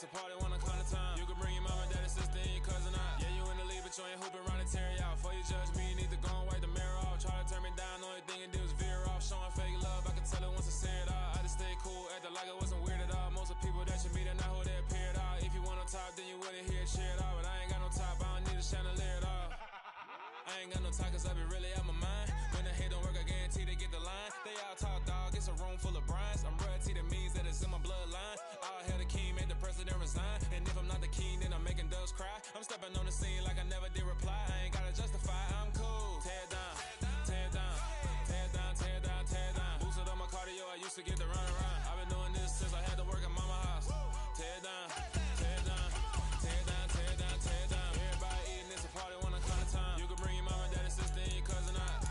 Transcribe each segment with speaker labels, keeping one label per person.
Speaker 1: a party when I count the time. You can bring your mom and daddy, sister, and your cousin out. Yeah, you in the league, but you ain't hooping around and tear you out. Before you judge me, you need to go and wipe the mirror off. Try to turn me down, only thing you did was veer off. Showing fake love, I can tell it once I see it all. I just stay cool, acting like it wasn't weird at all. Most of the people that you meet are not who they appear at all. If you want on top, then you wouldn't hear it shit at all. But I ain't got no top, I don't need a chandelier at all. I ain't got no talk, cause I be really out my mind. When the hate don't work, I guarantee they get the line. They all talk, dog, it's a room full of brines. I'm royalty, that means that it's in my bloodline. All hail the king, made the president resign. And if I'm not the king, then I'm making doves cry. I'm stepping on the scene like I never did reply. I ain't gotta justify, I'm cool. Tear down, tear down, tear down, tear down, tear down. Boosted up my cardio, I used to get the run around. I've been doing this since I had to work at mama house. Tear down, tear down, tear down, tear down, tear down. Everybody eating, it's a party when I count the time. You can bring your mama, daddy, sister, and your cousin out.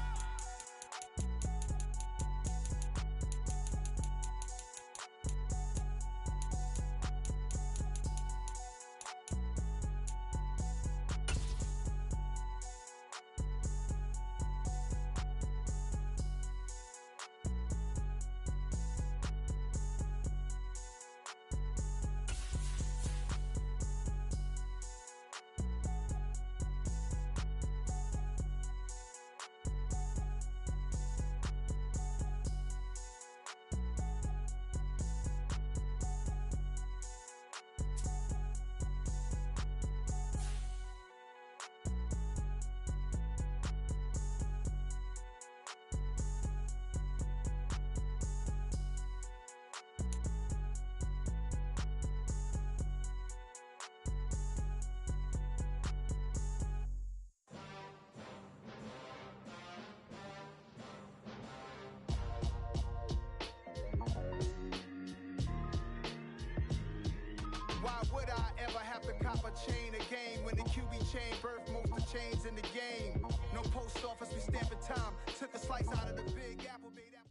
Speaker 2: Why would I ever have to cop a chain a game when the QB chain birthed most of the chains in the game? No post office, we stamping time. Took a slice out of the big apple, made apple.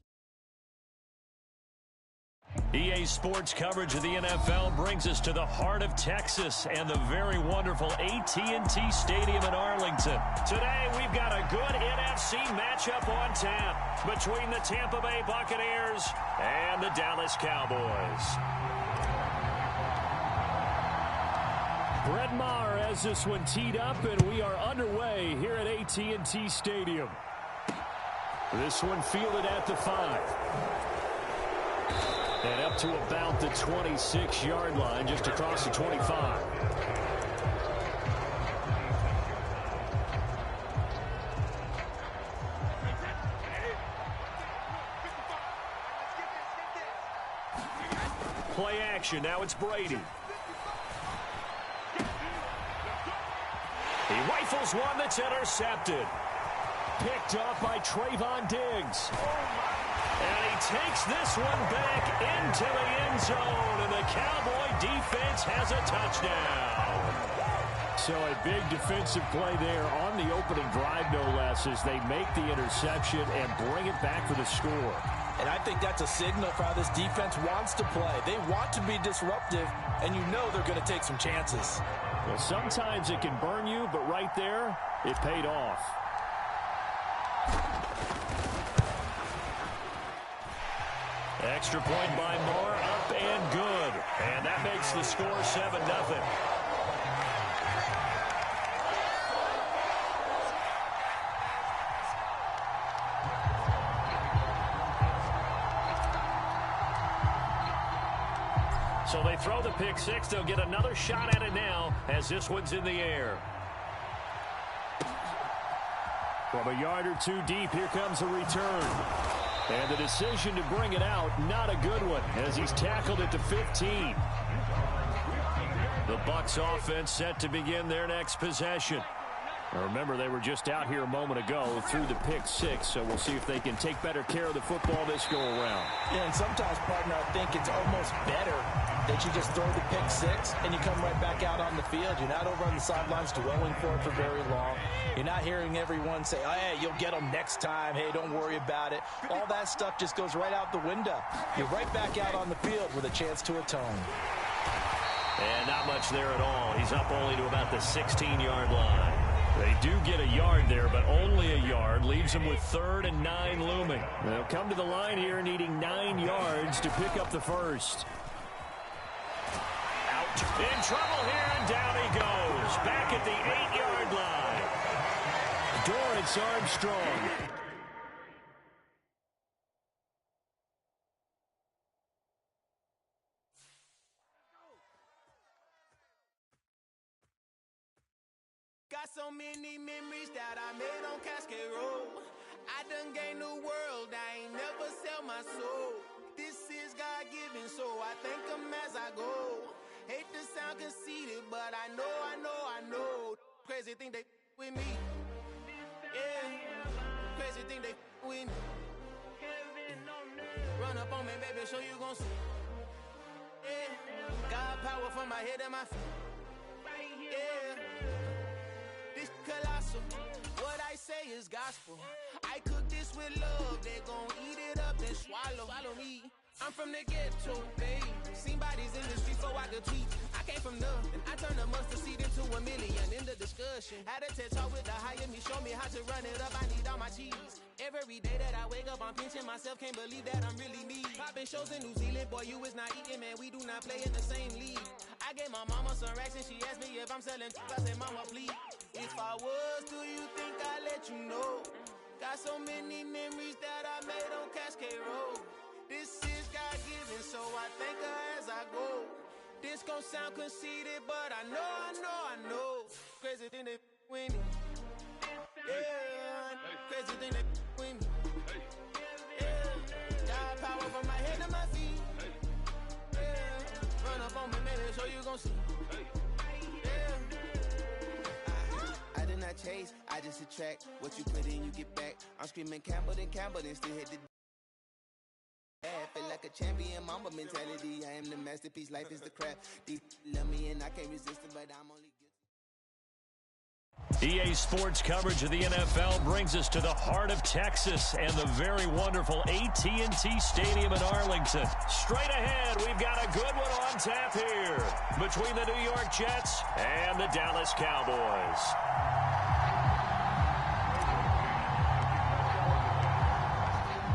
Speaker 3: EA Sports coverage of the NFL brings us to the heart of Texas and the very wonderful AT&T Stadium in Arlington. Today, we've got a good NFC matchup on tap between the Tampa Bay Buccaneers and the Dallas Cowboys. Brett Maher has this one teed up, and we are underway here at AT&T Stadium. This one fielded at the 5. And up to about the 26-yard line, just across the 25. Play action, now it's Brady. He rifles one that's intercepted. Picked off by Trayvon Diggs. And he takes this one back into the end zone, and the Cowboy defense has a touchdown. So a big defensive play there on the opening drive, no less, as they make the interception and bring it back for the score.
Speaker 4: And I think that's a signal for how this defense wants to play. They want to be disruptive, and you know they're going to take some chances.
Speaker 3: Well, sometimes it can burn you, but right there, it paid off. Extra point by Moore, up and good. And that makes the score 7-0. So they throw the pick six. They'll get another shot at it now as this one's in the air. From a yard or two deep, here comes a return. And the decision to bring it out, not a good one, as he's tackled at the 15. The Bucs offense set to begin their next possession. Now remember, they were just out here a moment ago through the pick six, so we'll see if they can take better care of the football this go-around.
Speaker 4: Yeah, and sometimes, partner, I think it's almost better that you just throw the pick six and you come right back out on the field. You're not over on the sidelines dwelling for it for very long. You're not hearing everyone say, oh, hey, you'll get them next time. Hey, don't worry about it. All that stuff just goes right out the window. You're right back out on the field with a chance to atone.
Speaker 3: And not much there at all. He's up only to about the 16-yard line. They do get a yard there, but only a yard. Leaves them with 3rd and 9 looming. They'll come to the line here needing 9 yards to pick up the first. Out In trouble here, and down he goes. Back at the 8-yard line. Dorrance Armstrong.
Speaker 5: Got so many memories that I made on Cascade Road. I done gained the world, I ain't never sell my soul. This is God-given, so I thank him as I go. Hate to sound conceited, but I know. Crazy thing they with me. Yeah, crazy thing they with me. Run up on me, baby, show you gon' see. Yeah, God power from my head and my feet. Yeah. This colossal, what I say is gospel. I cook this with love, they gon' eat it up and swallow me. I'm from the ghetto, babe. Seen bodies in the street so I could tweet. I came from nothing, I turned a mustard seed into a million. In the discussion, had a TED talk with the higher me, show me how to run it up, I need all my cheese. Every day that I wake up, I'm pinching myself, can't believe that I'm really me. Popping shows in New Zealand, boy, you is not eating, man, we do not play in the same league. I gave my mama some racks and she asked me if I'm selling, I said, mama, please. If I was, do you think I'd let you know? Got so many memories that I made on Cascade Road. This is God-given, so I thank her as I go. This gon' sound conceited, but I know. Crazy thing they with me. Yeah, crazy thing they with me. Yeah, God power from my head to my feet. Yeah, run up on me, maybe so you gon' see. I did not chase, I just attract. What you put in, you get back. I'm screaming Campbell, then still hit the feel like a champion, mama mentality. I am the masterpiece, life is the crap. Deep love me and I can't resist it, but I'm only good.
Speaker 3: EA Sports coverage of the NFL brings us to the heart of Texas and the very wonderful AT&T Stadium in Arlington. Straight ahead, we've got a good one on tap here between the New York Jets and the Dallas Cowboys.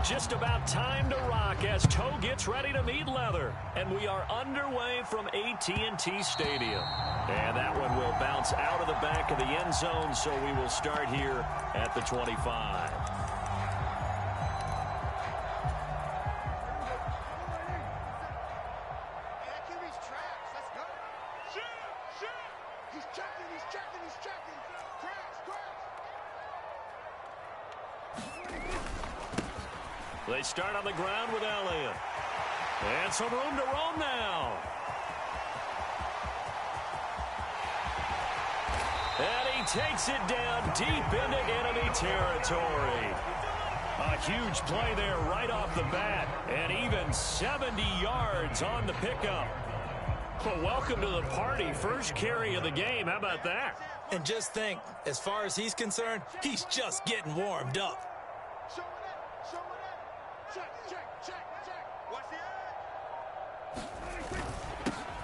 Speaker 3: Just about time to rock as Toe gets ready to meet leather. And we are underway from AT&T Stadium. And that one will bounce out of the back of the end zone, so we will start here at the 25. They start on the ground with Elliott. And some room to roam now. And he takes it down deep into enemy territory. A huge play there right off the bat. And even 70 yards on the pickup. Well, welcome to the party. First carry of the game. How about that?
Speaker 4: And just think, as far as he's concerned, he's just getting warmed up.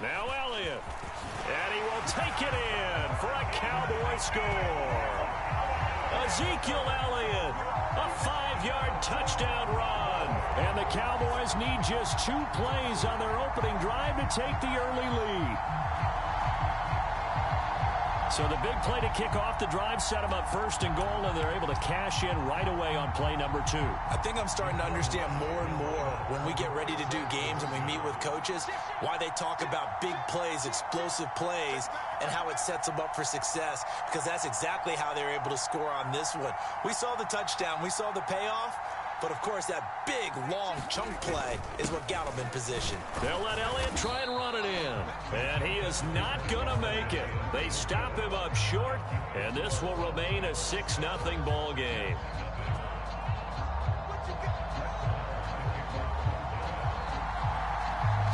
Speaker 3: Now Elliott, and he will take it in for a Cowboy score. Ezekiel Elliott, a 5-yard touchdown run. And the Cowboys need just 2 plays on their opening drive to take the early lead. So the big play to kick off the drive set them up 1st and goal, and they're able to cash in right away on play number 2.
Speaker 4: I think I'm starting to understand more and more when we get ready to do games and we meet with coaches, why they talk about big plays, explosive plays, and how it sets them up for success, because that's exactly how they're able to score on this one. We saw the touchdown. We saw the payoff. But, of course, that big, long chunk play is what got him in position.
Speaker 3: They'll let Elliott try and run it in. And he is not going to make it. They stop him up short, and this will remain a 6-0 ball game.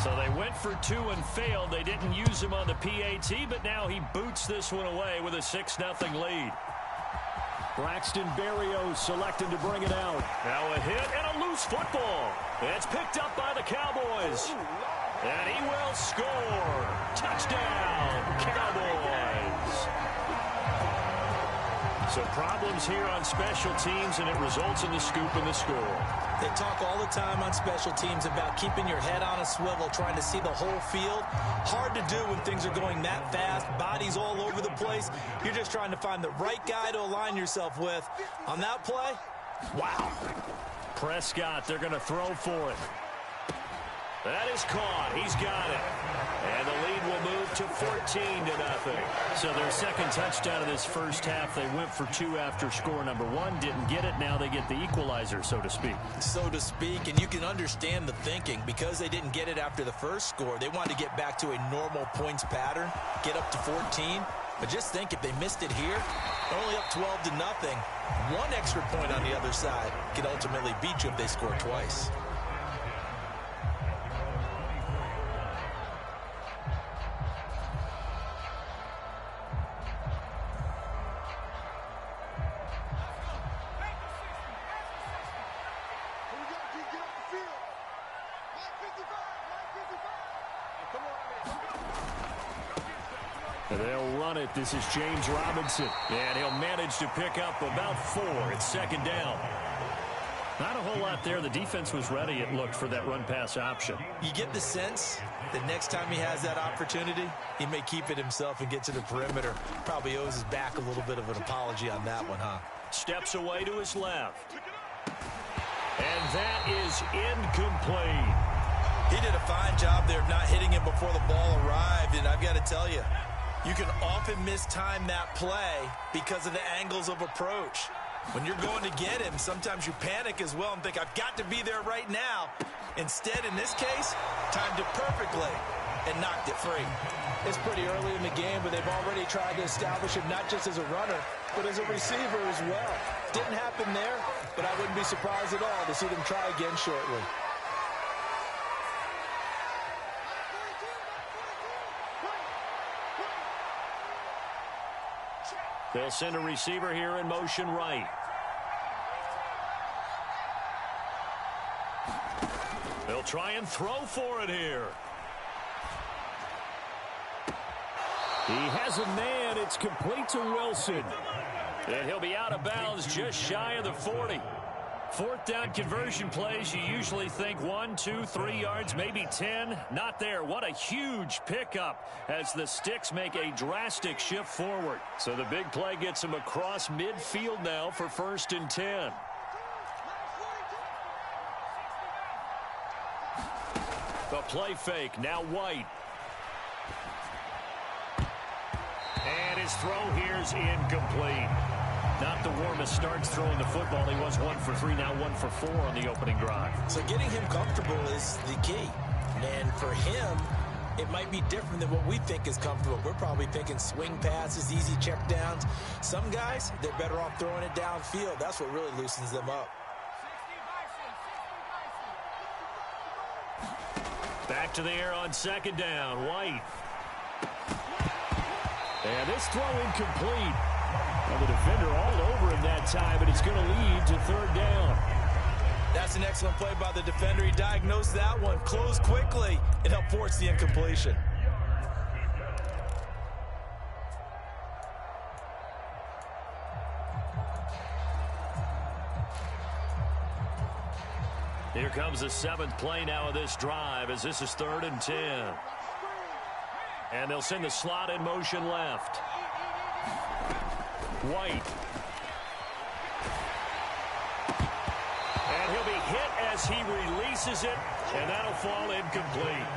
Speaker 3: So they went for 2 and failed. They didn't use him on the PAT, but now he boots this one away with a 6-0 lead. Braxton Berrios selected to bring it out. Now a hit and a loose football. It's picked up by the Cowboys. And he will score. Touchdown, Cowboys. So problems here on special teams, and it results in the scoop and the score.
Speaker 4: They talk all the time on special teams about keeping your head on a swivel, trying to see the whole field. Hard to do when things are going that fast, bodies all over the place. You're just trying to find the right guy to align yourself with. On that play, wow.
Speaker 3: Prescott, they're going to throw for it. That is caught. He's got it. And the lead will move to 14-0. So their second touchdown of this first half, they went for 2 after score number 1. Didn't get it. Now they get the equalizer, so to speak.
Speaker 4: So to speak, and you can understand the thinking. Because they didn't get it after the first score, they wanted to get back to a normal points pattern, get up to 14. But just think, if they missed it here, only up 12-0, one extra point on the other side could ultimately beat you if they score twice.
Speaker 3: They'll run it. This is James Robinson. And he'll manage to pick up about 4. It's second down. Not a whole lot there. The defense was ready, it looked, for that run-pass option.
Speaker 4: You get the sense that next time he has that opportunity, he may keep it himself and get to the perimeter. Probably owes his back a little bit of an apology on that one, huh?
Speaker 3: Steps away to his left. And that is incomplete.
Speaker 4: He did a fine job there of not hitting him before the ball arrived, and I've got to tell you, you can often mistime that play because of the angles of approach. When you're going to get him, sometimes you panic as well and think, I've got to be there right now. Instead, in this case, timed it perfectly and knocked it free. It's pretty early in the game, but they've already tried to establish him not just as a runner, but as a receiver as well. Didn't happen there, but I wouldn't be surprised at all to see them try again shortly.
Speaker 3: They'll send a receiver here in motion right. They'll try and throw for it here. He has a man. It's complete to Wilson. And he'll be out of bounds just shy of the 40. Fourth down conversion plays, you usually think 1, 2, 3 yards, maybe 10. Not there. What a huge pickup as the Sticks make a drastic shift forward. So the big play gets him across midfield now for 1st and 10. The play fake, now White. And his throw here is incomplete. Not the warmest starts throwing the football. He was 1 for 3, now 1 for 4 on the opening drive.
Speaker 4: So getting him comfortable is the key. And for him, it might be different than what we think is comfortable. We're probably thinking swing passes, easy checkdowns. Some guys, they're better off throwing it downfield. That's what really loosens them up.
Speaker 3: Back to the air on 2nd down. White. And this throw incomplete. Well, the defender all over him that time, but it's going to lead to 3rd down.
Speaker 4: That's an excellent play by the defender. He diagnosed that one, closed quickly, and helped force the incompletion.
Speaker 3: Here comes the 7th play now of this drive as this is 3rd and 10. And they'll send the slot in motion left. White. And he'll be hit as he releases it, and that'll fall incomplete.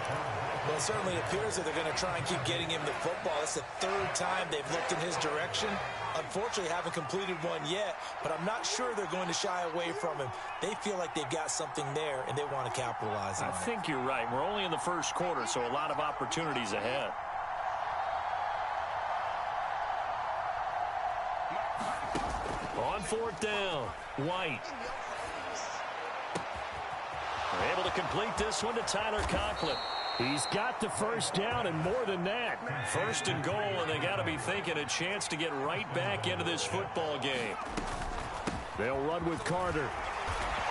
Speaker 4: Well, it certainly appears that they're going to try and keep getting him the football. It's the 3rd time they've looked in his direction. Unfortunately, haven't completed one yet, but I'm not sure they're going to shy away from him. They feel like they've got something there, and they want to capitalize on it.
Speaker 3: I think you're right. We're only in the 1st quarter, so a lot of opportunities ahead. On 4th down, White. They're able to complete this one to Tyler Conklin. He's got the 1st down and more than that. 1st and goal, and they got to be thinking a chance to get right back into this football game. They'll run with Carter.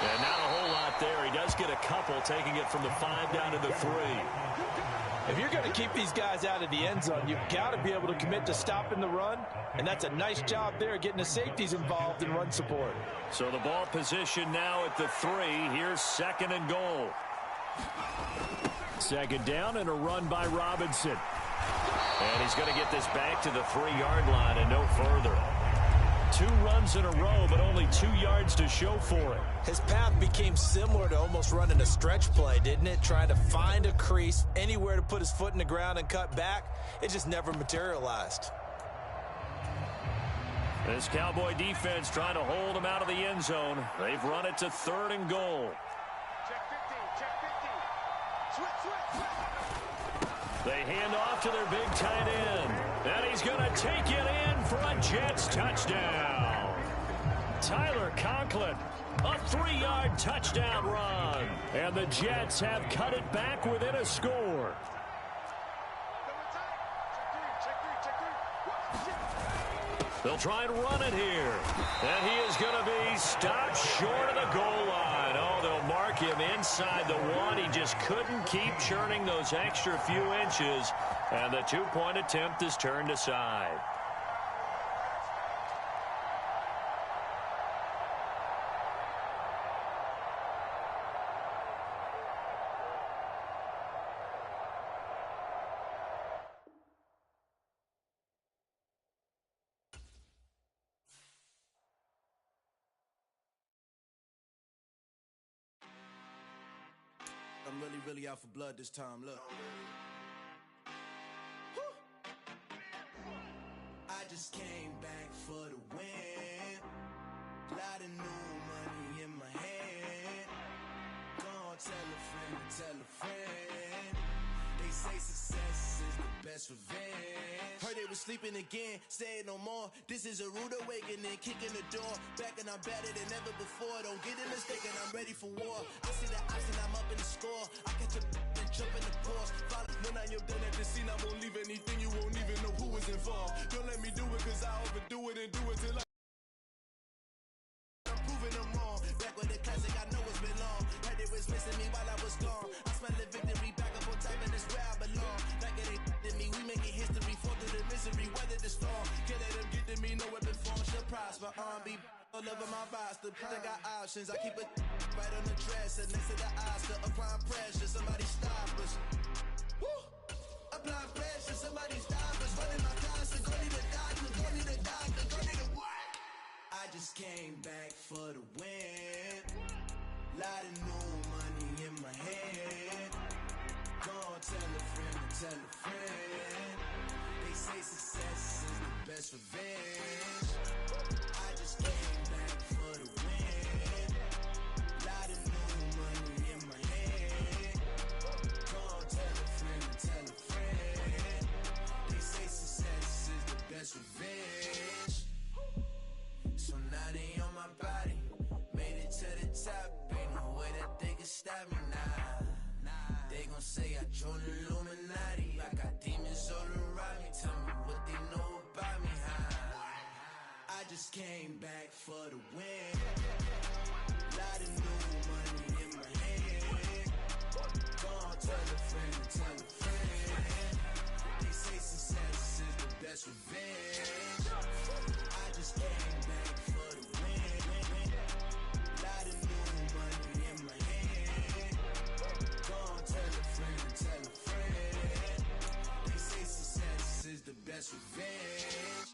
Speaker 3: And not a whole lot there. He does get a couple, taking it from the 5 down to the 3.
Speaker 4: If you're going to keep these guys out of the end zone, you've got to be able to commit to stopping the run, and that's a nice job there getting the safeties involved in run support.
Speaker 3: So the ball position now at the 3. Here's 2nd and goal. 2nd down and a run by Robinson. And he's going to get this back to the 3-yard line and no further. 2 runs in a row, but only 2 yards to show for it.
Speaker 4: His path became similar to almost running a stretch play, didn't it? Trying to find a crease, anywhere to put his foot in the ground and cut back. It just never materialized.
Speaker 3: This Cowboy defense trying to hold him out of the end zone. They've run it to 3rd and goal.
Speaker 2: Check 15, check 15. Switch.
Speaker 3: They hand off to their big tight end. And he's going to take it in for a Jets touchdown. Tyler Conklin, a 3-yard touchdown run. And the Jets have cut it back within a score. They'll try and run it here. And he is going to be stopped short of the goal line. Oh, they'll mark him inside the 1. He just couldn't keep churning those extra few inches. And the 2-point attempt is turned aside.
Speaker 5: I'm really out for blood this time. Look. I just came back for the win. Lot of new money in my hand. Gonna tell a friend. They say success is the best revenge. Heard they was sleeping again, say it no more. This is a rude awakening, kicking the door. Back and I'm better than ever before. Don't get it mistaken, I'm ready for war. I see the option, I'm up in the score. I catch a and jump in the course. When I am done at the scene, I won't leave anything. You won't even know who was involved. Don't let me do it, cause I overdo it and do it till I'm proving them wrong. Back with the classic, I know it's been long. Heard they was missing me while I was gone. I smell the victory, back up on time, and it's where I belong. Like it ain't to me, we making history. Fall through the misery, weather the storm. Can't let them get to me, no weapon form should prosper. R&B all over my roster. I got options, I keep it right on the dresser. Next to the Oscar, applying pressure. Somebody stop us. Woo! Applying pressure, somebody stop us. Running my constant, go need a doctor, go need a doctor, go need a what? I just came back for the win. Lot of new money in my hand. Gonna tell a friend. They say success is the best revenge. I just came back for the win. Lot of new money in my hand. Gonna tell a friend. They say success is the best revenge. So now they on my body. Made it to the top. Ain't no way that they can stop me now. They gon' say I joined the Illuminati. I got demons all around me. Tell me what they know about me, huh? I just came back for the win. Lot of new money in my hand. Gonna tell a friend. They say success is the best revenge. I just came back for the win. Lot of new money in my hand. Gonna tell a friend. They say success is the best revenge.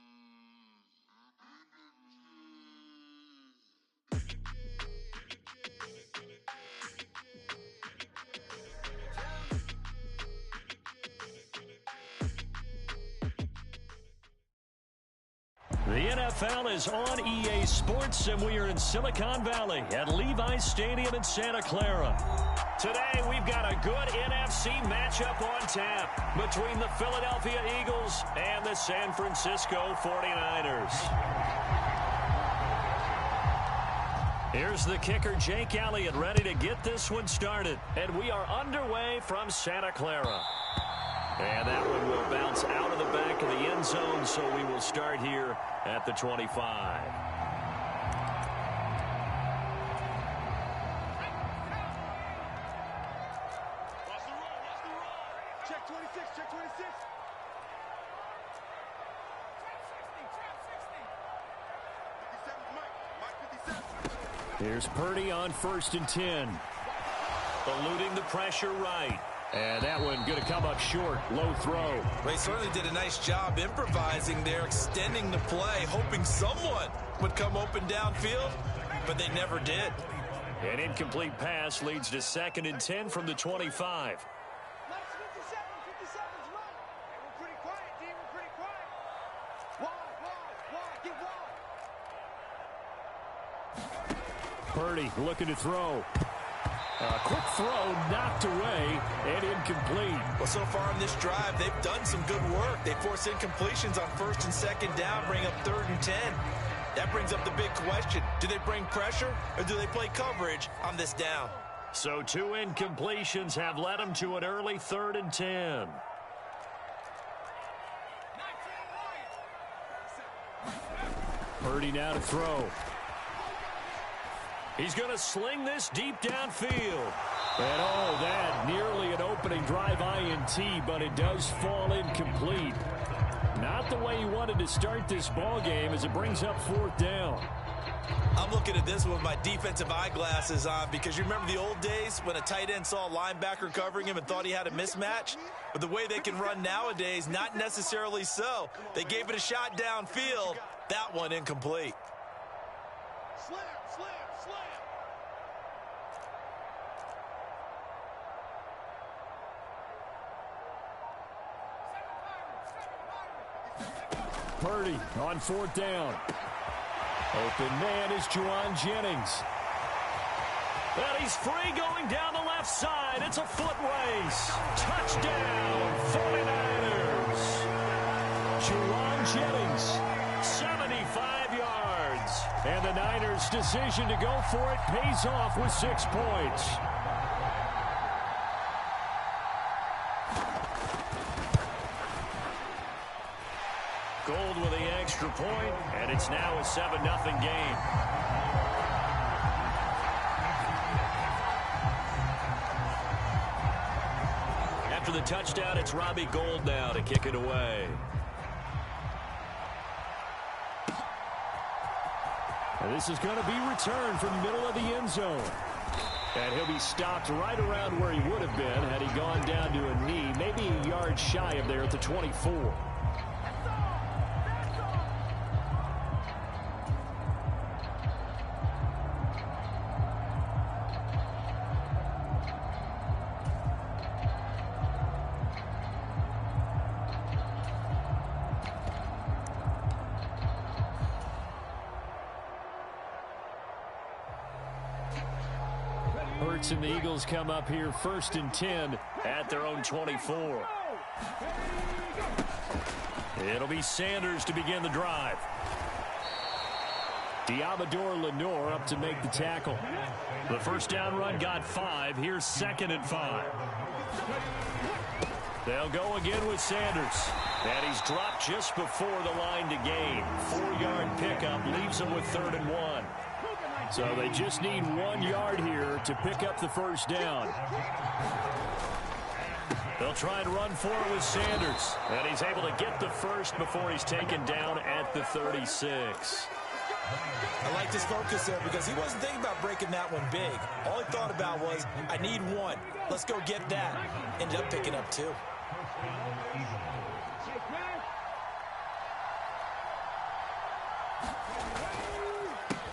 Speaker 3: The NFL is on EA Sports, and we are in Silicon Valley at Levi's Stadium in Santa Clara. Today, we've got a good NFC matchup on tap between the Philadelphia Eagles and the San Francisco 49ers. Here's the kicker, Jake Elliott, ready to get this one started. And we are underway from Santa Clara. And that one will bounce out of the back of the end zone, so we will start here at the 25.
Speaker 2: Check 26, check 26.
Speaker 3: Here's Purdy on 1st and 10. Eluding the pressure right. And that one going to come up short. Low throw.
Speaker 4: They certainly did a nice job improvising there, extending the play, hoping someone would come open downfield, but they never did.
Speaker 3: An incomplete pass leads to 2nd and 10 from the 25. Purdy looking to throw. A quick throw knocked away and incomplete.
Speaker 4: Well, so far in this drive, they've done some good work. They force incompletions on 1st and 2nd down, bring up 3rd and 10. That brings up the big question. Do they bring pressure or do they play coverage on this down?
Speaker 3: So 2 incompletions have led them to an early 3rd and 10. Purdy now to throw. He's going to sling this deep downfield. And oh, that nearly an opening drive INT, but it does fall incomplete. Not the way he wanted to start this ball game as it brings up 4th down.
Speaker 4: I'm looking at this with my defensive eyeglasses on because you remember the old days when a tight end saw a linebacker covering him and thought he had a mismatch? But the way they can run nowadays, not necessarily so. They gave it a shot downfield. That one incomplete.
Speaker 2: Slam, slam, slam.
Speaker 3: Purdy on 4th down. Open man is Juwan Jennings. And he's free going down the left side. It's a foot race. Touchdown, 49ers. Juwan Jennings, 75 yards. And the Niners' decision to go for it pays off with 6 points. Gold with the extra point, and it's now a 7-0 game. After the touchdown, it's Robbie Gould now to kick it away. And this is going to be returned from the middle of the end zone. And he'll be stopped right around where he would have been had he gone down to a knee, maybe a yard shy of there at the 24. And the Eagles come up here 1st and 10 at their own 24. It'll be Sanders to begin the drive. Diabador Lenore up to make the tackle. The first down run got 5. Here's 2nd and 5. They'll go again with Sanders. And he's dropped just before the line to gain. 4-yard pickup leaves him with 3rd and 1. So they just need 1 yard here to pick up the first down. They'll try and run for it with Sanders. And he's able to get the first before he's taken down at the 36.
Speaker 4: I like his focus there because he wasn't thinking about breaking that one big. All he thought about was, I need 1. Let's go get that. Ended up picking up 2.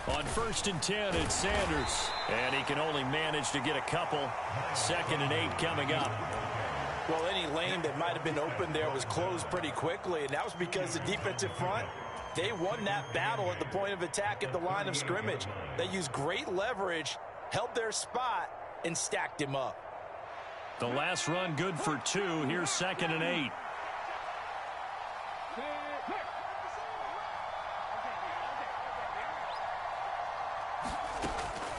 Speaker 3: On 1st and 10, it's Sanders. And he can only manage to get a couple. 2nd and 8 coming up.
Speaker 4: Well, any lane that might have been open there was closed pretty quickly, and that was because the defensive front, they won that battle at the point of attack at the line of scrimmage. They used great leverage, held their spot, and stacked him up.
Speaker 3: The last run good for 2. Here's 2nd and 8.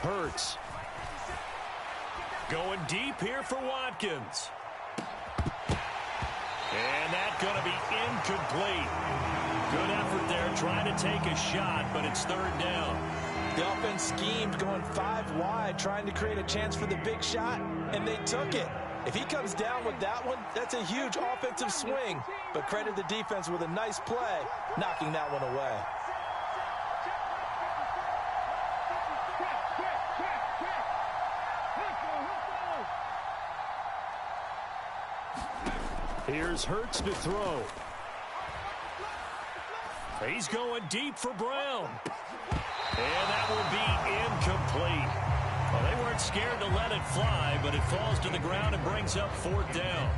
Speaker 3: Hurts. Going deep here for Watkins. And that's going to be incomplete. Good effort there trying to take a shot, but it's 3rd down.
Speaker 4: The offense schemed going 5 wide, trying to create a chance for the big shot, and they took it. If he comes down with that one, that's a huge offensive swing. But credit the defense with a nice play, knocking that one away.
Speaker 3: Here's Hurts to throw. He's going deep for Brown. And that will be incomplete. Well, they weren't scared to let it fly, but it falls to the ground and brings up 4th down.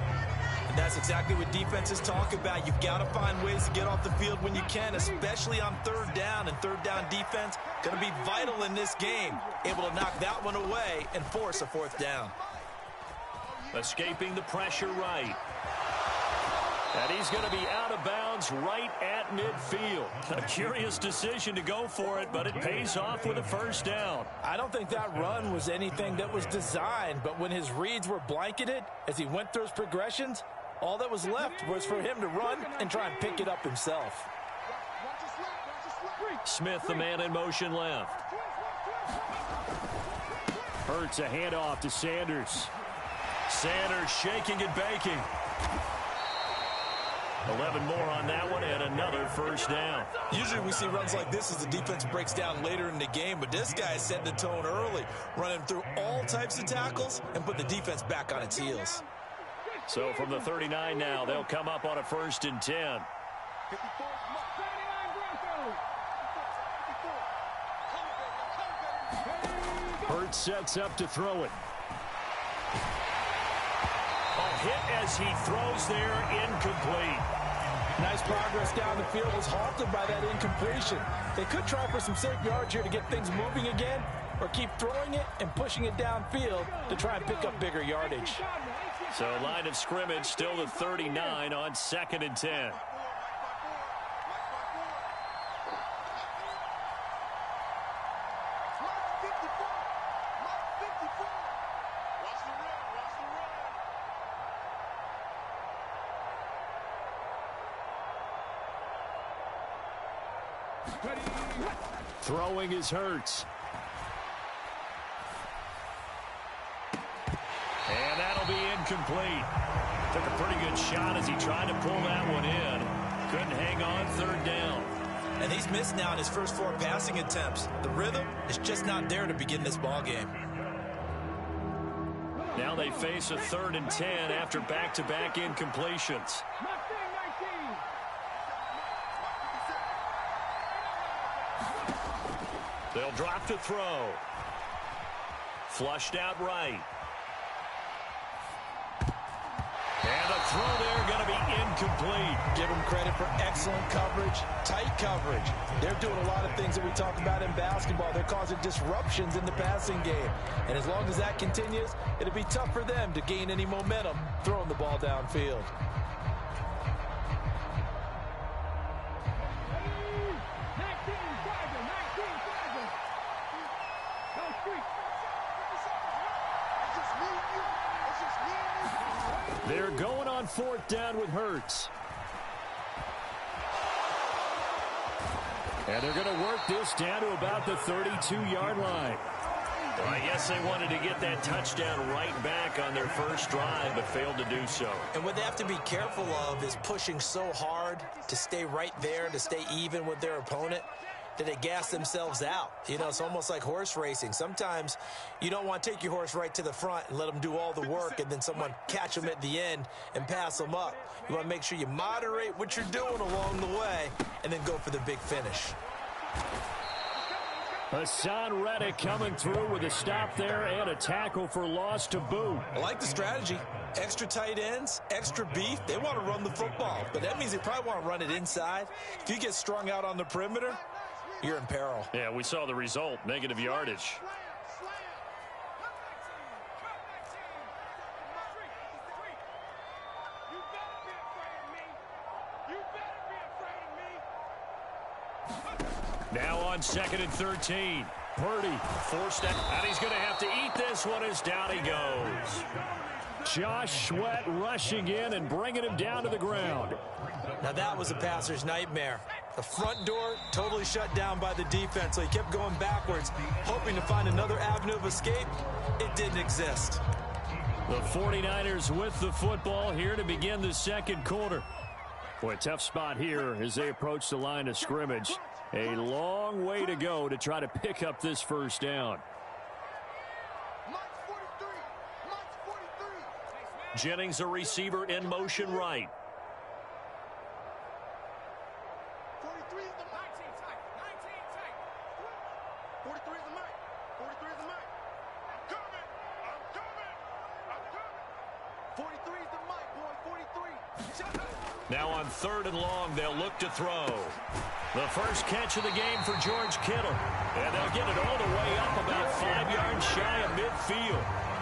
Speaker 4: And that's exactly what defenses talk about. You've got to find ways to get off the field when you can, especially on 3rd down. And 3rd down defense going to be vital in this game. Able to knock that one away and force a 4th down.
Speaker 3: Escaping the pressure right. And he's going to be out of bounds right at midfield. A curious decision to go for it, but it pays off with a 1st down.
Speaker 4: I don't think that run was anything that was designed, but when his reads were blanketed as he went through his progressions, all that was left was for him to run and try and pick it up himself.
Speaker 3: Smith, the man in motion left. Hurts a handoff to Sanders. Sanders shaking and baking. 11 more on that one and another 1st down.
Speaker 4: Usually we see runs like this as the defense breaks down later in the game, but this guy is setting the tone early, running through all types of tackles and put the defense back on its heels.
Speaker 3: So from the 39 now, they'll come up on a 1st and 10. Hurts sets up to throw it. Hit as he throws there, incomplete.
Speaker 4: Nice progress down the field was halted by that incompletion. They could try for some safe yards here to get things moving again, or keep throwing it and pushing it downfield to try and pick up bigger yardage.
Speaker 3: So line of scrimmage still the 39 on 2nd and 10. Throwing is Hurts. And that'll be incomplete. Took a pretty good shot as he tried to pull that one in. Couldn't hang on 3rd down.
Speaker 4: And he's missed now in his first 4 passing attempts. The rhythm is just not there to begin this ball game.
Speaker 3: Now they face a 3rd and 10 after back-to-back incompletions. They'll drop to throw. Flushed out right. And a throw there going to be incomplete.
Speaker 4: Give them credit for excellent coverage, tight coverage. They're doing a lot of things that we talk about in basketball. They're causing disruptions in the passing game. And as long as that continues, it'll be tough for them to gain any momentum throwing the ball downfield.
Speaker 3: They're going on 4th down with Hurts. And they're going to work this down to about the 32-yard line. Well, I guess they wanted to get that touchdown right back on their first drive, but failed to do so.
Speaker 4: And what they have to be careful of is pushing so hard to stay right there, to stay even with their opponent, that they gas themselves out. You know, it's almost like horse racing. Sometimes you don't want to take your horse right to the front and let them do all the work and then someone catch them at the end and pass them up. You want to make sure you moderate what you're doing along the way and then go for the big finish.
Speaker 3: Hassan Reddick coming through with a stop there and a tackle for loss to boot.
Speaker 4: I like the strategy. Extra tight ends, extra beef. They want to run the football, but that means they probably want to run it inside. If you get strung out on the perimeter, you're in peril.
Speaker 3: Yeah, we saw the result, negative yardage. Now on 2nd and 13. Purdy forced that, and he's going to have to eat this one as down he goes. Josh Sweat rushing in and bringing him down to the ground.
Speaker 4: Now that was a passer's nightmare. The front door totally shut down by the defense, so he kept going backwards, hoping to find another avenue of escape. It didn't exist.
Speaker 3: The 49ers with the football here to begin the second quarter. Boy, tough spot here as they approach the line of scrimmage. A long way to go to try to pick up this first down. Jennings, a receiver in motion right.
Speaker 2: 43 is the mic. 19 tight. 43 is the mic. 43 is the mic. I'm coming. 43 is the mic, boy. 43.
Speaker 3: Now on 3rd and long, they'll look to throw. The first catch of the game for George Kittle. And they'll get it all the way up about 5 yards shy of midfield.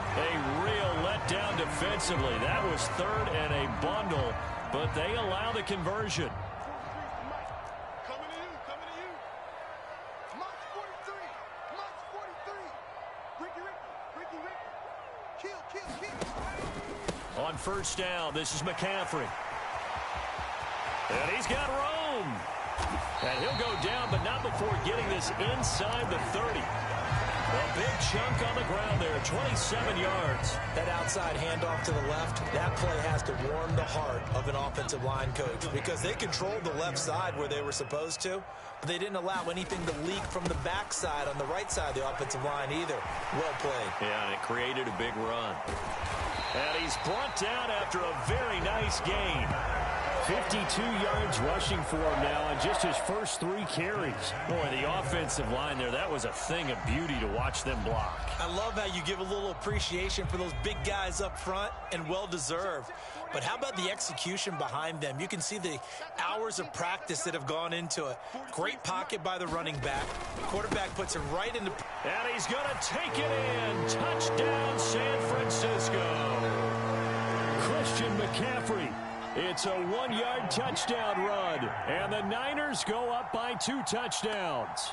Speaker 3: A real letdown defensively. That was 3rd and a bundle, but they allow the conversion.
Speaker 2: Coming to you. March 43. Ricky. Kill.
Speaker 3: On first down, this is McCaffrey. And he's got room. And he'll go down, but not before getting this inside the 30. A big chunk on the ground there, 27 yards.
Speaker 4: That outside handoff to the left, that play has to warm the heart of an offensive line coach because they controlled the left side where they were supposed to, but they didn't allow anything to leak from the backside on the right side of the offensive line either. Well played.
Speaker 3: Yeah, and it created a big run. And he's brought down after a very nice gain. 52 yards rushing for him now on just his first 3 carries. Boy, the offensive line there, that was a thing of beauty to watch them block.
Speaker 4: I love how you give a little appreciation for those big guys up front, and well-deserved. But how about the execution behind them? You can see the hours of practice that have gone into it. Great pocket by the running back. Quarterback puts it right into...
Speaker 3: And he's going to take it in. Touchdown, San Francisco. Christian McCaffrey. It's a 1-yard touchdown run, and the Niners go up by 2 touchdowns.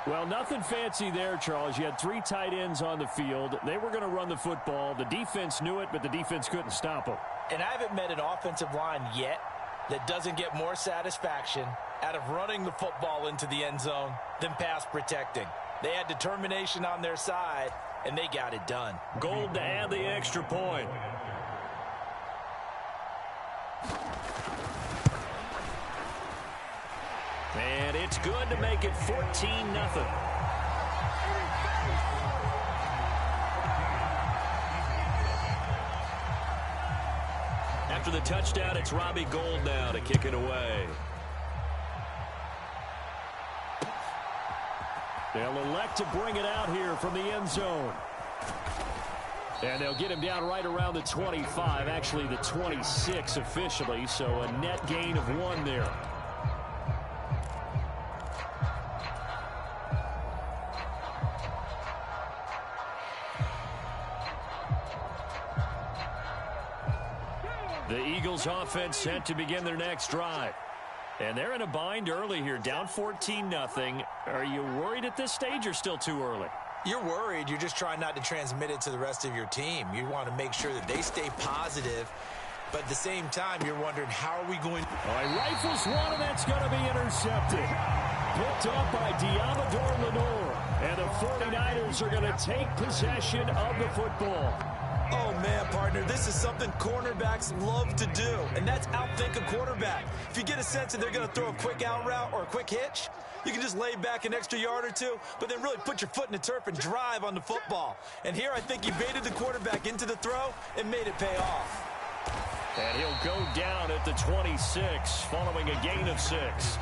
Speaker 3: Well, nothing fancy there, Charles. You had 3 tight ends on the field. They were going to run the football. The defense knew it, but the defense couldn't stop them.
Speaker 4: And I haven't met an offensive line yet that doesn't get more satisfaction out of running the football into the end zone than pass protecting. They had determination on their side, and they got it done.
Speaker 3: Gold to add the extra point. And it's good to make it 14-0. After the touchdown, it's Robbie Gould now to kick it away. They'll elect to bring it out here from the end zone. And they'll get him down right around the 25, actually the 26 officially, so a net gain of 1 there. The Eagles offense set to begin their next drive. And they're in a bind early here, down 14-0. Are you worried at this stage or still too early?
Speaker 4: You're worried. You're just trying not to transmit it to the rest of your team. You want to make sure that they stay positive. But at the same time, you're wondering, how are we going?
Speaker 3: All right, rifles one, and that's going to be intercepted. Picked up by Diamador Lenore. And the 49ers are going to take possession of the football.
Speaker 4: Oh, man, partner, this is something cornerbacks love to do, and that's outthink a quarterback. If you get a sense that they're going to throw a quick out route or a quick hitch, you can just lay back an extra yard or 2, but then really put your foot in the turf and drive on the football. And here I think he baited the quarterback into the throw and made it pay off.
Speaker 3: And he'll go down at the 26 following a gain of 6.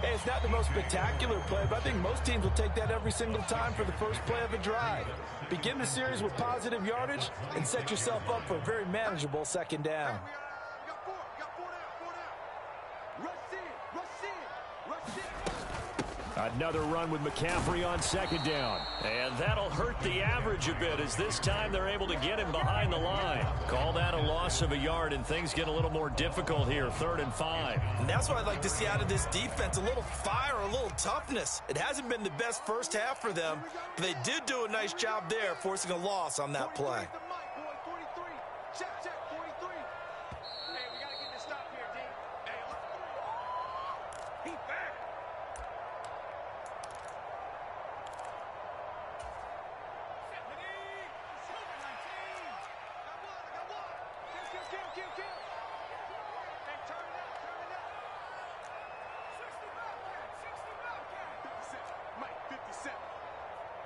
Speaker 6: Hey, it's not the most spectacular play, but I think most teams will take that every single time for the first play of a drive. Begin the series with positive yardage and set yourself up for a very manageable second down.
Speaker 3: Another run with McCaffrey on second down. And that'll hurt the average a bit as this time they're able to get him behind the line. Call that a loss of a yard, and things get a little more difficult here, 3rd and 5.
Speaker 4: And that's what I'd like to see out of this defense, a little fire, a little toughness. It hasn't been the best first half for them, but they did do a nice job there, forcing a loss on that play.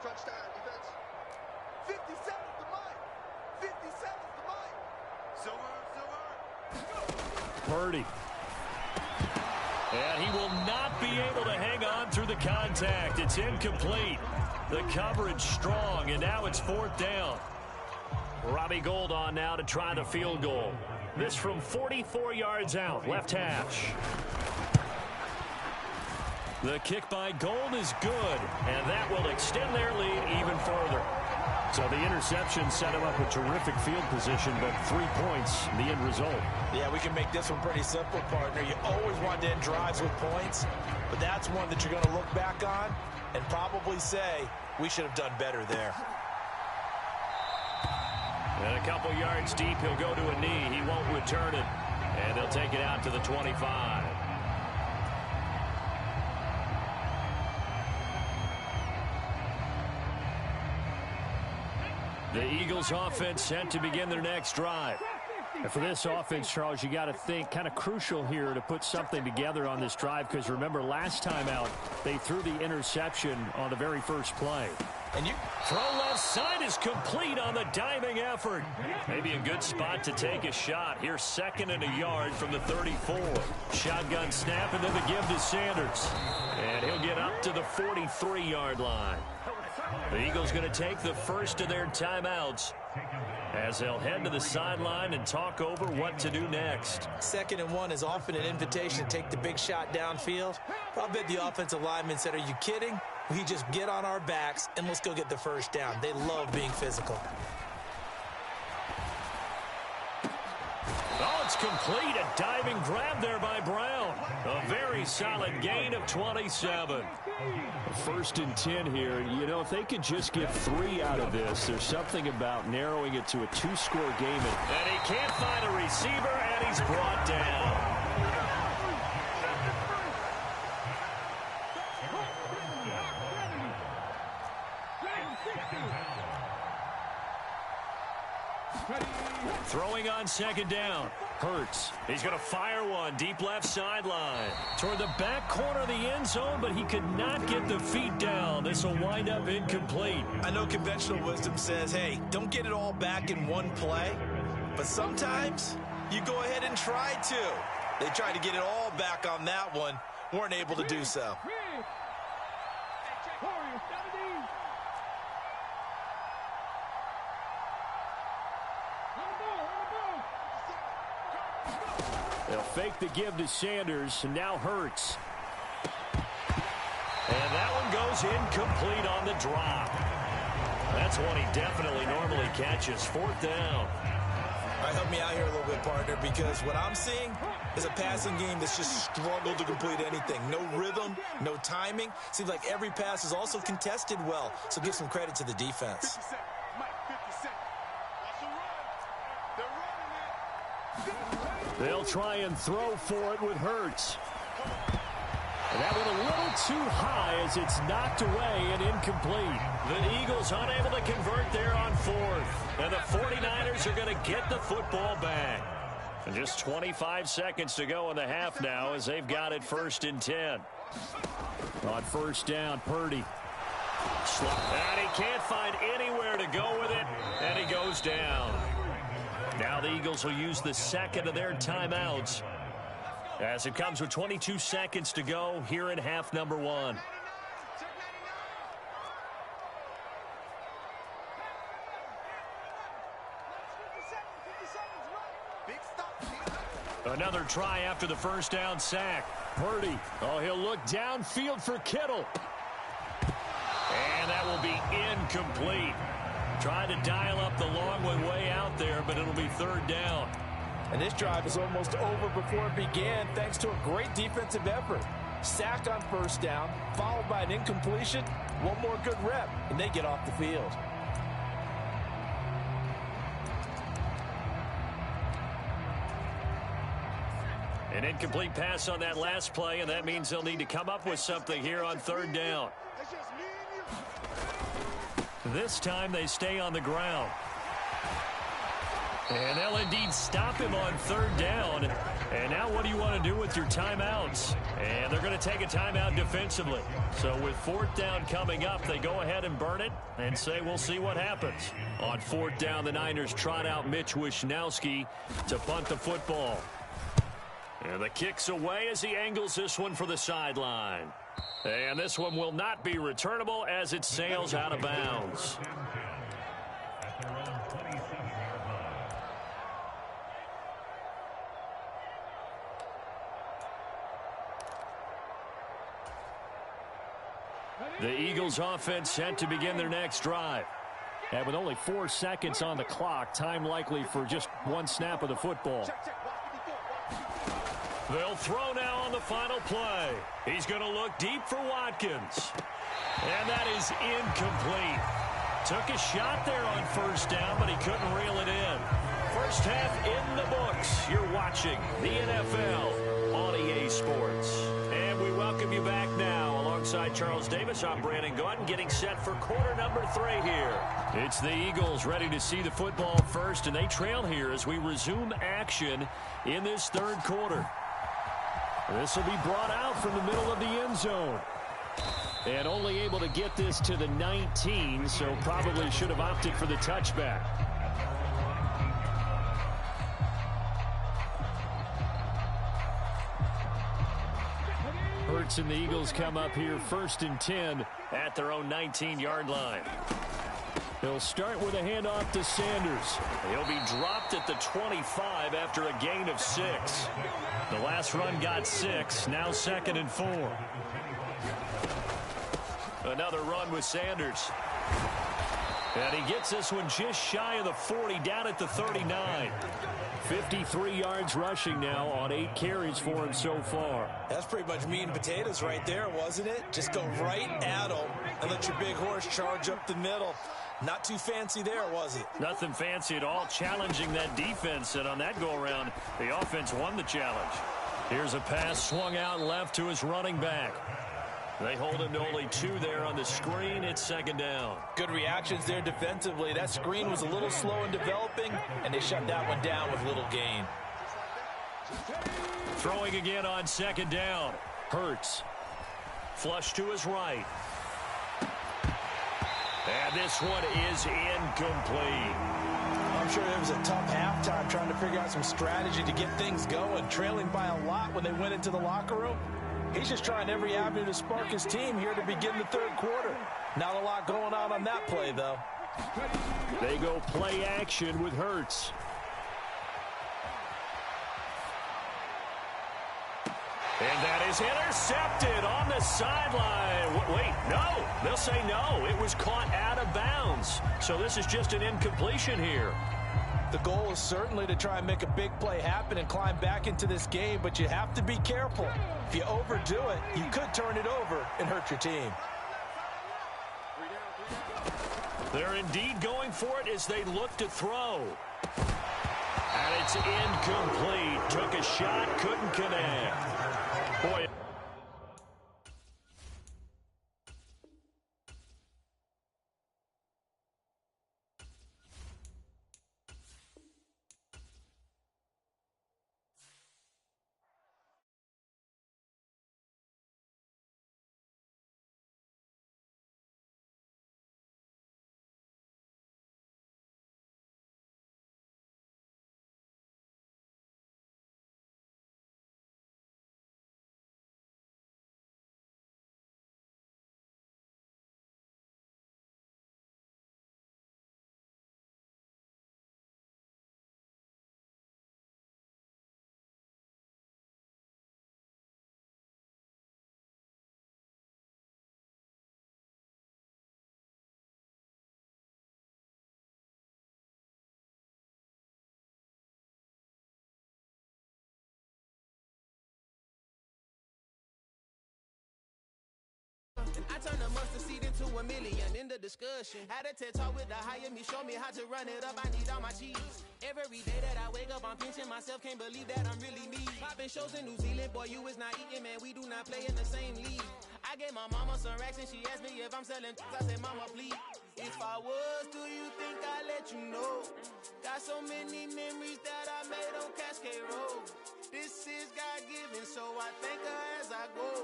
Speaker 2: Touchdown, defense. 57's the mic. 57's the mic. Silver.
Speaker 3: Purdy. And he will not be able to hang on through the contact. It's incomplete. The coverage strong, and now it's 4th down. Robbie Gould on now to try the field goal. This from 44 yards out, left hash. The kick by Gould is good, and that will extend their lead even further. So the interception set him up a terrific field position, but 3 points, the end result.
Speaker 4: Yeah, we can make this one pretty simple, partner. You always want to end drives with points, but that's one that you're going to look back on and probably say, we should have done better there.
Speaker 3: And a couple yards deep, he'll go to a knee. He won't return it, and they'll take it out to the 25. The Eagles offense set to begin their next drive. And for this offense, Charles, you got to think kind of crucial here to put something together on this drive, because remember last time out they threw the interception on the very first play. And you throw left side is complete on the diving effort. Maybe a good spot to take a shot. Here's 2nd and a yard from the 34. Shotgun snap and then the give to Sanders. And he'll get up to the 43-yard line. The Eagles going to take the first of their timeouts as they'll head to the sideline and talk over what to do next.
Speaker 4: 2nd and 1 is often an invitation to take the big shot downfield. I bet the offensive lineman said, are you kidding? We just get on our backs and let's go get the first down. They love being physical.
Speaker 3: Oh, it's complete. A diving grab there by Brown. A very solid gain of 27. 1st and 10 here. You know, if they could just get 3 out of this, there's something about narrowing it to a 2-score game. And he can't find a receiver, and he's brought down. Throwing on 2nd down. Hurts. He's going to fire one deep left sideline toward the back corner of the end zone, but he could not get the feet down. This will wind up incomplete.
Speaker 4: I know conventional wisdom says, hey, don't get it all back in one play, but sometimes you go ahead and try to. They tried to get it all back on that one, weren't able to do so.
Speaker 3: They'll fake the give to Sanders, and now Hurts. And that one goes incomplete on the drop. That's one he definitely normally catches. 4th down.
Speaker 4: All right, help me out here a little bit, partner, because what I'm seeing is a passing game that's just struggled to complete anything. No rhythm, no timing. Seems like every pass is also contested well, so give some credit to the defense.
Speaker 3: They'll try and throw for it with Hurts. And that went a little too high as it's knocked away and incomplete. The Eagles unable to convert there on 4th. And the 49ers are going to get the football back. And just 25 seconds to go in the half now as they've got it 1st and 10. On 1st down, Purdy. And he can't find anywhere to go with it. And he goes down. Now the Eagles will use the 2nd of their timeouts as it comes with 22 seconds to go here in half number 1. Another try after the 1st down sack. Purdy. Oh, he'll look downfield for Kittle. And that will be incomplete. Trying to dial up the long way out there, but it'll be 3rd down.
Speaker 4: And this drive is almost over before it began thanks to a great defensive effort. Sack on 1st down, followed by an incompletion. One more good rep, and they get off the field.
Speaker 3: An incomplete pass on that last play, and that means they'll need to come up with something here on 3rd down. This time they stay on the ground. And they'll indeed stop him on third down. And now what do you want to do with your timeouts? And they're going to take a timeout defensively. So with fourth down coming up, they go ahead and burn it and say we'll see what happens. On fourth down, the Niners trot out Mitch Wishnowski to punt the football. And the kick's away as he angles this one for the sideline. And this one will not be returnable as it sails out of bounds. The Eagles offense set to begin their next drive. And with only 4 seconds on the clock, time likely for just one snap of the football. They'll throw now on the final play. He's going to look deep for Watkins. And that is incomplete. Took a shot there on first down, but he couldn't reel it in. First half in the books. You're watching the NFL on EA Sports. And we welcome you back now. Alongside Charles Davis, I'm Brandon Gaudin, getting set for quarter number 3 here. It's the Eagles ready to see the football first, and they trail here as we resume action in this third quarter. This will be brought out from the middle of the end zone. And only able to get this to the 19, so probably should have opted for the touchback. Hurts and the Eagles come up here 1st and 10 at their own 19-yard line. He'll start with a handoff to Sanders. He'll be dropped at the 25 after a gain of 6. The last run got 6, now 2nd and 4. Another run with Sanders. And he gets this one just shy of the 40, down at the 39. 53 yards rushing now on 8 carries for him so far.
Speaker 4: That's pretty much meat and potatoes right there, wasn't it? Just go right at him and let your big horse charge up the middle. Not too fancy there, was it?
Speaker 3: Nothing fancy at all, challenging that defense. And on that go-around, the offense won the challenge. Here's a pass swung out left to his running back. They hold him to only 2 there on the screen. It's 2nd down.
Speaker 4: Good reactions there defensively. That screen was a little slow in developing, and they shut that one down with little gain.
Speaker 3: Throwing again on 2nd down. Hurts. Flush to his right. And this one is incomplete.
Speaker 4: I'm sure it was a tough halftime trying to figure out some strategy to get things going. Trailing by a lot when they went into the locker room. He's just trying every avenue to spark his team here to begin the third quarter. Not a lot going on that play, though.
Speaker 3: They go play action with Hurts. And that is intercepted on the sideline. Wait, no. They'll say no. It was caught out of bounds. So this is just an incompletion here.
Speaker 4: The goal is certainly to try and make a big play happen and climb back into this game, but you have to be careful. If you overdo it, you could turn it over and hurt your team.
Speaker 3: They're indeed going for it as they look to throw. And it's incomplete. Took a shot, couldn't connect. Boy.
Speaker 5: I turned a mustard seed into a million in the discussion. Had a TED talk with the higher me, show me how to run it up. I need all my cheese. Every day that I wake up, I'm pinching myself. Can't believe that I'm really me. Popping shows in New Zealand, boy, you is not eating, man. We do not play in the same league. I gave my mama some racks and she asked me if I'm selling. I said, mama, please. If I was, do you think I'd let you know? Got so many memories that I made on Cascade Road. This is God-given, so I thank her as I go.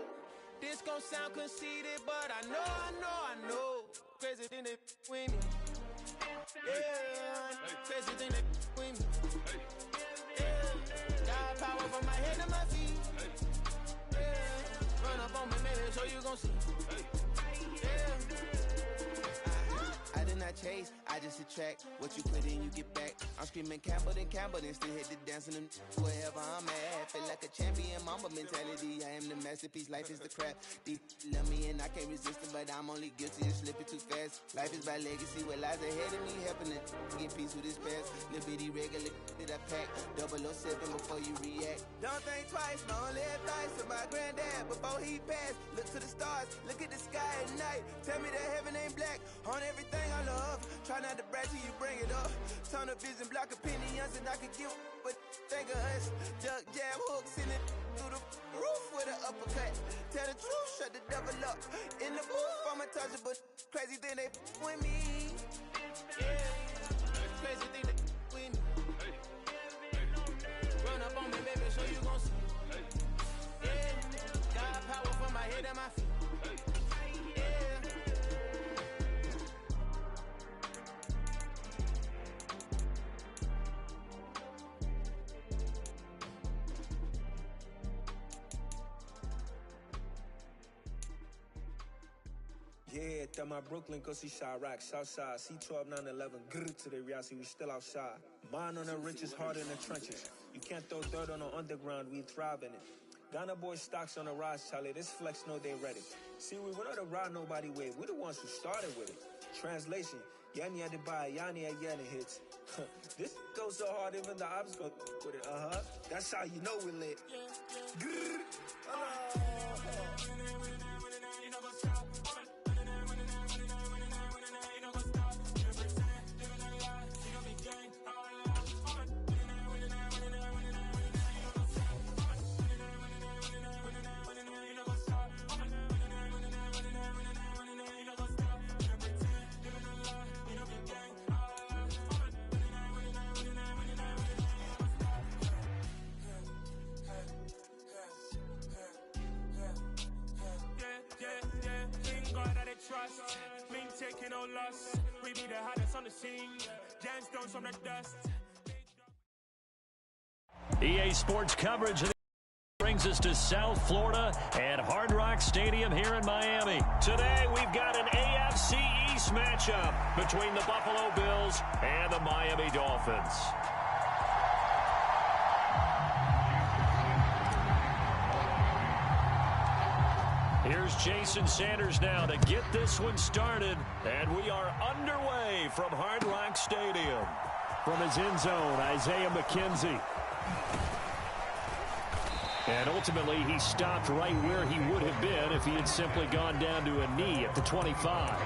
Speaker 5: This gon' sound conceited, but I know. Crazy thing that with me. Yeah, crazy thing that with me. Yeah, got power from my head to my feet. Yeah, run up on me, man, so you gon' see. Yeah. I did not chase, I just attract. What you put in, you get back. I'm screaming Campbell, then still hit the dance and them wherever I'm at. Feel like a champion, mamba mentality. I am the masterpiece, life is the crap. These love me and I can't resist it, but I'm only guilty of slipping too fast. Life is about legacy, what lies ahead of me, helping to get peace with this past. Little bitty regular that I pack, 007 before you react. Don't think twice, no live thrice to my granddad before he passed. Look to the stars, look at the sky at night. Tell me that heaven ain't black on everything I love. Try not to brag till you bring it up. Tunnel vision, block opinions, and I can give but think of us. Duck, jab, hooks in it through the roof with an uppercut. Tell the truth, shut the devil up. In the booth, I'm untouchable. Crazy thing they with me. Yeah, crazy thing they with me. Run up on me, baby, so you gon' see. Yeah, got power from my head and my feet.
Speaker 7: Yeah, tell my Brooklyn, cause he Chirac, Southside, C12, 911, grr to the Riasi, we still outside. Mine on the riches, hard in the trenches. You can't throw dirt on the underground, we thrive in it. Ghana boy stocks on the rise, Charlie, this flex know they ready. See, we not to ride nobody with, we the ones who started with it. Translation, Yani had to buy, Yani had Yanni hits. This goes so hard, even the ops go with it, That's how you know we lit. Grr.
Speaker 8: Trust, mean taking no loss. We be the hottest on the scene. Gemstones from the dust.
Speaker 3: EA Sports coverage brings us to South Florida at Hard Rock Stadium here in Miami. Today we've got an AFC East matchup between the Buffalo Bills and the Miami Dolphins. Here's Jason Sanders now to get this one started, and we are underway from Hard Rock Stadium. From his end zone, Isaiah McKenzie. And ultimately, he stopped right where he would have been if he had simply gone down to a knee at the 25.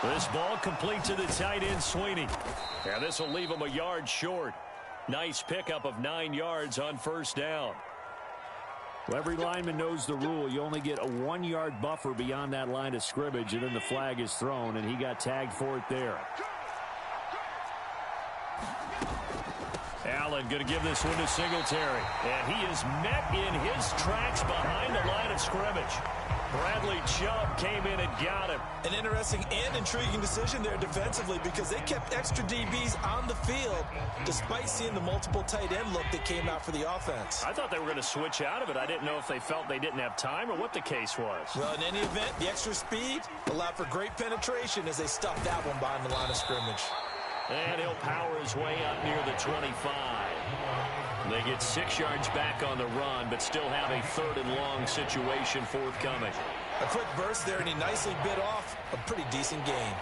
Speaker 3: This ball complete to the tight end, Sweeney. And this will leave him a yard short. Nice pickup of 9 yards on first down.
Speaker 9: Well, every lineman knows the rule. You only get a 1-yard buffer beyond that line of scrimmage, and then the flag is thrown, and he got tagged for it there.
Speaker 3: Allen going to give this one to Singletary. And he is met in his tracks behind the line of scrimmage. Bradley Chubb came in and got him.
Speaker 6: An interesting and intriguing decision there defensively because they kept extra DBs on the field despite seeing the multiple tight end look that came out for the offense.
Speaker 3: I thought they were going to switch out of it. I didn't know if they felt they didn't have time or what the case was.
Speaker 6: Well, in any event, the extra speed allowed for great penetration as they stuffed that one behind the line of scrimmage.
Speaker 3: And he'll power his way up near the 25. They get 6 yards back on the run, but still have a 3rd and long situation forthcoming.
Speaker 6: A quick burst there, and he nicely bit off a pretty decent gain.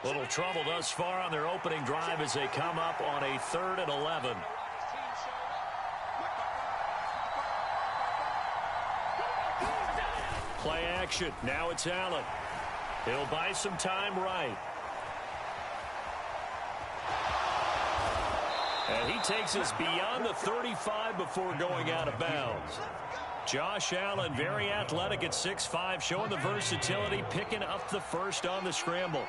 Speaker 3: Little trouble thus far on their opening drive as they come up on a 3rd and 11. Play action. Now it's Allen. He'll buy some time right. And he takes us beyond the 35 before going out of bounds. Josh Allen, very athletic at 6'5", showing the versatility, picking up the first on the scramble.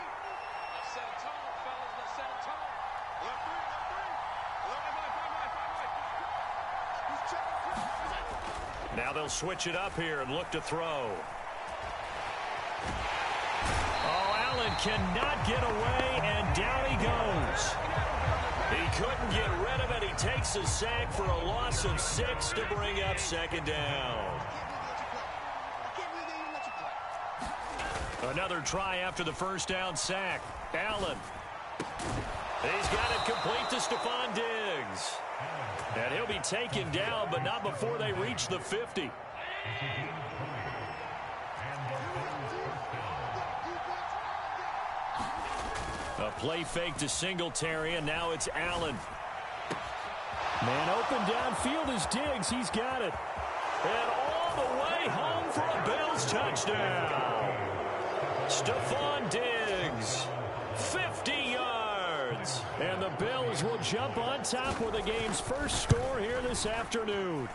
Speaker 3: Now they'll switch it up here and look to throw. Oh, Allen cannot get away, and down he goes. He couldn't get rid of it. He takes a sack for a loss of 6 to bring up 2nd down. Another try after the first down sack. Allen. He's got it complete to Stephon Diggs. And he'll be taken down, but not before they reach the 50. A play fake to Singletary, and now it's Allen. Man open downfield is Diggs. He's got it. And all the way home for a Bills touchdown. Stephon Diggs, 50 yards. And the Bills will jump on top with the game's first score here this afternoon.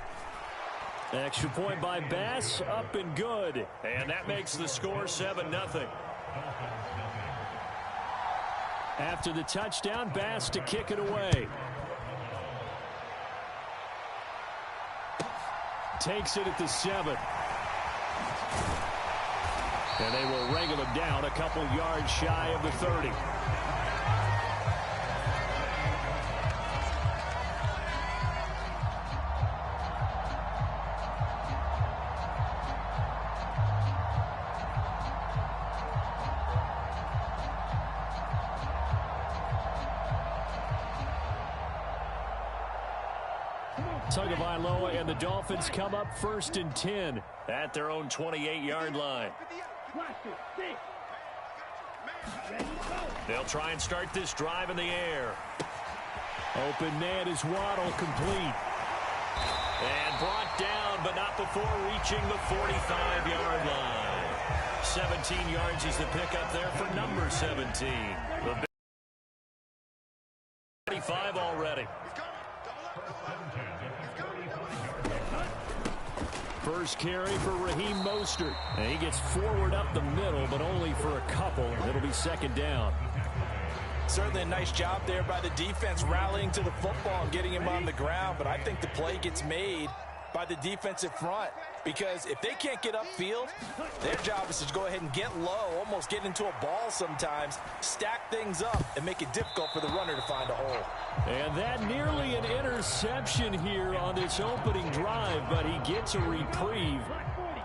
Speaker 3: Extra point by Bass, up and good. And that makes the score 7-0. After the touchdown, Bass to kick it away. Takes it at the 7. And they will wrangle him down a couple yards shy of the 30. Tagovailoa and the Dolphins come up 1st and 10 at their own 28-yard line. They'll try and start this drive in the air. Open man is Waddle, complete. And brought down, but not before reaching the 45-yard line. 17 yards is the pickup there for number 17. The 45 already. First carry for Raheem Mostert. And he gets forward up the middle, but only for a couple. It'll be 2nd down.
Speaker 4: Certainly a nice job there by the defense rallying to the football and getting him on the ground. But I think the play gets made by the defensive front, because if they can't get upfield, their job is to go ahead and get low, almost get into a ball sometimes, stack things up, and make it difficult for the runner to find a hole.
Speaker 3: And that nearly an interception here on this opening drive, but he gets a reprieve.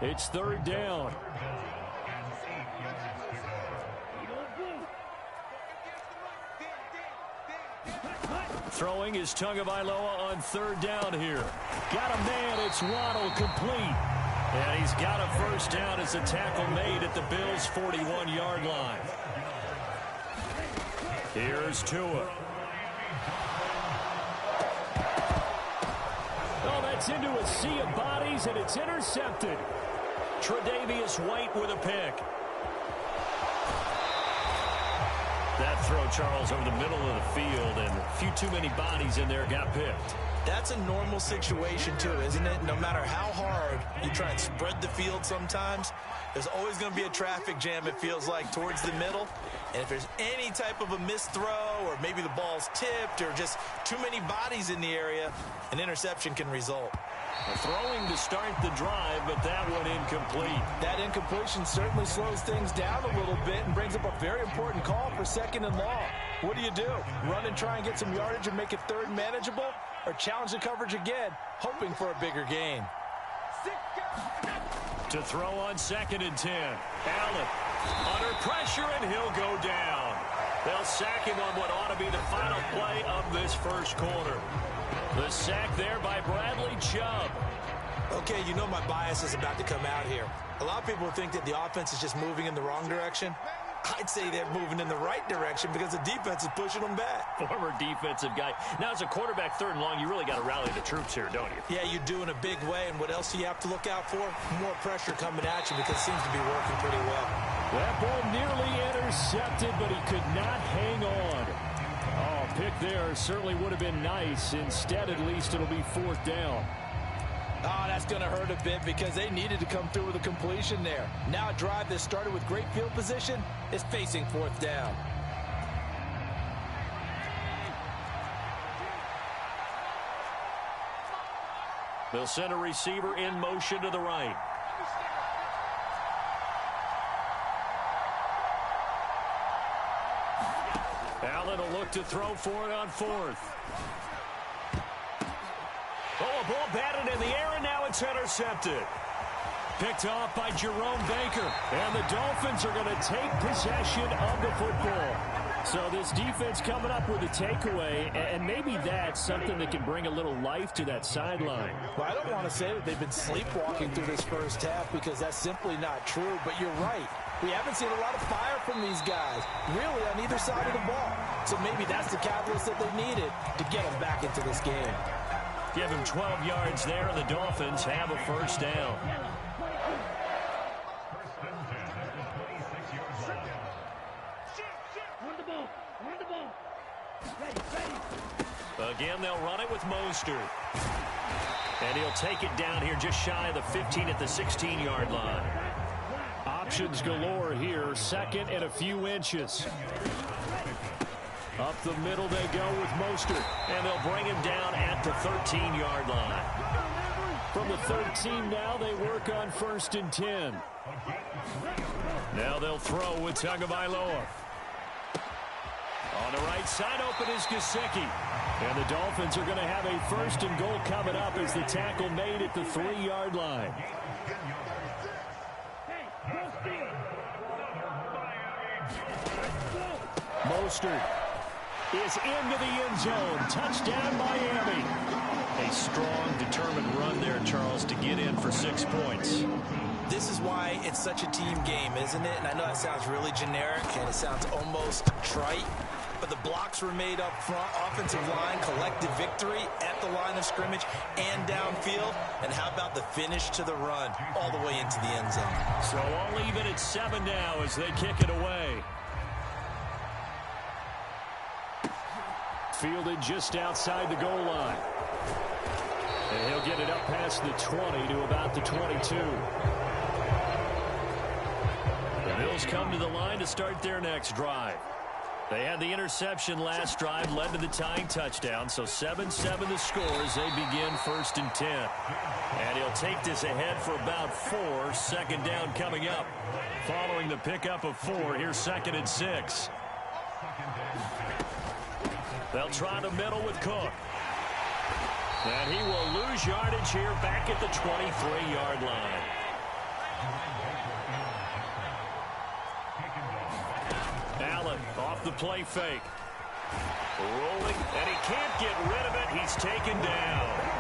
Speaker 3: It's 3rd down. Throwing is Tagovailoa on 3rd down here. Got a man, it's Waddle, complete. And he's got a first down as a tackle made at the Bills' 41-yard line. Here's Tua. Oh, that's into a sea of bodies, and it's intercepted. Tre'Davious White with a pick. That throw, Charles, over the middle of the field, and a few too many bodies in there got picked.
Speaker 4: That's a normal situation, too, isn't it? No matter how hard you try and spread the field sometimes, there's always going to be a traffic jam, it feels like, towards the middle. And if there's any type of a missed throw, or maybe the ball's tipped, or just too many bodies in the area, an interception can result.
Speaker 3: Throwing to start the drive, but that one incomplete.
Speaker 4: That incompletion certainly slows things down a little bit and brings up a very important call for 2nd and long. What do? Run and try and get some yardage and make it 3rd manageable, or challenge the coverage again, hoping for a bigger gain?
Speaker 3: To throw on 2nd and 10. Allen under pressure, and he'll go down. They'll sack him on what ought to be the final play of this first quarter. The sack there by Bradley Chubb.
Speaker 4: Okay, you know my bias is about to come out here. A lot of people think that the offense is just moving in the wrong direction.
Speaker 6: I'd say they're moving in the right direction because the defense is pushing them back.
Speaker 3: Former defensive guy. Now, as a quarterback, 3rd and long, you really got to rally the troops here, don't you?
Speaker 6: Yeah, you do in a big way. And what else do you have to look out for? More pressure coming at you because it seems to be working pretty well.
Speaker 9: That ball nearly intercepted, but he could not hang on. Oh, pick there certainly would have been nice. Instead, at least, it'll be 4th down.
Speaker 6: Oh, that's going to hurt a bit because they needed to come through with a completion there. Now a drive that started with great field position is facing 4th down.
Speaker 3: They'll send a receiver in motion to the right. Allen will look to throw for it on 4th. Oh, a ball batted in the air, and now it's intercepted. Picked off by Jerome Baker. And the Dolphins are going to take possession of the football. So this defense coming up with a takeaway, and maybe that's something that can bring a little life to that sideline.
Speaker 6: Well, I don't want to say that they've been sleepwalking through this first half because that's simply not true, but you're right. We haven't seen a lot of fire from these guys, really, on either side of the ball. So maybe that's the catalyst that they needed to get them back into this game.
Speaker 3: Give him 12 yards there, and the Dolphins have a 1st down. Again, they'll run it with Mostert. And he'll take it down here just shy of the 15 at the 16-yard line.
Speaker 9: Options galore here. 2nd and a few inches. Up the middle they go with Mostert.
Speaker 3: And they'll bring him down at the 13-yard line.
Speaker 9: From the 13 now, they work on 1st and 10.
Speaker 3: Now they'll throw with Tagovailoa. On the right side, open is Gesicki.
Speaker 9: And the Dolphins are going to have a 1st and goal coming up as the tackle made at the 3-yard line. Mostert is into the end zone. Touchdown, Miami.
Speaker 3: A strong, determined run there, Charles, to get in for 6 points.
Speaker 6: This is why it's such a team game, isn't it? And I know that sounds really generic and it sounds almost trite, but the blocks were made up front, offensive line, collective victory at the line of scrimmage and downfield. And how about the finish to the run all the way into the end zone?
Speaker 3: So only even at 7 now as they kick it away.
Speaker 9: Fielded just outside the goal line. And he'll get it up past the 20 to about the 22.
Speaker 3: The Bills come to the line to start their next drive. They had the interception last drive, led to the tying touchdown. So 7-7 the score as they begin 1st and 10. And he'll take this ahead for about 4. 2nd down coming up. Following the pickup of 4, here's 2nd and 6. They'll try the middle with Cook. And he will lose yardage here back at the 23-yard line. Allen off the play fake. Rolling, and he can't get rid of it. He's taken down.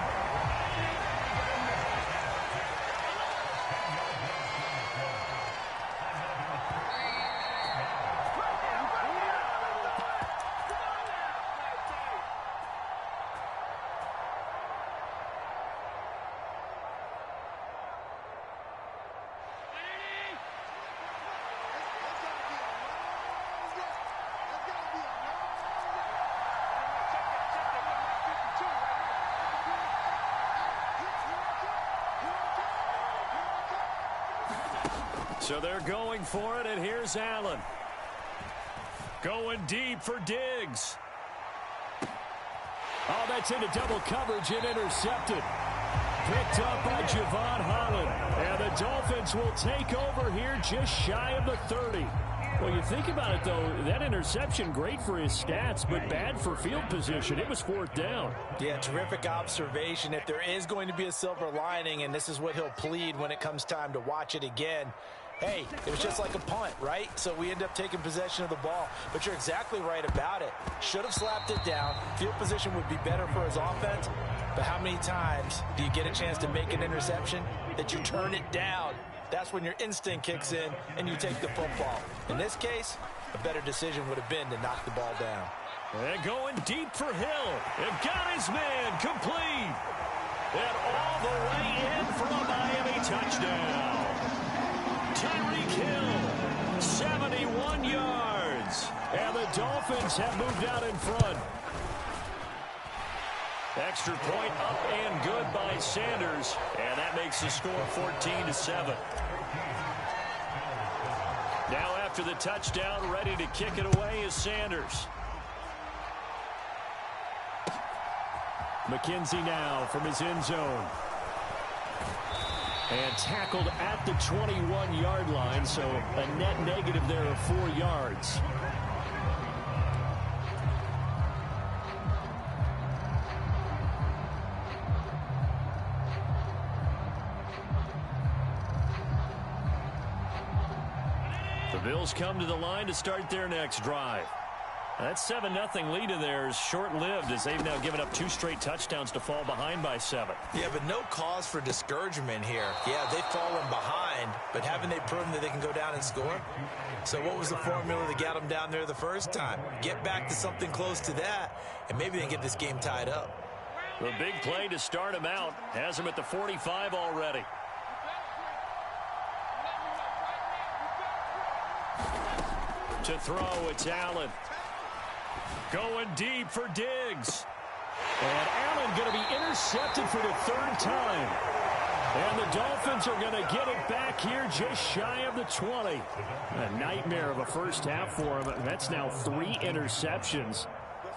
Speaker 3: So they're going for it, and here's Allen. Going deep for Diggs.
Speaker 9: Oh, that's into double coverage and intercepted. Picked up by Javon Holland. And the Dolphins will take over here just shy of the 30. Well, you think about it, though, that interception, great for his stats, but bad for field position. It was 4th down.
Speaker 6: Yeah, terrific observation. If there is going to be a silver lining, and this is what he'll plead when it comes time to watch it again, hey, it was just like a punt, right? So we end up taking possession of the ball. But you're exactly right about it. Should have slapped it down. Field position would be better for his offense. But how many times do you get a chance to make an interception that you turn it down
Speaker 4: That's when your instinct kicks in and you take the football. In this case, a better decision would have been to knock the ball down.
Speaker 3: And going deep for Hill. And got his man complete. And all the way in for a Miami touchdown. Tyreek Hill, 71 yards. And the Dolphins have moved out in front. Extra point up and good by Sanders. And that makes the score 14-7. Now after the touchdown, ready to kick it away is Sanders. McKenzie now from his end zone. And tackled at the 21-yard line, so a net negative there of 4 yards. The Bills come to the line to start their next drive. That 7-0 lead of theirs short-lived as they've now given up 2 straight touchdowns to fall behind by 7.
Speaker 4: Yeah, but no cause for discouragement here. Yeah, they've fallen behind, but haven't they proven that they can go down and score? So what was the formula that got them down there the first time? Get back to something close to that, and maybe they can get this game tied up.
Speaker 3: The big play to start him out has him at the 45 already. To throw, it's Allen. Going deep for Diggs. And Allen going to be intercepted for the 3rd time. And the Dolphins are going to get it back here just shy of the 20. A nightmare of a first half for him. That's now 3 interceptions.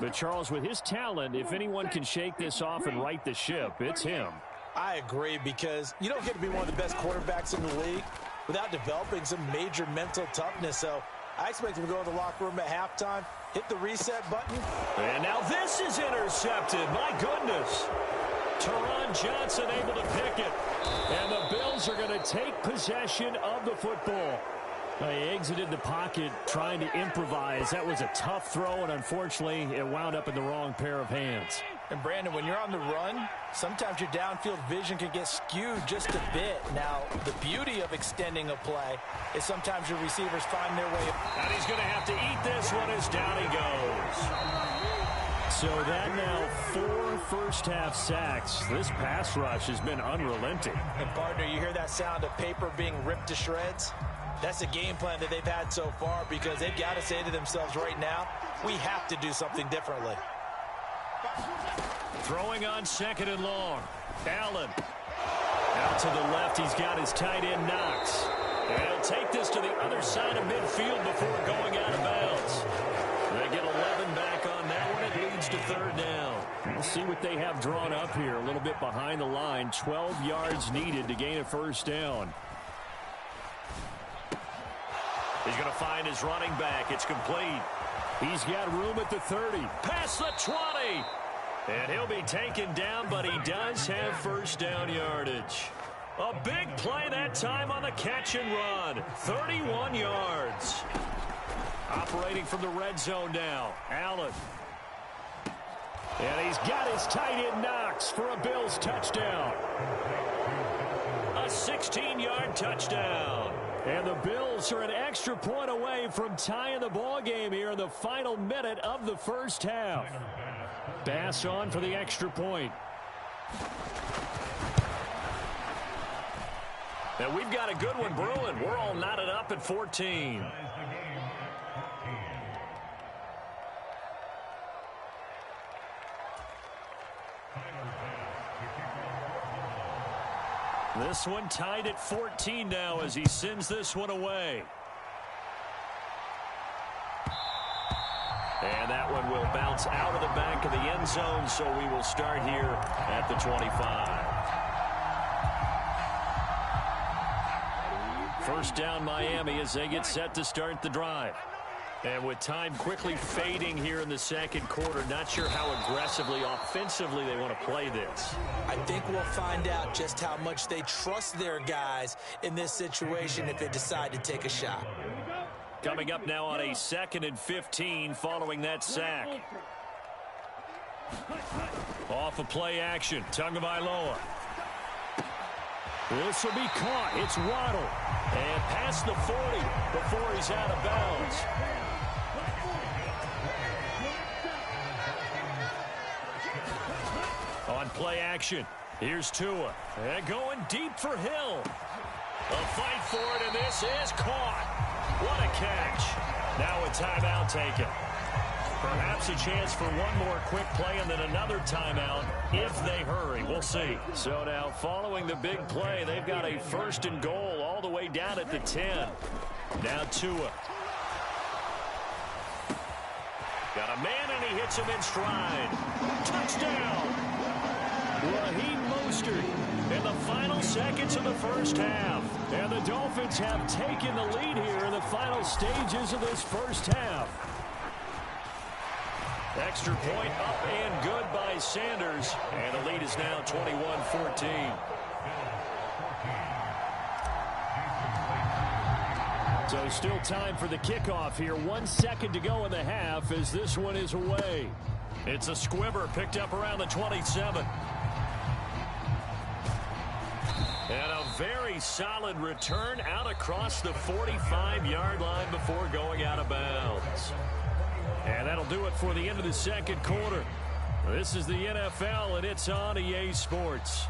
Speaker 3: But Charles, with his talent, if anyone can shake this off and right the ship, it's him.
Speaker 4: I agree, because you don't get to be one of the best quarterbacks in the league without developing some major mental toughness. So I expect him to go in the locker room at halftime, hit the reset button.
Speaker 3: And now this is intercepted. My goodness. Teron Johnson able to pick it. And the Bills are going to take possession of the football. They exited the pocket trying to improvise. That was a tough throw, and unfortunately, it wound up in the wrong pair of hands.
Speaker 4: And Brandon, when you're on the run, sometimes your downfield vision can get skewed just a bit. Now, the beauty of extending a play is sometimes your receivers find their way.
Speaker 3: And he's going to have to eat this one as down he goes. So that now 4 first-half sacks. This pass rush has been unrelenting.
Speaker 4: And, partner, you hear that sound of paper being ripped to shreds? That's the game plan that they've had so far, because they've got to say to themselves right now, we have to do something differently.
Speaker 3: Throwing on 2nd and long. Allen. Out to the left, he's got his tight end Knox. And he'll take this to the other side of midfield before going out of bounds. They get 11 back on that one. It leads to 3rd down. We'll see what they have drawn up here. A little bit behind the line. 12 yards needed to gain a 1st down. He's going to find his running back. It's complete. He's got room at the 30. Past the 20. And he'll be taken down, but he does have 1st down yardage. A big play that time on the catch and run. 31 yards. Operating from the red zone now. Allen. And he's got his tight end Knox for a Bills touchdown. A 16-yard touchdown. And the Bills are an extra point away from tying the ball game here in the final minute of the first half. Bass on for the extra point. And we've got a good one brewing. We're all knotted up at 14. This one tied at 14 now as he sends this one away. And that one will bounce out of the back of the end zone, so we will start here at the 25. 1st down Miami as they get set to start the drive. And with time quickly fading here in the 2nd quarter, not sure how aggressively, offensively they want to play this.
Speaker 4: I think we'll find out just how much they trust their guys in this situation if they decide to take a shot.
Speaker 3: Coming up now on a 2nd and 15 following that sack. Off of play action, Tagovailoa.
Speaker 9: This will be caught. It's Waddle. And past the 40 before he's out of bounds. On play action, here's Tua. And going deep for Hill. A fight for it, and this is caught. What a catch. Now a timeout taken. Perhaps a chance for one more quick play and then another timeout if they hurry. We'll see. So now following the big play, they've got a 1st and goal all the way down at the 10. Now Tua. Got a man and he hits him in stride. Touchdown. Raheem Mostert in the final seconds of the first half. And the Dolphins have taken the lead here in the final stages of this first half. Extra point up and good by Sanders. And the lead is now 21-14. So still time for the kickoff here. 1 second to go in the half as this one is away. It's a squibber picked up around the 27. And a very solid return out across the 45-yard line before going out of bounds. And that'll do it for the end of the second quarter. This is the NFL, and it's on EA Sports.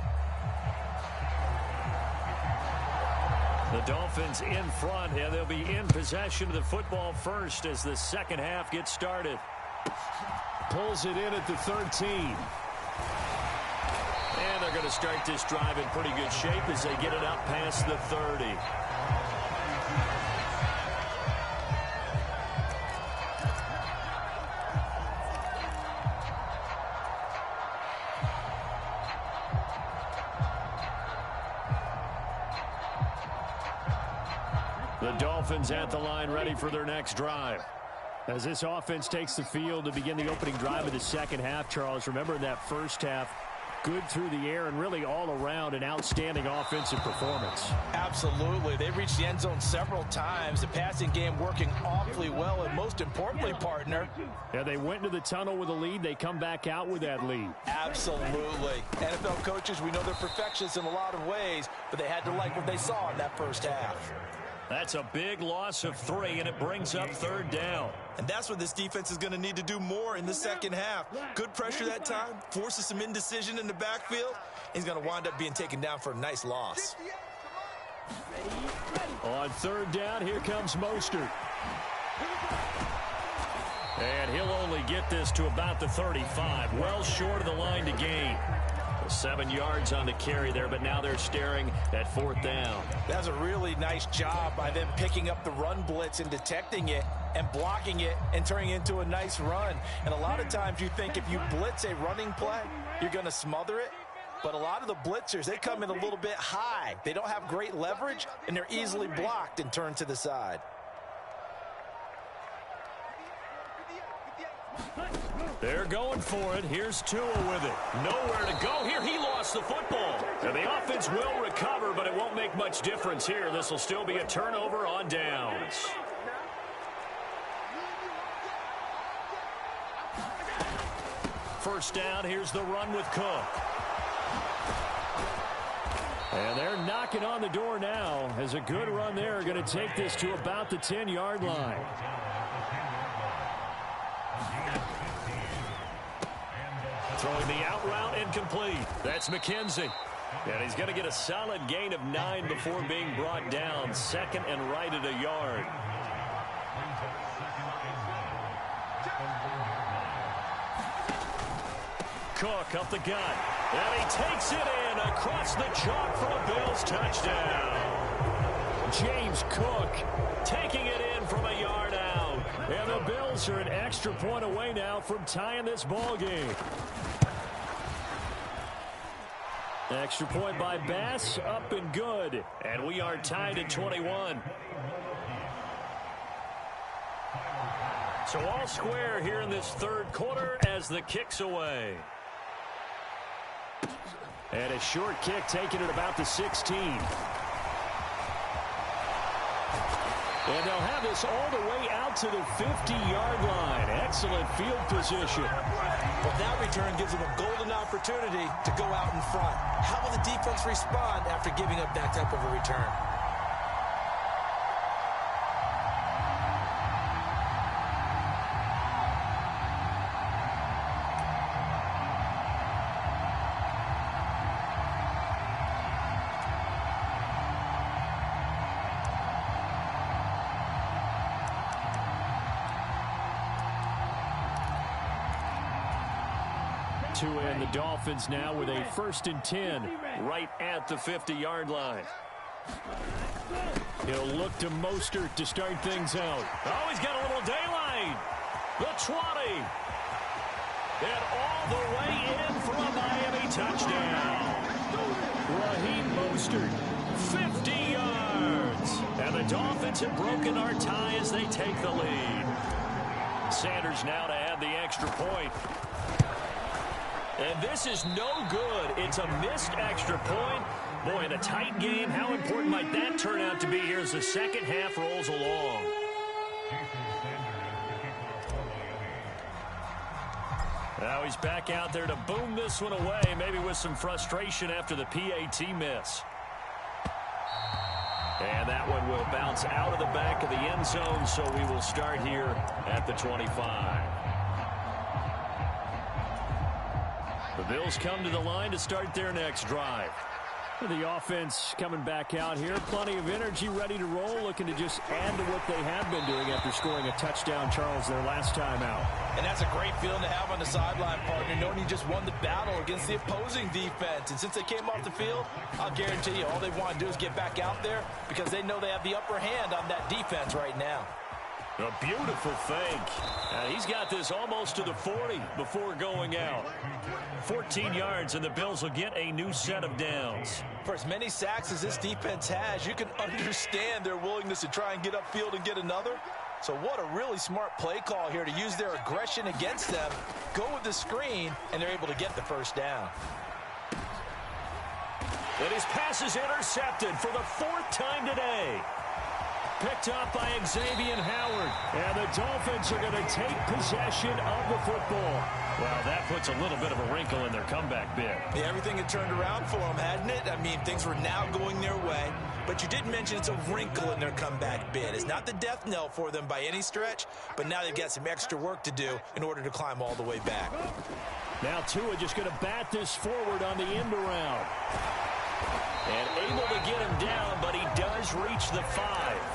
Speaker 9: The Dolphins in front, and they'll be in possession of the football first as the second half gets started. Pulls it in at the 13. And they're going to start this drive in pretty good shape as they get it up past the 30. The Dolphins at the line ready for their next drive. As this offense takes the field to begin the opening drive of the second half, Charles, remember in that first half, good through the air and really all around an outstanding offensive performance.
Speaker 4: Absolutely. They reached the end zone several times. The passing game working awfully well, and most importantly, partner.
Speaker 9: Yeah, they went into the tunnel with a lead. They come back out with that lead.
Speaker 4: Absolutely. NFL coaches, we know they're perfectionists in a lot of ways, but they had to like what they saw in that first half.
Speaker 9: That's a big loss of 3, and it brings up 3rd down.
Speaker 10: And that's what this defense is going to need to do more in the second half. Good pressure that time, forces some indecision in the backfield. He's going to wind up being taken down for a nice loss.
Speaker 9: On 3rd down, here comes Mostert. And he'll only get this to about the 35, well short of the line to gain. 7 yards on the carry there, but now they're staring at 4th down.
Speaker 4: That's a really nice job by them picking up the run blitz and detecting it and blocking it and turning it into a nice run. And a lot of times you think if you blitz a running play, you're going to smother it. But a lot of the blitzers, they come in a little bit high. They don't have great leverage, and they're easily blocked and turned to the side.
Speaker 9: They're going for it. Here's Tua with it. Nowhere to go here. He lost the football. And the offense will recover, but it won't make much difference here. This will still be a turnover on downs. First down, here's the run with Cook. And they're knocking on the door now as a good run there. Going to take this to about the 10-yard line. Throwing the out route incomplete. That's McKenzie. And he's going to get a solid gain of 9 before being brought down. 2nd and right at a yard. Cook up the gut. And he takes it in across the chalk for a Bills touchdown. James Cook taking it in from a yard out. And the Bills are an extra point away now from tying this ball game. Extra point by Bass, up and good. And we are tied at 21. So all square here in this 3rd quarter as the kick's away. And a short kick taken at about the 16. And they'll have this all the way out to the 50-yard line. Excellent field position.
Speaker 6: Well, that return gives them a golden opportunity to go out in front. How will the defense respond after giving up that type of a return?
Speaker 3: And the Dolphins now with a 1st and 10 right at the 50-yard line. He'll look to Mostert to start things out. Oh, he's got a little daylight. The 20. And all the way in for a Miami touchdown. Raheem Mostert, 50 yards. And the Dolphins have broken our tie as they take the lead. Sanders now to add the extra point. And this is no good. It's a missed extra point. Boy, in a tight game, how important might that turn out to be here as the second half rolls along? Now he's back out there to boom this one away, maybe with some frustration after the PAT miss. And that one will bounce out of the back of the end zone, so we will start here at the 25. The Bills come to the line to start their next drive. The offense coming back out here. Plenty of energy, ready to roll, looking to just add to what they have been doing after scoring a touchdown, Charles, their last time out.
Speaker 6: And that's a great feeling to have on the sideline, partner, knowing you just won the battle against the opposing defense. And since they came off the field, I'll guarantee you all they want to do is get back out there because they know they have the upper hand on that defense right now.
Speaker 3: A beautiful fake. He's got this almost to the 40 before going out. 14 yards, and the Bills will get a new set of downs.
Speaker 6: For as many sacks as this defense has, you can understand their willingness to try and get upfield and get another. So what a really smart play call here to use their aggression against them, go with the screen, and they're able to get the first down.
Speaker 3: And his pass is intercepted for the 4th time today. Picked up by Xavier Howard. And the Dolphins are going to take possession of the football. Well, that puts a little bit of a wrinkle in their comeback bid.
Speaker 6: Yeah, everything had turned around for them, hadn't it? I mean, things were now going their way. But you did mention it's a wrinkle in their comeback bid. It's not the death knell for them by any stretch, but now they've got some extra work to do in order to climb all the way back.
Speaker 3: Now Tua just going to bat this forward on the end around. And able to get him down, but he does reach the 5.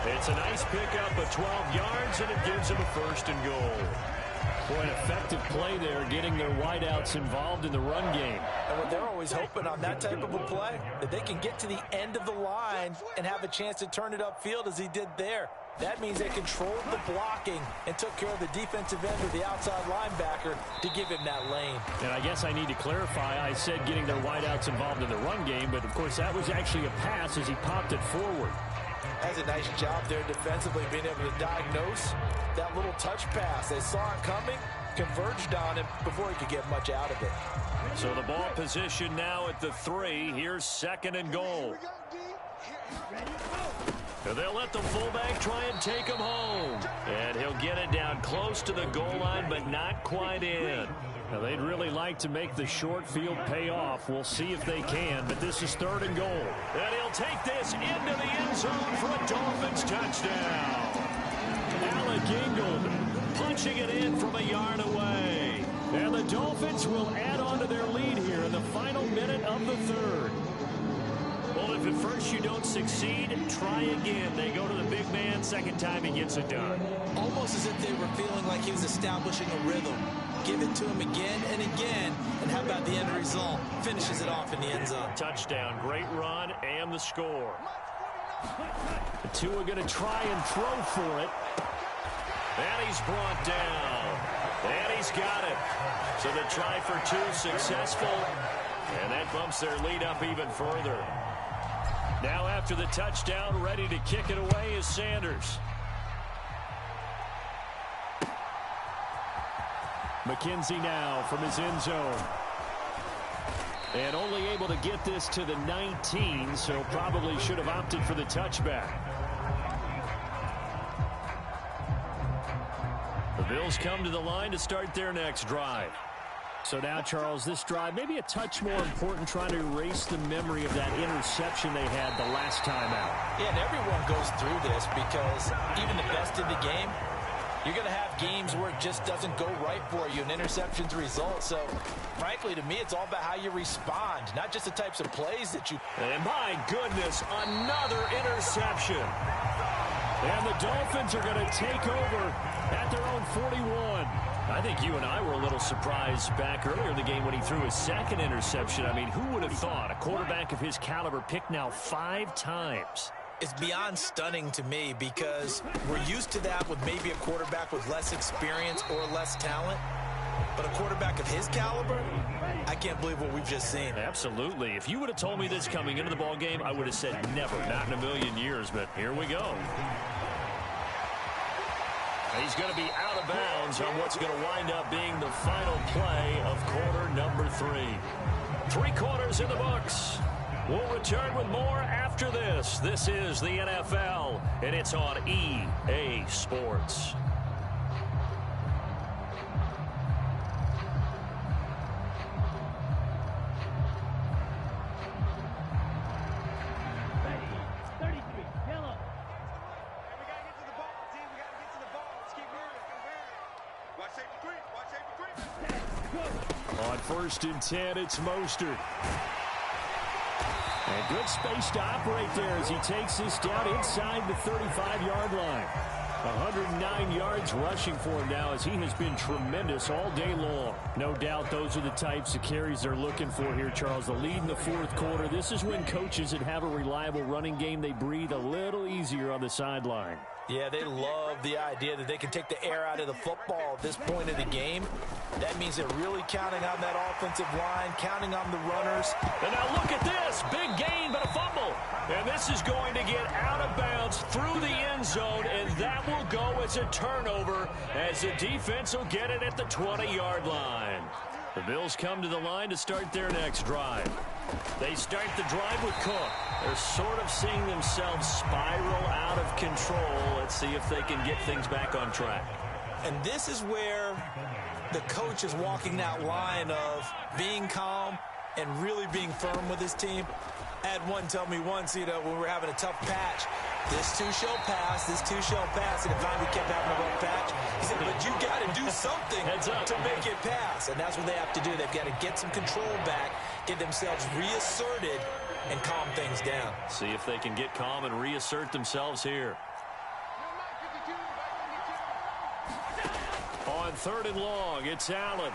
Speaker 3: It's a nice pickup of 12 yards, and it gives him a 1st and goal. Boy, an effective play there, getting their wideouts involved in the run game.
Speaker 6: And what they're always hoping on that type of a play, that they can get to the end of the line and have a chance to turn it upfield as he did there. That means they controlled the blocking and took care of the defensive end or the outside linebacker to give him that lane.
Speaker 3: And I guess I need to clarify, I said getting their wideouts involved in the run game, but of course that was actually a pass as he popped it forward.
Speaker 6: That's a nice job there defensively, being able to diagnose that little touch pass. They saw it coming, converged on him before he could get much out of it.
Speaker 3: So the ball position now at the 3. Here's 2nd and goal. And they'll let the fullback try and take him home. And he'll get it down close to the goal line, but not quite in. Now, they'd really like to make the short field pay off. We'll see if they can, but this is 3rd and goal. And he'll take this into the end zone for a Dolphins touchdown. Alec Ingold punching it in from a yard away. And the Dolphins will add on to their lead here in the final minute of the 3rd. Well, if at first you don't succeed, try again. They go to the big man. 2nd time he gets it done.
Speaker 6: Almost as if they were feeling like he was establishing a rhythm. Give it to him again and again. And how about the end result? Finishes it off in the end zone.
Speaker 3: Touchdown. Great run and the score. The Tua going to try and throw for it. And he's brought down. And he's got it. So the try for 2 successful. And that bumps their lead up even further. Now after the touchdown, ready to kick it away is Sanders. McKenzie now from his end zone. And only able to get this to the 19, so probably should have opted for the touchback. Bills come to the line to start their next drive.
Speaker 9: So now, Charles, this drive maybe a touch more important, trying to erase the memory of that interception they had the last time out.
Speaker 4: Yeah, and everyone goes through this because even the best in the game, you're going to have games where it just doesn't go right for you, and interceptions result. So, frankly, to me, it's all about how you respond, not just the types of plays that you...
Speaker 3: And my goodness, another interception. And the Dolphins are going to take over at their own 41. I think you and I were a little surprised back earlier in the game when he threw his second interception. I mean, who would have thought a quarterback of his caliber picked now 5 times?
Speaker 10: It's beyond stunning to me because we're used to that with maybe a quarterback with less experience or less talent. But a quarterback of his caliber, I can't believe what we've just seen.
Speaker 3: Absolutely. If you would have told me this coming into the ball game, I would have said never, not in a million years. But here we go. He's going to be out of bounds on what's going to wind up being the final play of quarter number 3. 3 quarters in the books. We'll return with more after this. This is the NFL, and it's on EA Sports.
Speaker 9: On 1st and 10, it's Mostert. And good space to operate there as he takes this down inside the 35-yard line. 109 yards rushing for him now as he has been tremendous all day long. No doubt those are the types of carries they're looking for here, Charles. The lead in the 4th quarter. This is when coaches that have a reliable running game, they breathe a little easier on the sideline.
Speaker 4: Yeah, they love the idea that they can take the air out of the football at this point of the game. That means they're really counting on that offensive line, counting on the runners.
Speaker 3: And now look at this. Big gain, but a fumble. And this is going to get out of bounds through the end zone, and that will go as a turnover as the defense will get it at the 20-yard line. The Bills come to the line to start their next drive. They start the drive with Cook. They're sort of seeing themselves spiral out of control. Let's see if they can get things back on track.
Speaker 10: And this is where the coach is walking that line of being calm and really being firm with his team. I had one tell me once, when we were having a tough patch, this too shall pass, this too shall pass. And if we kept having a rough patch, he said, but you got to do something to make it pass. And that's what they have to do. They've got to get some control back, get themselves reasserted, and calm things down.
Speaker 3: See if they can get calm and reassert themselves here. On 3rd and long, it's Allen.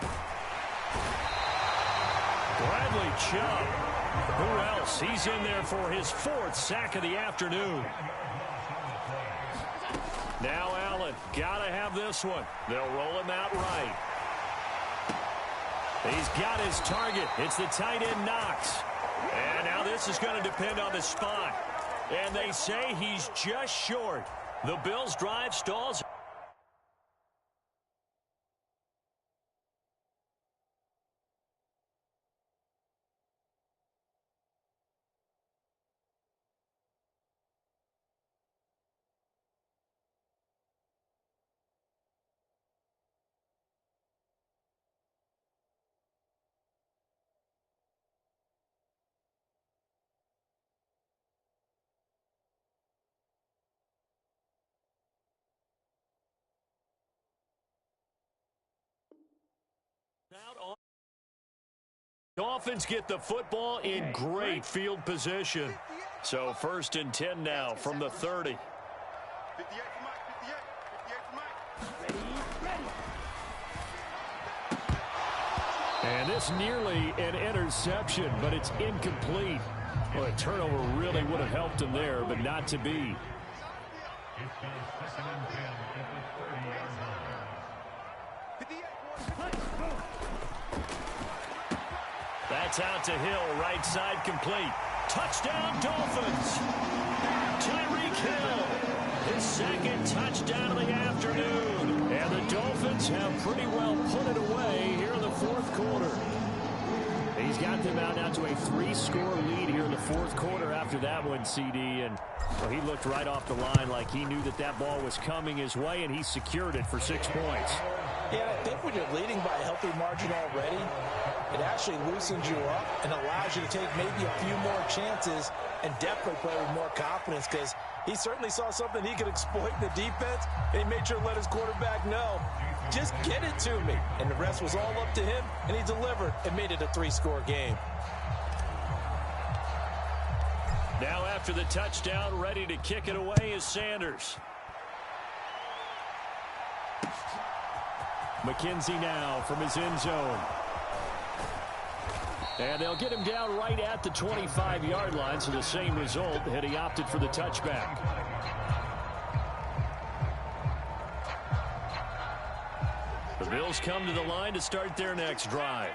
Speaker 3: Bradley Chubb. Who else? He's in there for his 4th sack of the afternoon. Now Allen, gotta have this one. They'll roll him out right. He's got his target. It's the tight end Knox. And now this is going to depend on the spot. And they say he's just short. The Bills' drive stalls. Dolphins get the football in great field position. So 1st and 10 now from the 30.
Speaker 9: And this nearly an interception, but it's incomplete. Well, a turnover really would have helped him there, but not to be.
Speaker 3: That's out to Hill, right side complete. Touchdown, Dolphins. Tyreek Hill, his 2nd touchdown of the afternoon. And the Dolphins have pretty well put it away here in the 4th quarter. He's got the
Speaker 9: them out now to a 3-score lead here in the fourth quarter after that one, CD. And well, he looked right off the line like he knew that that ball was coming his way, and he secured it for 6 points.
Speaker 4: Yeah, I think when you're leading by a healthy margin already, it actually loosens you up and allows you to take maybe a few more chances and definitely play with more confidence, because he certainly saw something he could exploit in the defense, and he made sure to let his quarterback know, just get it to me. And the rest was all up to him, and he delivered and made it a 3-score game.
Speaker 9: Now after the touchdown, ready to kick it away is Sanders. McKenzie now from his end zone. And they'll get him down right at the 25-yard line, so the same result had he opted for the touchback. The Bills come to the line to start their next drive.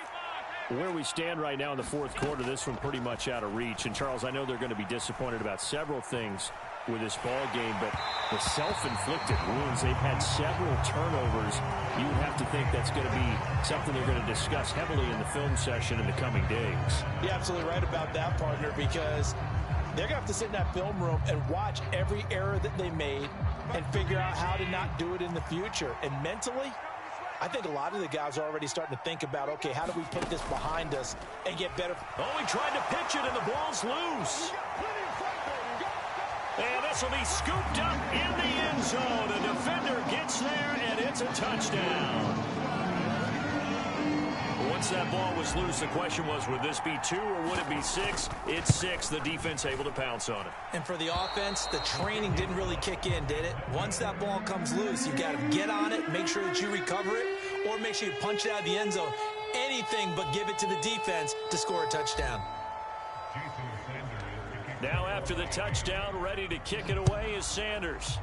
Speaker 9: Where we stand right now in the fourth quarter, this one pretty much out of reach. And, Charles, I know they're going to be disappointed about several things with this ball game, but the self-inflicted wounds, they've had several turnovers. You would have to think that's going to be something they're going to discuss heavily in the film session in the coming days.
Speaker 4: You're absolutely right about that, partner, because they're going to have to sit in that film room and watch every error that they made and figure out how to not do it in the future. And mentally, I think a lot of the guys are already starting to think about, okay, how do we put this behind us and get better?
Speaker 9: Oh, he tried to pitch it, and the ball's loose. And this will be scooped up in the end zone. A defender gets there, and it's a touchdown. Once that ball was loose, the question was, would this be 2 or would it be 6? It's 6. The defense able to pounce on it.
Speaker 10: And for the offense, the training didn't really kick in, did it? Once that ball comes loose, you've got to get on it, make sure that you recover it, or make sure you punch it out of the end zone. Anything but give it to the defense to score a touchdown.
Speaker 9: Now after the touchdown, ready to kick it away is Sanders.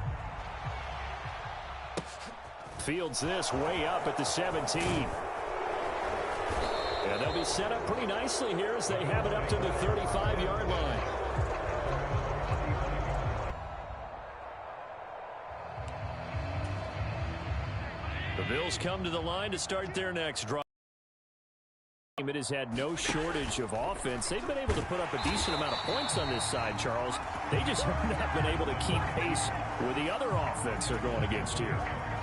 Speaker 9: Fields this way up at the 17. And they'll be set up pretty nicely here as they have it up to the 35-yard line. The Bills come to the line to start their next drive. It has had no shortage of offense. They've been able to put up a decent amount of points on this side, Charles. They just have not been able to keep pace with the other offense they're going against here.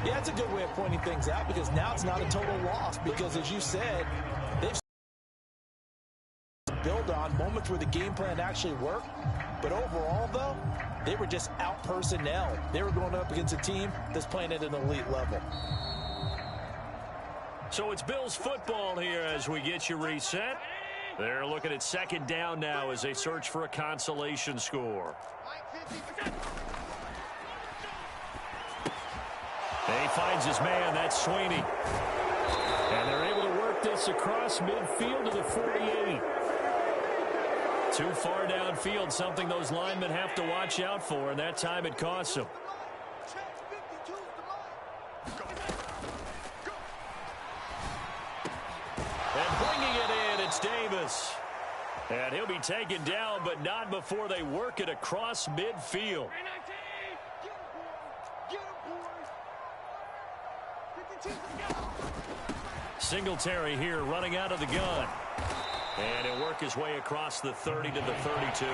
Speaker 4: Yeah, that's a good way of pointing things out, because now it's not a total loss, because as you said, they've built on moments where the game plan actually worked. But overall, though, they were just out personnel. They were going up against a team that's playing at an elite level.
Speaker 9: So it's Bills football here as we get you reset. They're looking at second down now as they search for a consolation score. He finds his man. That's Sweeney. And they're able to work this across midfield to the 48. Too far downfield, something those linemen have to watch out for, and that time it costs them. And bringing it in, it's Davis. And he'll be taken down, but not before they work it across midfield. Singletary here running out of the gun. And he'll work his way across the 30 to the 32.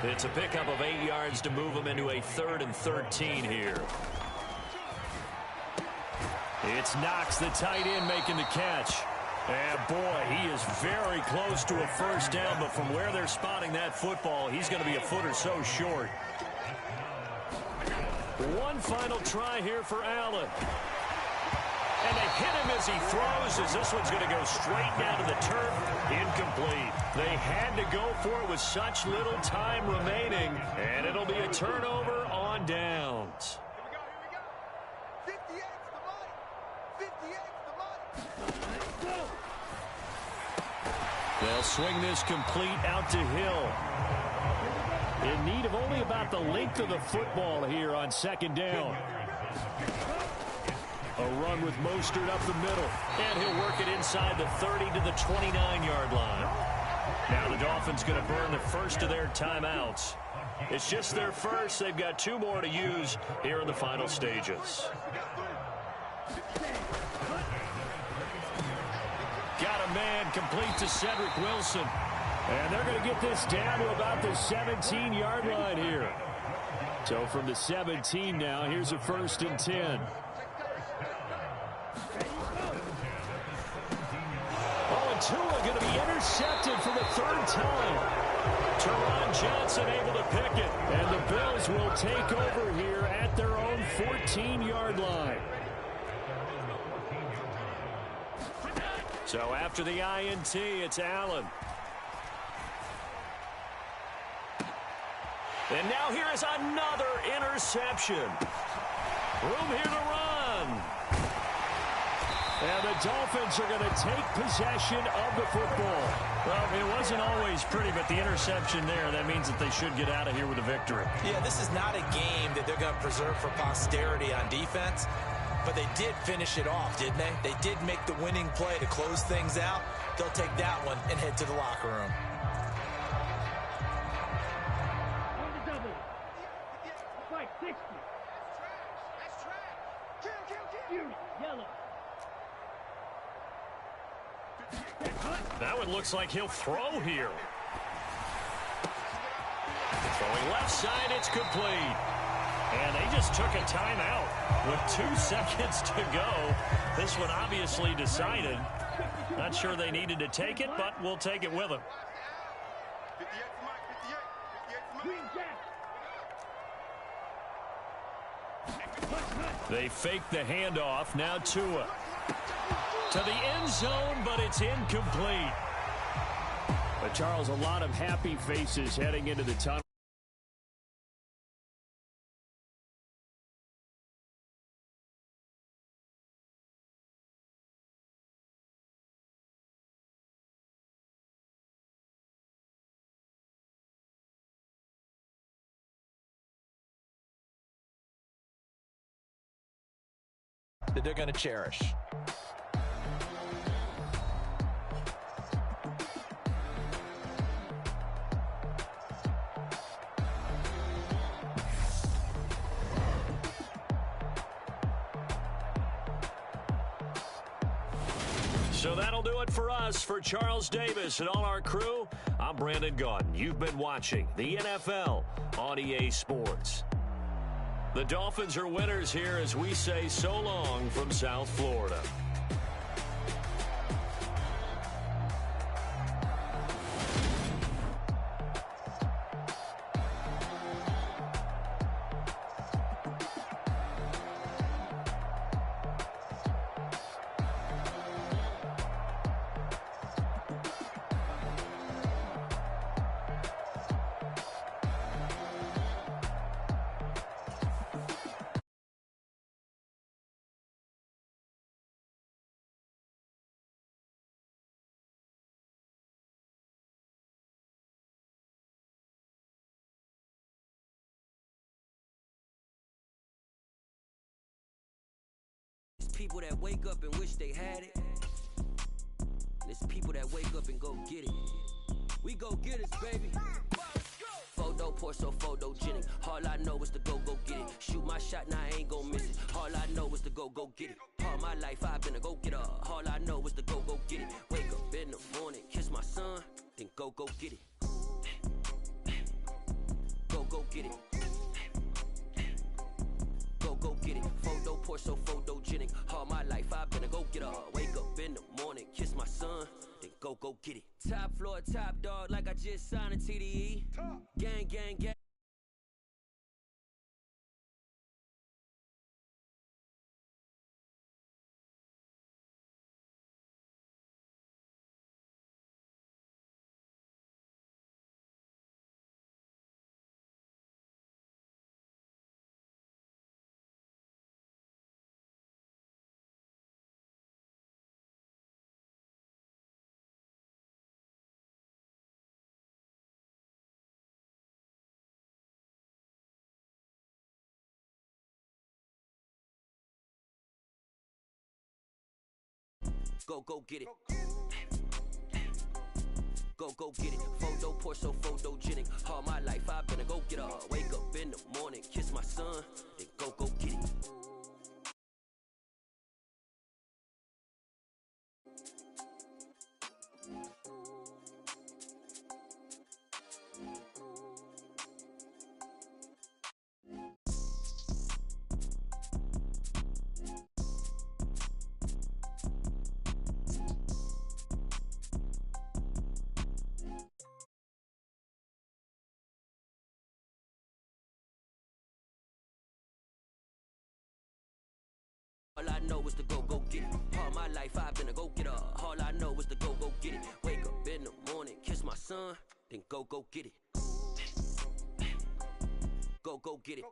Speaker 9: It's a pickup of 8 yards to move him into a 3rd and 13 here. It's Knox, the tight end, making the catch. And boy, he is very close to a first down, but from where they're spotting that football, he's going to be a foot or so short. One final try here for Allen. And they hit him as he throws, as this one's going to go straight down to the turf. Incomplete. They had to go for it with such little time remaining, and it'll be a turnover on downs. They'll swing this complete out to Hill. In need of only about the length of the football here on second down. A run with Mostert up the middle. And he'll work it inside the 30 to the 29-yard line. Now the Dolphins going to burn the first of their timeouts. It's just their first. They've got 2 more to use here in the final stages. Got a man complete to Cedric Wilson. And they're going to get this down to about the 17-yard line here. So from the 17 now, here's a 1st and 10. Oh, and Tua going to be intercepted for the 3rd time. Teron Johnson able to pick it. And the Bills will take over here at their own 14-yard line. So after the INT, it's Allen. And now here is another interception. Room here to run. And the Dolphins are going to take possession of the football.
Speaker 10: Well, it wasn't always pretty, but the interception there, that means that they should get out of here with a victory. Yeah, this is not a game that they're going to preserve for posterity on defense, but they did finish it off, didn't they? They did make the winning play to close things out. They'll take that one and head to the locker room.
Speaker 9: Now it looks like he'll throw here. Throwing left side, it's complete. And they just took a timeout with 2 seconds to go. This one obviously decided. Not sure they needed to take it, but we'll take it with them. They fake the handoff. Now Tua. To the end zone, but it's incomplete. But Charles, a lot of happy faces heading into the tunnel.
Speaker 10: That they're going to cherish.
Speaker 9: So that'll do it for us. For Charles Davis and all our crew, I'm Brandon Gaudin. You've been watching the NFL on EA Sports. The Dolphins are winners here as we say so long from South Florida.
Speaker 11: People that wake up and wish they had it. And it's people that wake up and go get it. We go get it, baby. Photo pour so photogenic. All I know is to go get it. Shoot my shot, now I ain't gon' miss it. All I know is to go get it. All my life I've been a go getter. All I know is to go get it. Wake up in the morning, kiss my son, then go get it. Go get it. Go get it. Photo pour so photogenic. All my life I've been a go getter. Wake up in the morning, kiss my son, then go get it. Top floor, top dog, like I just signed a TDE. Gang, gang, gang. Go get it. Go get it. Photo pour so photogenic. All my life I've been a go getter. Wake up in the morning, kiss my son, then go get it. All I know is to go get it. All my life I've been a go-getter. All I know is to go get it. Wake up in the morning, kiss my son, then go get it. Go get it.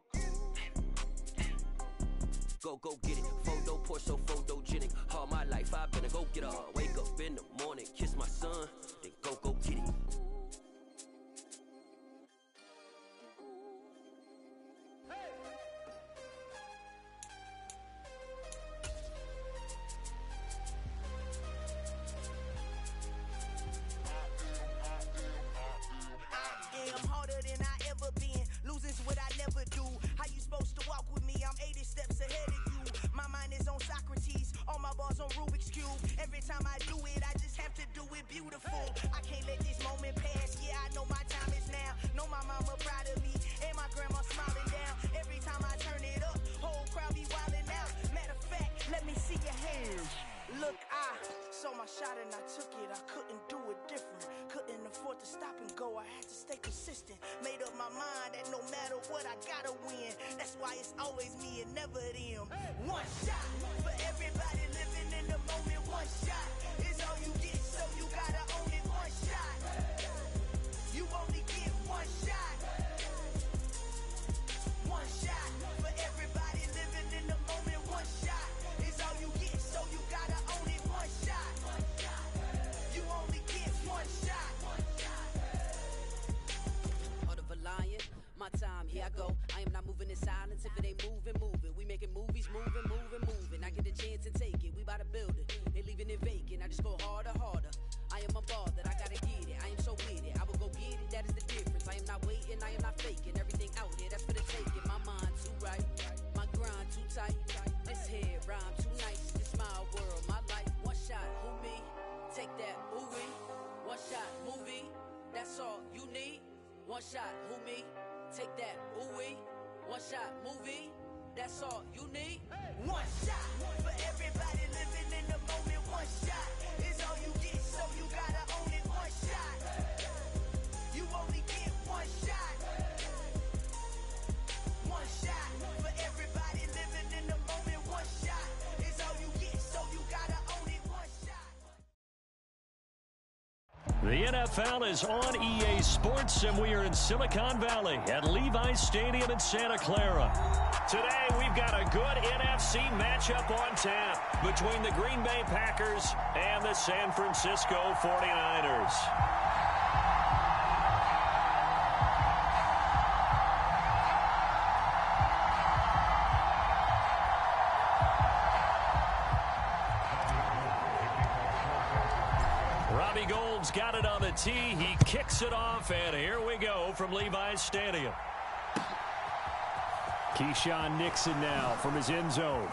Speaker 11: Go get it. Photo poor, so photogenic. All my life I've been a go-getter. Wake up in the morning, kiss my son, then go get it.
Speaker 5: I'm harder than I ever been. Losing's what I never do. How you supposed to walk with me? I'm 80 steps ahead of you. My mind is on Socrates. All my bars on Rubik's Cube. Every time I do it, I just have to do it beautiful. I can't let this moment pass. Yeah, I know my time is now. Know my mama proud of me. And my grandma smiling down. Every time I turn it up, whole crowd be wilding out. Matter of fact, let me see your hands. Look, I saw my shot and I took it. I couldn't do it different. Couldn't afford to stop and go. I had to stay consistent. Made up my mind that no matter what, I gotta win. That's why it's always me and never them. One shot for everybody living in the moment. One shot is all you get, so you gotta own it. One shot. You only get one shot. One shot for everybody living in the moment. One shot is all you get, so you gotta own it. One shot. You only get one shot.
Speaker 11: Heart of a lion, my time, here I go. I am not moving in silence. If it ain't moving, moving. We making movies, moving. I get a chance and take it. We bout to build it. They leaving it vacant. I just go harder. I am a ball that I gotta get it. I am so with it. I will go get it. That is the difference. I am not waiting. I am not faking. Everything out here, that's for the taking. My mind too right. My grind too tight. This head rhyme too nice. This my world, my life. One shot, who me? Take that, ooh-wee. One shot, movie. That's all you need. One shot, who me? Take that, ooh-wee. One shot, movie. That's all you need.
Speaker 5: One shot for everybody living in the moment. One shot is all you get, so you gotta own it. One shot. You only get one shot. One shot for everybody living in the moment. One shot is all you get, so you gotta own it. One shot.
Speaker 3: The NFL is on EA Sports, and we are in Silicon Valley at Levi's Stadium in Santa Clara. Today, we've got a good NFC matchup on tap between the Green Bay Packers and the San Francisco 49ers. Robbie Gould's got it on the tee. He kicks it off, and here we go from Levi's Stadium. Keyshawn Nixon now from his end zone.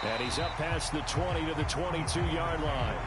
Speaker 3: And he's up past the 20 to the 22-yard line.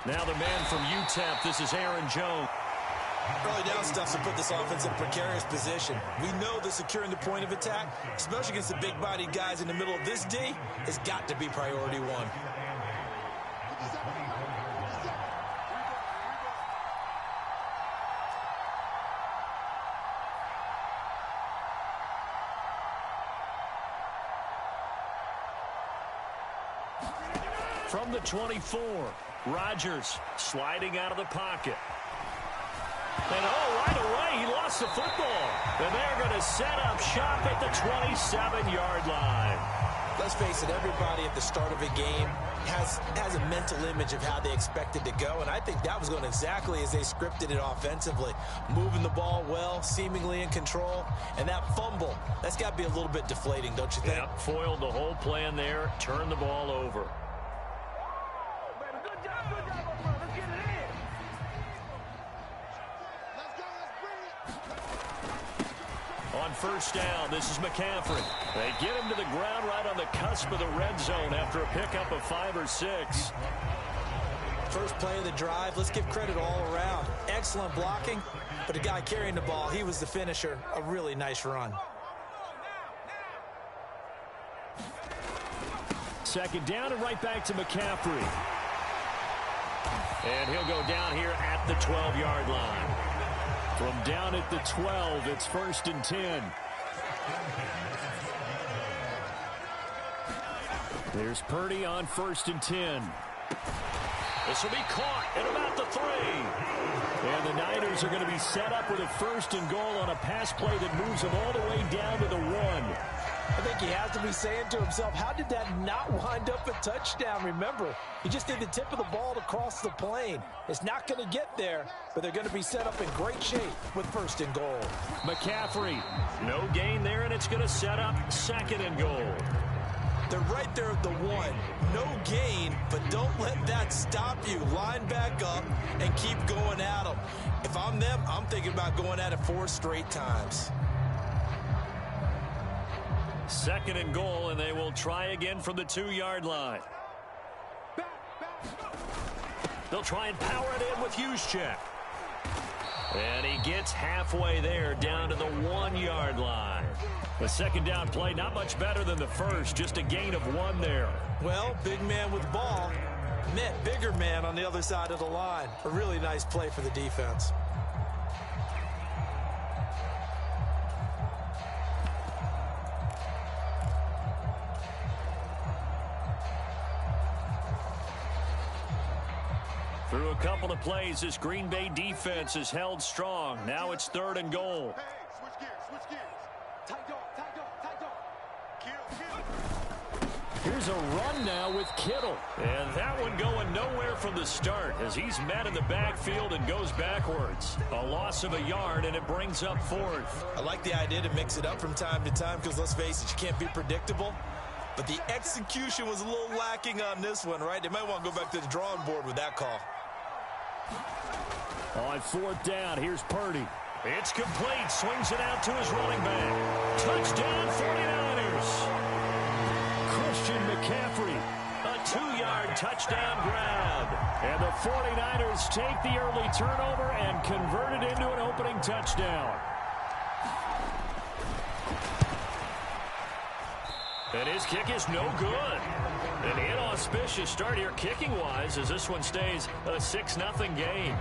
Speaker 3: Now the man from UTEP, this is Aaron Jones.
Speaker 10: Early down stuff to put this offense in a precarious position. We know that securing the point of attack, especially against the big-bodied guys in the middle of this D, has got to be priority one.
Speaker 3: From the 24, Rodgers sliding out of the pocket. And right away, he lost the football. And they're going to set up shop at the 27-yard line.
Speaker 4: Let's face it, everybody at the start of a game has a mental image of how they expect it to go, and I think that was going exactly as they scripted it offensively. Moving the ball well, seemingly in control, and that fumble, that's got to be a little bit deflating, don't you think?
Speaker 3: Yep, foiled the whole plan there, turned the ball over. On first down, this is McCaffrey. They get him to the ground right on the cusp of the red zone after a pickup of 5 or 6.
Speaker 4: First play of the drive, let's give credit all around. Excellent blocking, but the guy carrying the ball, he was the finisher. A really nice run.
Speaker 3: Second down and right back to McCaffrey. And he'll go down here at the 12-yard line. From down at the 12, it's 1st and 10. There's Purdy on 1st and 10. This will be caught at about the 3. And the Niners are going to be set up with a 1st and goal on a pass play that moves them all the way down to the 1.
Speaker 4: I think he has to be saying to himself, how did that not wind up a touchdown? Remember, he just did the tip of the ball to cross the plane. It's not going to get there, but they're going to be set up in great shape with 1st and goal.
Speaker 3: McCaffrey, no gain there, and it's going to set up 2nd and goal.
Speaker 4: They're right there at the 1. No gain, but don't let that stop you. Line back up and keep going at them. If I'm them, I'm thinking about going at it 4 straight times.
Speaker 3: 2nd and goal, and they will try again from the 2-yard line. They'll try and power it in with Juszczyk. And he gets halfway there down to the 1-yard line. The 2nd down play, not much better than the first, just a gain of 1 there.
Speaker 4: Well, big man with the ball met bigger man on the other side of the line. A really nice play for the defense.
Speaker 3: Through a couple of plays, this Green Bay defense is held strong. Now it's 3rd and goal.
Speaker 2: Hey, switch gears. Tight dog. Kill.
Speaker 3: Here's a run now with Kittle. And that one going nowhere from the start as he's met in the backfield and goes backwards. A loss of a yard, and it brings up 4th.
Speaker 4: I like the idea to mix it up from time to time because, let's face it, you can't be predictable. But the execution was a little lacking on this one, right? They might want to go back to the drawing board with that call.
Speaker 3: On 4th down, here's Purdy. It's complete. Swings it out to his running back. Touchdown, 49ers. Christian McCaffrey. A 2-yard touchdown grab. And the 49ers take the early turnover and convert it into an opening touchdown. And his kick is no good. An inauspicious start here kicking-wise as this one stays a 6-0 game.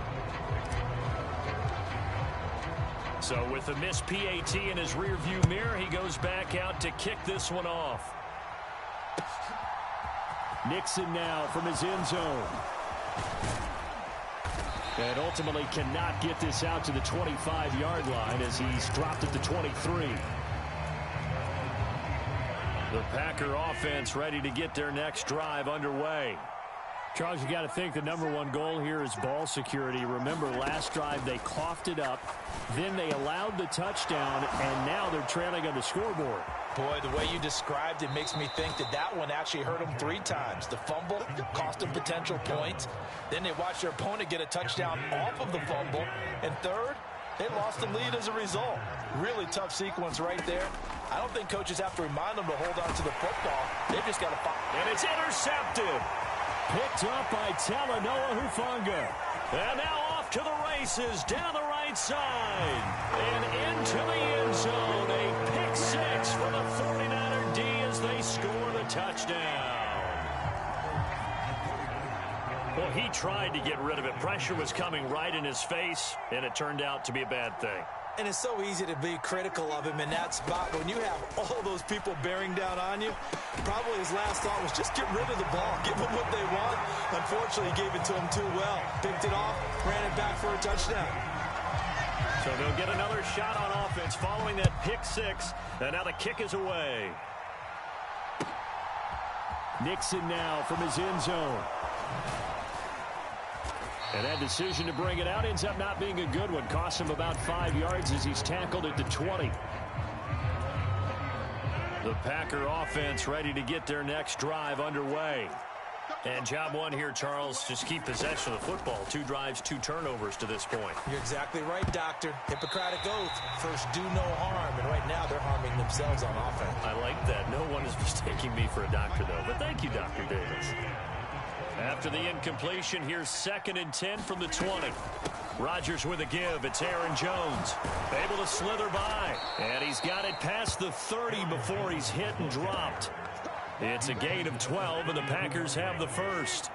Speaker 3: So with a missed PAT in his rearview mirror, he goes back out to kick this one off. Nixon now from his end zone. And ultimately cannot get this out to the 25-yard line as he's dropped at the 23. The Packer offense ready to get their next drive underway. Charles, you got to think the #1 goal here is ball security. Remember, last drive they coughed it up, then they allowed the touchdown, and now they're trailing on the scoreboard.
Speaker 4: Boy, the way you described it makes me think that one actually hurt them 3 times. The fumble cost them potential points. Then they watched their opponent get a touchdown off of the fumble. And third, they lost the lead as a result. Really tough sequence right there. I don't think coaches have to remind them to hold on to the football. They've just got to find.
Speaker 3: And it's intercepted. Picked up by Talanoa Hufanga. And now off to the races down the right side. And into the end zone. A pick 6 for the 49er D as they score the touchdown. Well, he tried to get rid of it. Pressure was coming right in his face, and it turned out to be a bad thing.
Speaker 4: And it's so easy to be critical of him in that spot. When you have all those people bearing down on you, probably his last thought was just get rid of the ball. Give them what they want. Unfortunately, he gave it to them too well. Picked it off, ran it back for a touchdown.
Speaker 3: So they'll get another shot on offense following that pick 6. And now the kick is away.
Speaker 9: Nixon now from his end zone. And that decision to bring it out ends up not being a good one. Costs him about 5 yards as he's tackled at the 20. The Packer offense ready to get their next drive underway.
Speaker 3: And job one here, Charles, just keep possession of the football. 2 drives, 2 turnovers to this point.
Speaker 4: You're exactly right, Doctor. Hippocratic oath. First, do no harm. And right now, they're harming themselves on offense.
Speaker 3: I like that. No one is mistaking me for a doctor, though. But thank you, Dr. Davis.
Speaker 9: After the incompletion, here's 2nd and 10 from the 20. Rodgers with a give. It's Aaron Jones. Able to slither by. And he's got it past the 30 before he's hit and dropped. It's a gain of 12, and the Packers have the first.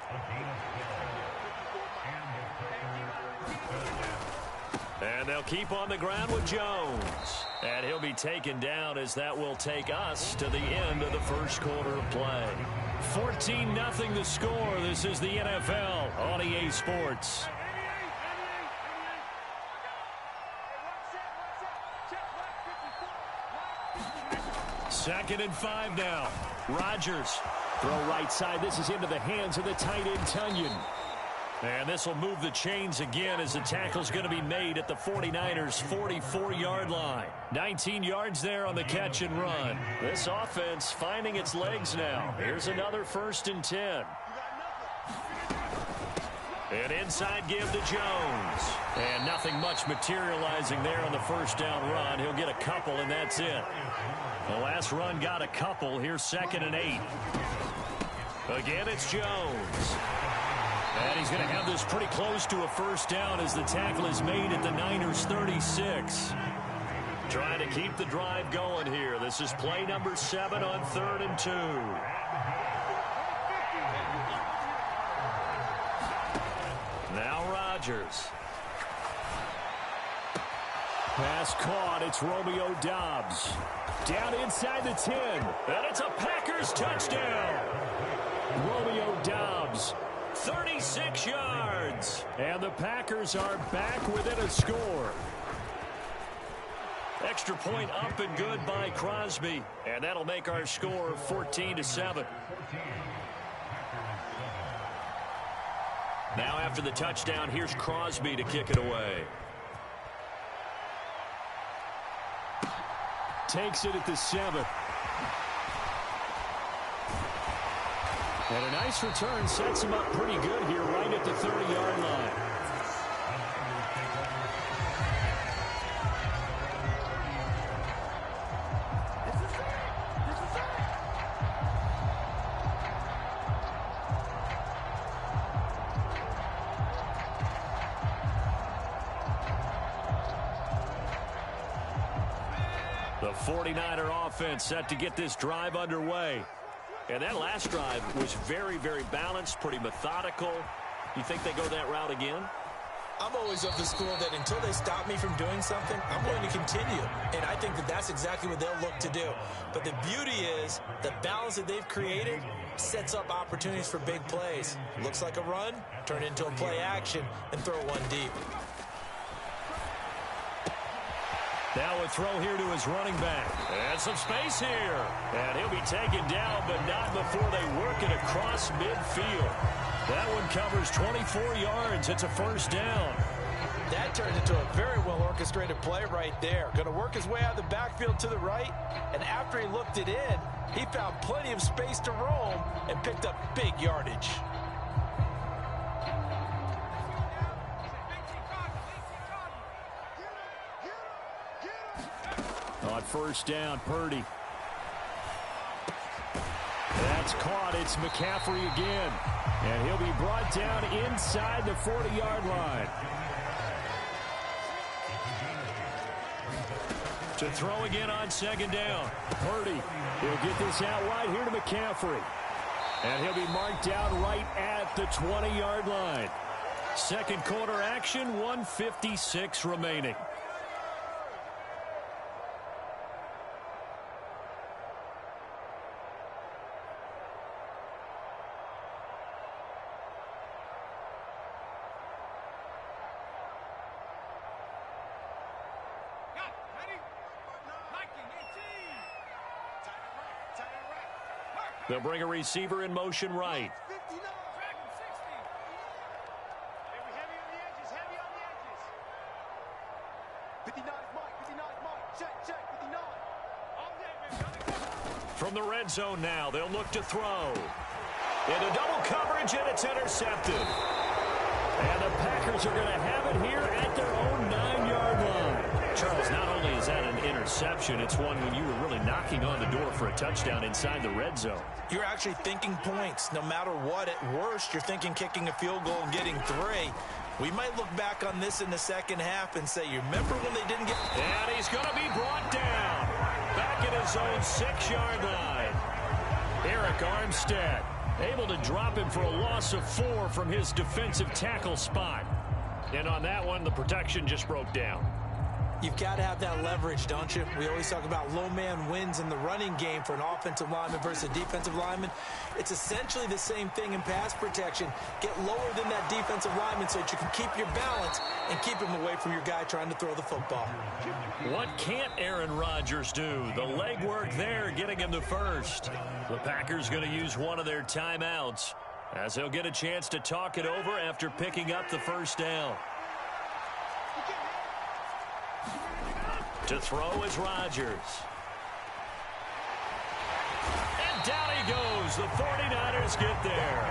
Speaker 9: And they'll keep on the ground with Jones. And he'll be taken down as that will take us to the end of the first quarter of play. 14-0 the score. This is the NFL on EA Sports. Second and 5 now. Rodgers. Throw right side. This is into the hands of the tight end, Tunyon. And this will move the chains again as the tackle's going to be made at the 49ers' 44-yard line. 19 yards there on the catch and run. This offense finding its legs now. Here's another 1st and 10. An inside give to Jones. And nothing much materializing there on the first down run. He'll get a couple, and that's it. The last run got a couple. Here's 2nd and 8. Again, it's Jones. And he's going to have this pretty close to a first down as the tackle is made at the Niners' 36. Trying to keep the drive going here. This is play number 7 on 3rd and 2. Now Rodgers. Pass caught. It's Romeo Doubs. Down inside the 10. And it's a Packers touchdown. Romeo Doubs. 36 yards. And the Packers are back within a score. Extra point up and good by Crosby. And that'll make our score 14-7. Now after the touchdown, here's Crosby to kick it away. Takes it at the 7. And a nice return sets him up pretty good here right at the 30-yard line. The 49er offense set to get this drive underway. And that last drive was very, very balanced, pretty methodical. You think they go that route again?
Speaker 4: I'm always of the school that until they stop me from doing something, I'm going to continue. And I think that that's exactly what they'll look to do. But the beauty is the balance that they've created sets up opportunities for big plays. Looks like a run, turn into a play action, and throw one deep.
Speaker 9: Now a throw here to his running back. And some space here. And he'll be taken down, but not before they work it across midfield. That one covers 24 yards. It's a first down.
Speaker 4: That turned into a very well-orchestrated play right there. Going to work his way out of the backfield to the right. And after he looked it in, he found plenty of space to roam and picked up big yardage.
Speaker 9: On first down, Purdy. That's caught. It's McCaffrey again. And he'll be brought down inside the 40-yard line. To throw again on 2nd down. Purdy. He'll get this out wide here to McCaffrey. And he'll be marked down right at the 20-yard line. Second quarter action, 1:56 remaining.
Speaker 3: They'll bring a receiver in motion right.
Speaker 2: 59 is Mike. 59 is Mike. Check. 59.
Speaker 3: From the red zone now, they'll look to throw. Into double coverage, and it's intercepted. And the Packers are going to have it here at their own 9-yard line. Charles, not only is that an interception, it's one when you were really knocking on the door for a touchdown inside the red zone.
Speaker 4: You're actually thinking points. No matter what, at worst, you're thinking kicking a field goal and getting 3. We might look back on this in the second half and say, you remember when they didn't get...
Speaker 3: And he's going to be brought down. Back at his own 6-yard line. Eric Armstead able to drop him for a loss of 4 from his defensive tackle spot. And on that one, the protection just broke down.
Speaker 4: You've got to have that leverage, don't you? We always talk about low man wins in the running game for an offensive lineman versus a defensive lineman. It's essentially the same thing in pass protection. Get lower than that defensive lineman so that you can keep your balance and keep him away from your guy trying to throw the football.
Speaker 3: What can't Aaron Rodgers do? The legwork there getting him to first. The Packers going to use one of their timeouts as they'll get a chance to talk it over after picking up the first down. To throw is Rodgers. And down he goes. The 49ers get there.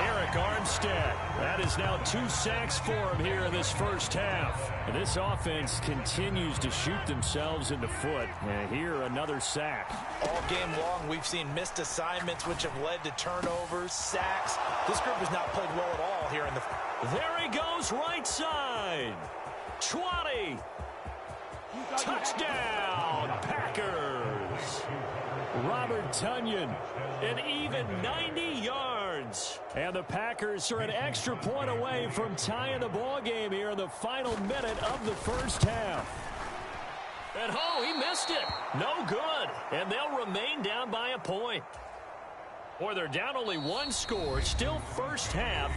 Speaker 3: Eric Armstead. That is now 2 sacks for him here in this first half. And this offense continues to shoot themselves in the foot. And here, another sack.
Speaker 4: All game long, we've seen missed assignments, which have led to turnovers, sacks. This group has not played well at all here in the...
Speaker 3: There he goes, right side. 20. Touchdown, Packers. Robert Tonyan, an even 90 yards. And the Packers are an extra point away from tying the ball game here in the final minute of the first half. And he missed it. No good. And they'll remain down by a point. Or they're down only 1 score. It's still first half,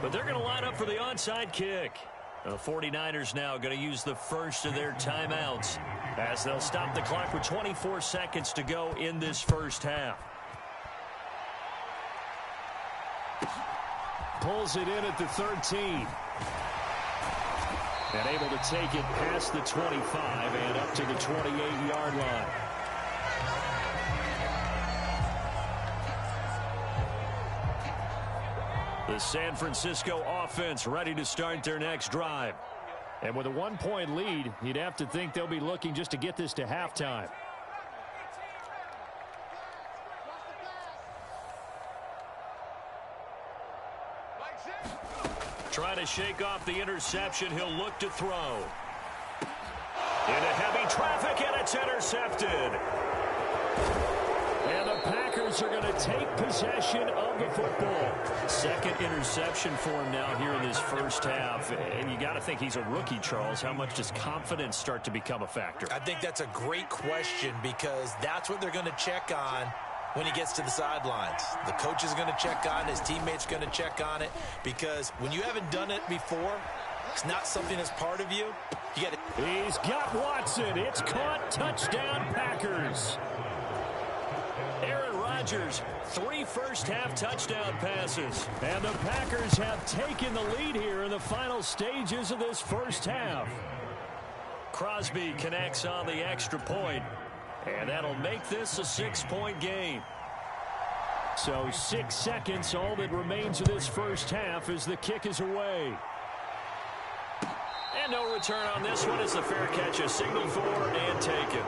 Speaker 3: but they're going to line up for the onside kick. The 49ers now going to use the first of their timeouts as they'll stop the clock with 24 seconds to go in this first half.
Speaker 9: Pulls it in at the 13. And able to take it past the 25 and up to the 28-yard line.
Speaker 3: The San Francisco offense ready to start their next drive.
Speaker 9: And with a 1-point lead, you'd have to think they'll be looking just to get this to halftime.
Speaker 3: Trying to shake off the interception. He'll look to throw. Into heavy traffic, and it's intercepted.
Speaker 9: And the Packers are going to take possession of the football.
Speaker 3: Second interception for him now here in this first half. And you got to think he's a rookie, Charles. How much does confidence start to become a factor?
Speaker 4: I think that's a great question because that's what they're going to check on when he gets to the sidelines. The coach is going to check on it. His teammates going to check on it because when you haven't done it before, it's not something that's part of you. You got to...
Speaker 9: He's got Watson. It's caught. Touchdown, Packers.
Speaker 3: Aaron Rodgers, 3 first-half touchdown passes.
Speaker 9: And the Packers have taken the lead here in the final stages of this first half.
Speaker 3: Crosby connects on the extra point, and that'll make this a 6-point game.
Speaker 9: So 6 seconds, all that remains of this first half as the kick is away.
Speaker 3: And no return on this one as the fair catch is signaled for and taken.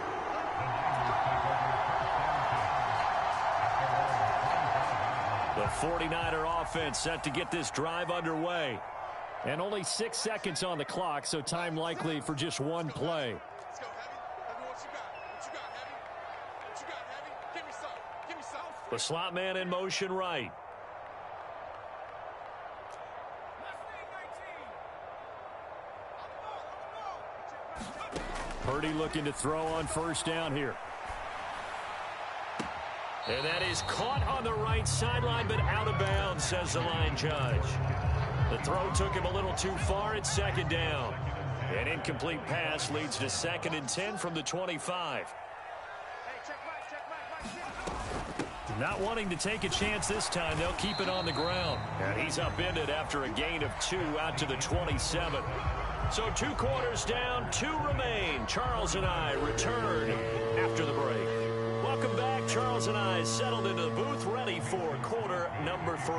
Speaker 3: The 49er offense set to get this drive underway.
Speaker 9: And only 6 seconds on the clock, so time likely for just one play.
Speaker 2: Let's go, Heavy. Heavy, what you got? What you got, Heavy? What you got, Heavy? Give me some. Give me some.
Speaker 3: The slot man in motion right.
Speaker 9: Purdy looking to throw on first down here.
Speaker 3: And that is caught on the right sideline, but out of bounds, says the line judge. The throw took him a little too far. It's second down. An incomplete pass leads to 2nd and 10 from the 25. Not wanting to take a chance this time, they'll keep it on the ground. And he's upended after a gain of 2 out to the 27. So 2 quarters down, 2 remain. Charles and I return after the break. Welcome back. Charles and I settled into the booth, ready for quarter number 3.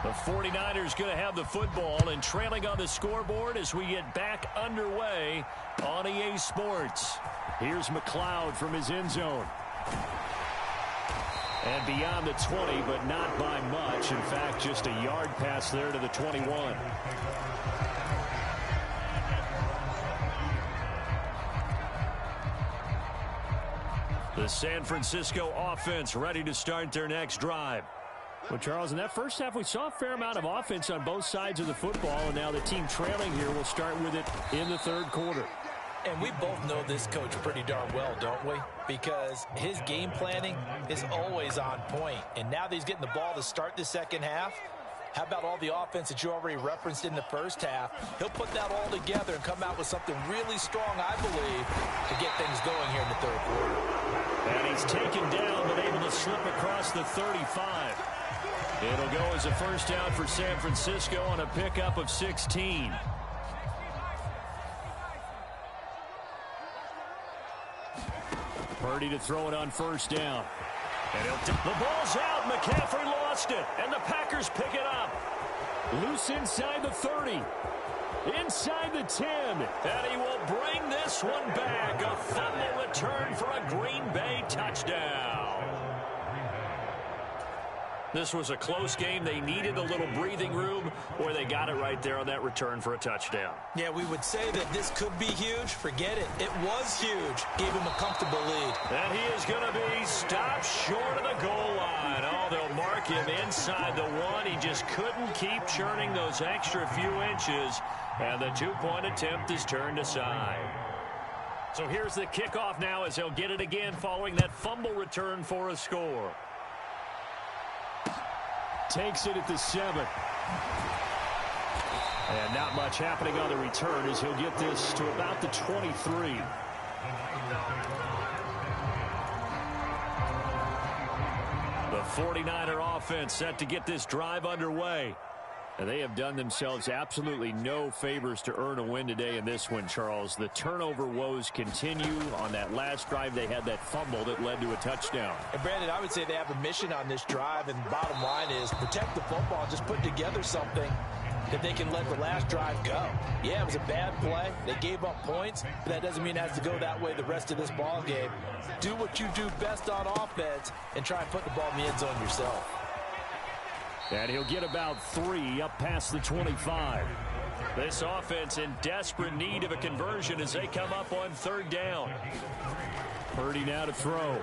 Speaker 3: The 49ers going to have the football and trailing on the scoreboard as we get back underway on EA Sports. Here's McLeod from his end zone. And beyond the 20, but not by much. In fact, just a yard pass there to the 21. The San Francisco offense ready to start their next drive.
Speaker 9: Well, Charles, in that first half, we saw a fair amount of offense on both sides of the football, and now the team trailing here will start with it in the third quarter.
Speaker 4: And we both know this coach pretty darn well, don't we? Because his game planning is always on point. And now that he's getting the ball to start the second half, how about all the offense that you already referenced in the first half? He'll put that all together and come out with something really strong, I believe, to get things going here in the third quarter.
Speaker 3: And he's taken down, but able to slip across the 35. It'll go as a first down for San Francisco on a pickup of 16.
Speaker 9: Purdy to throw it on first down.
Speaker 3: And the ball's out. McCaffrey lost it. And the Packers pick it up.
Speaker 9: Loose inside the 30. Inside the 10.
Speaker 3: And he will bring this one back. A fumble return for a Green Bay touchdown. This was a close game. They needed a little breathing room, or they got it right there on that return for a touchdown.
Speaker 4: Yeah, we would say that this could be huge. Forget it. It was huge. Gave him a comfortable lead.
Speaker 3: And he is going to be stopped short of the goal line. Oh, they'll mark him inside the 1. He just couldn't keep churning those extra few inches. And the 2-point attempt is turned aside. So here's the kickoff now as he'll get it again following that fumble return for a score.
Speaker 9: Takes it at the 7.
Speaker 3: And not much happening on the return as he'll get this to about the 23. The 49er offense set to get this drive underway. And they have done themselves absolutely no favors to earn a win today in this one, Charles. The turnover woes continue. On that last drive, they had that fumble that led to a touchdown.
Speaker 4: And, Brandon, I would say they have a mission on this drive, and the bottom line is protect the football, just put together something that they can let the last drive go. Yeah, it was a bad play. They gave up points, but that doesn't mean it has to go that way the rest of this ball game. Do what you do best on offense and try and put the ball in the end zone yourself.
Speaker 3: And he'll get about 3 up past the 25. This offense in desperate need of a conversion as they come up on third down.
Speaker 9: Purdy now to throw.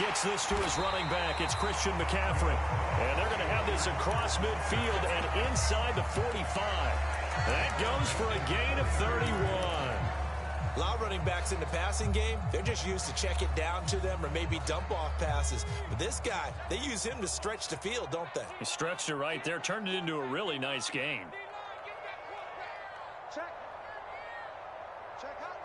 Speaker 3: Gets this to his running back. It's Christian McCaffrey. And they're going to have this across midfield and inside the 45. That goes for a gain of 31.
Speaker 4: A lot of running backs in the passing game, they're just used to check it down to them or maybe dump off passes. But this guy, they use him to stretch the field, don't they?
Speaker 3: He stretched it right there, turned it into a really nice game.
Speaker 2: Check. Check out.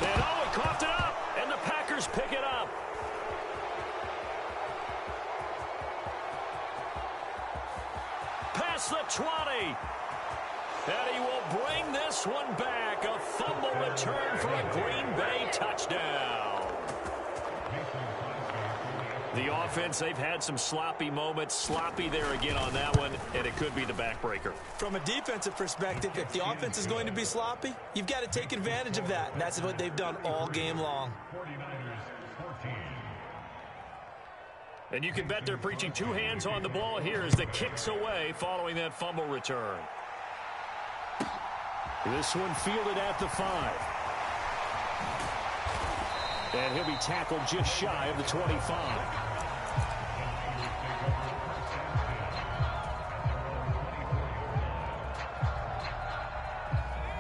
Speaker 3: And oh, he coughed it up, and the Packers pick it up. Past the 20. And he will bring this one back. A fumble return for a Green Bay touchdown. The offense, they've had some sloppy moments. Sloppy there again on that one, and it could be the backbreaker.
Speaker 4: From a defensive perspective, if the offense is going to be sloppy, you've got to take advantage of that. And that's what they've done all game long.
Speaker 3: And you can bet they're preaching 2 hands on the ball here as the kick's away following that fumble return.
Speaker 9: This one fielded at the 5.
Speaker 3: And he'll be tackled just shy of the 25.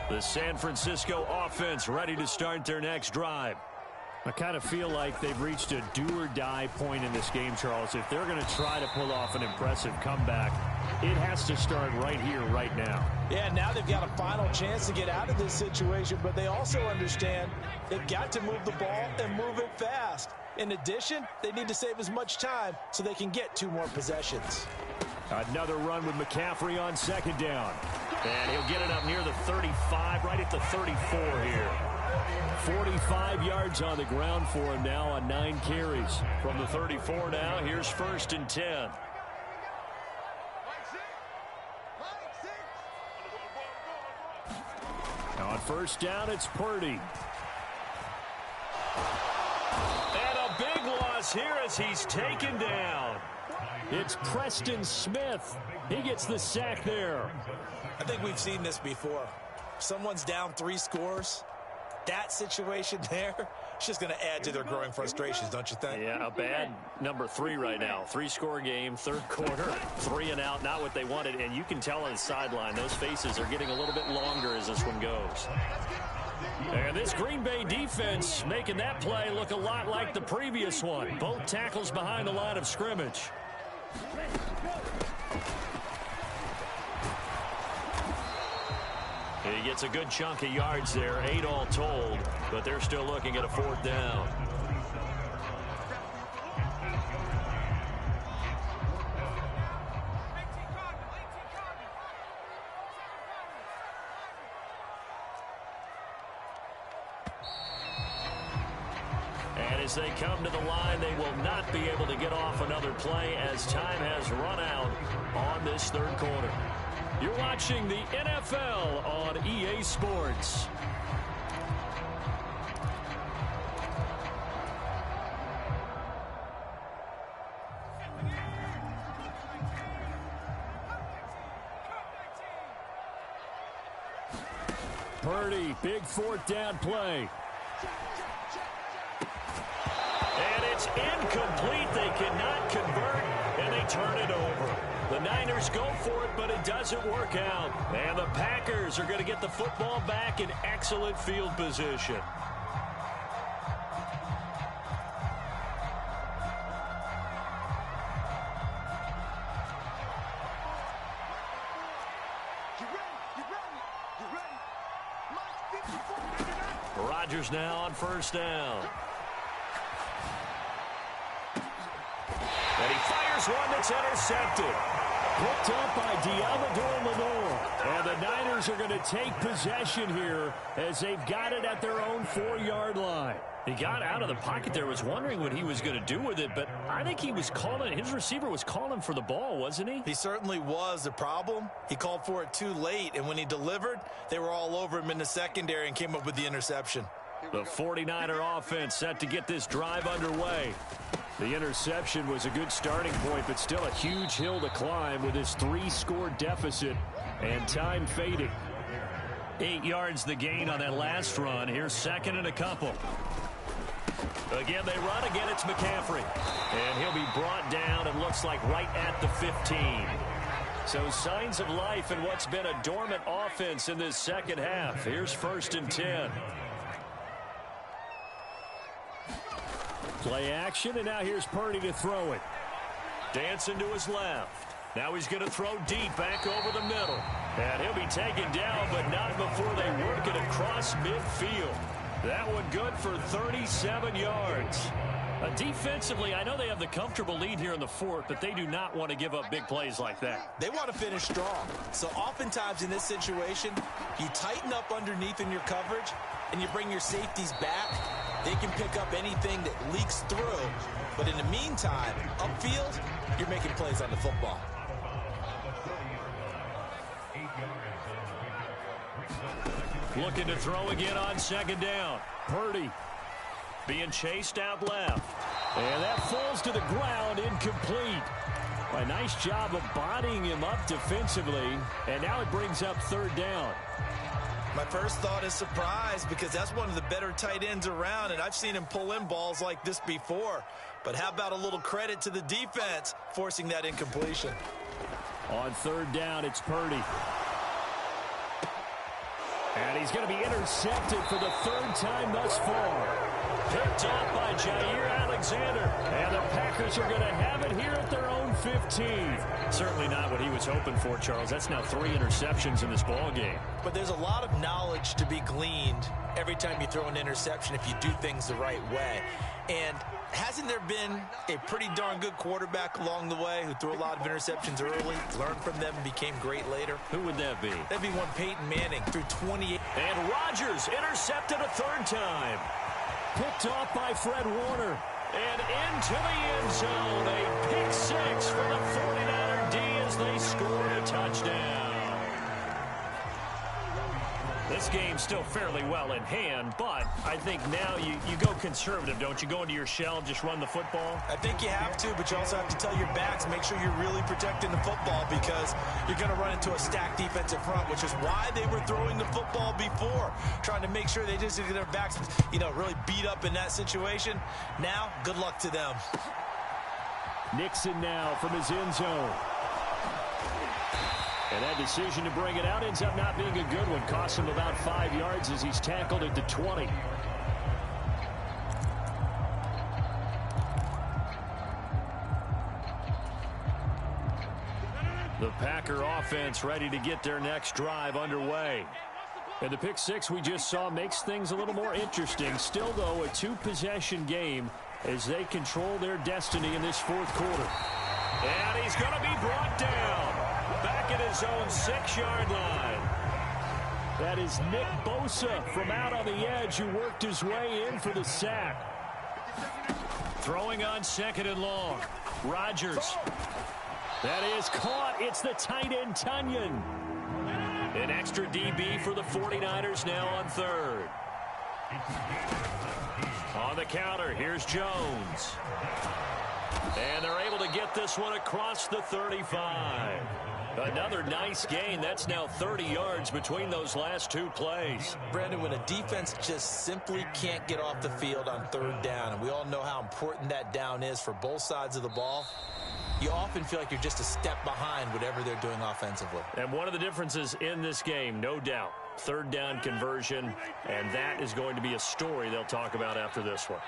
Speaker 3: The San Francisco offense ready to start their next drive.
Speaker 9: I kind of feel like they've reached a do-or-die point in this game, Charles. If they're going to try to pull off an impressive comeback, it has to start right here, right now.
Speaker 4: Yeah, now they've got a final chance to get out of this situation, but they also understand they've got to move the ball and move it fast. In addition, they need to save as much time so they can get 2 more possessions.
Speaker 9: Another run with McCaffrey on second down. And he'll get it up near the 35, right at the 34 here. 45 yards on the ground for him now on 9 carries. From the 34 now, here's 1st and 10. On 1st down, it's Purdy. And a big loss here as he's taken down. It's Preston Smith. He gets the sack there.
Speaker 4: I think we've seen this before. Someone's down 3 scores. That situation there, it's just going to add to their growing frustrations, don't you think?
Speaker 9: Yeah, a bad number 3 right now. 3-score game, 3rd quarter, 3 and out, not what they wanted. And you can tell on the sideline, those faces are getting a little bit longer as this one goes. And this Green Bay defense making that play look a lot like the previous one. Both tackles behind the line of scrimmage. He gets a good chunk of yards there, 8 all told, but they're still looking at a 4th down. And as they come to the line, they will not be able to get off another play as time has run out on this 3rd quarter. You're watching the NFL on EA Sports. Purdy, big 4th down play. And it's incomplete. They cannot convert, and they turn it over. The Niners go for it, but it doesn't work out. And the Packers are going to get the football back in excellent field position. Rodgers now on 1st down. And he fires one that's intercepted. Picked up by Diamador Lenore. And the Niners are going to take possession here as they've got it at their own 4-yard line. He got out of the pocket there, was wondering what he was going to do with it, but I think he was calling, his receiver was calling for the ball, wasn't he?
Speaker 4: He certainly was. The problem, he called for it too late, and when he delivered, they were all over him in the secondary and came up with the interception.
Speaker 9: The 49er offense set to get this drive underway. The interception was a good starting point, but still a huge hill to climb with his 3-score deficit and time fading. 8 yards the gain on that last run. Here's 2nd and a couple. Again, they run. Again, it's McCaffrey. And he'll be brought down, and looks like right at the 15. So signs of life in what's been a dormant offense in this second half. Here's 1st and 10. Play action, and now here's Purdy to throw it. Dancing to his left. Now he's going to throw deep back over the middle. And he'll be taken down, but not before they work it across midfield. That one good for 37 yards. Defensively, I know they have the comfortable lead here in the 4th, but they do not want to give up big plays like that.
Speaker 4: They want to finish strong. So oftentimes in this situation, you tighten up underneath in your coverage, and you bring your safeties back. They can pick up anything that leaks through. But in the meantime, upfield, you're making plays on the football.
Speaker 9: Looking to throw again on 2nd down. Purdy being chased out left. And that falls to the ground, incomplete. A nice job of bodying him up defensively. And now it brings up 3rd down.
Speaker 4: My first thought is surprise, because that's one of the better tight ends around, and I've seen him pull in balls like this before. But how about a little credit to the defense forcing that incompletion?
Speaker 9: On 3rd down, it's Purdy. And he's going to be intercepted for the third time thus far. Picked off by Jair Alexander. And the Packers are going to have it here at their own 15. Certainly not what he was hoping for, Charles. That's now 3 interceptions in this ball game.
Speaker 4: But there's a lot of knowledge to be gleaned every time you throw an interception if you do things the right way. And hasn't there been a pretty darn good quarterback along the way who threw a lot of interceptions early, learned from them, and became great later?
Speaker 9: Who would that be?
Speaker 4: That'd be one Peyton Manning, threw 28.
Speaker 9: And Rodgers intercepted a third time. Picked off by Fred Warner. And into the end zone. A pick 6 for the 49er D as they scored a touchdown. This game's still fairly well in hand, but I think now you go conservative, don't you? Go into your shell, just run the football?
Speaker 4: I think you have to, but you also have to tell your backs, make sure you're really protecting the football because you're going to run into a stacked defensive front, which is why they were throwing the football before, trying to make sure they just get their backs, really beat up in that situation. Now, good luck to them.
Speaker 9: Nixon now from his end zone. And that decision to bring it out ends up not being a good one. Costs him about 5 yards as he's tackled at the 20. The Packer offense ready to get their next drive underway. And the pick 6 we just saw makes things a little more interesting. Still, though, a 2-possession game as they control their destiny in this fourth quarter. And he's going to be brought down. Back at his own 6-yard line. That is Nick Bosa from out on the edge who worked his way in for the sack. Throwing on 2nd and long. Rodgers. That is caught. It's the tight end, Tunyon. An extra DB for the 49ers now on 3rd. On the counter, here's Jones. And they're able to get this one across the 35. Another nice gain. That's now 30 yards between those last 2 plays.
Speaker 4: Brandon, when a defense just simply can't get off the field on 3rd down, and we all know how important that down is for both sides of the ball, you often feel like you're just a step behind whatever they're doing offensively.
Speaker 9: And one of the differences in this game, no doubt, 3rd down conversion, and that is going to be a story they'll talk about after this one.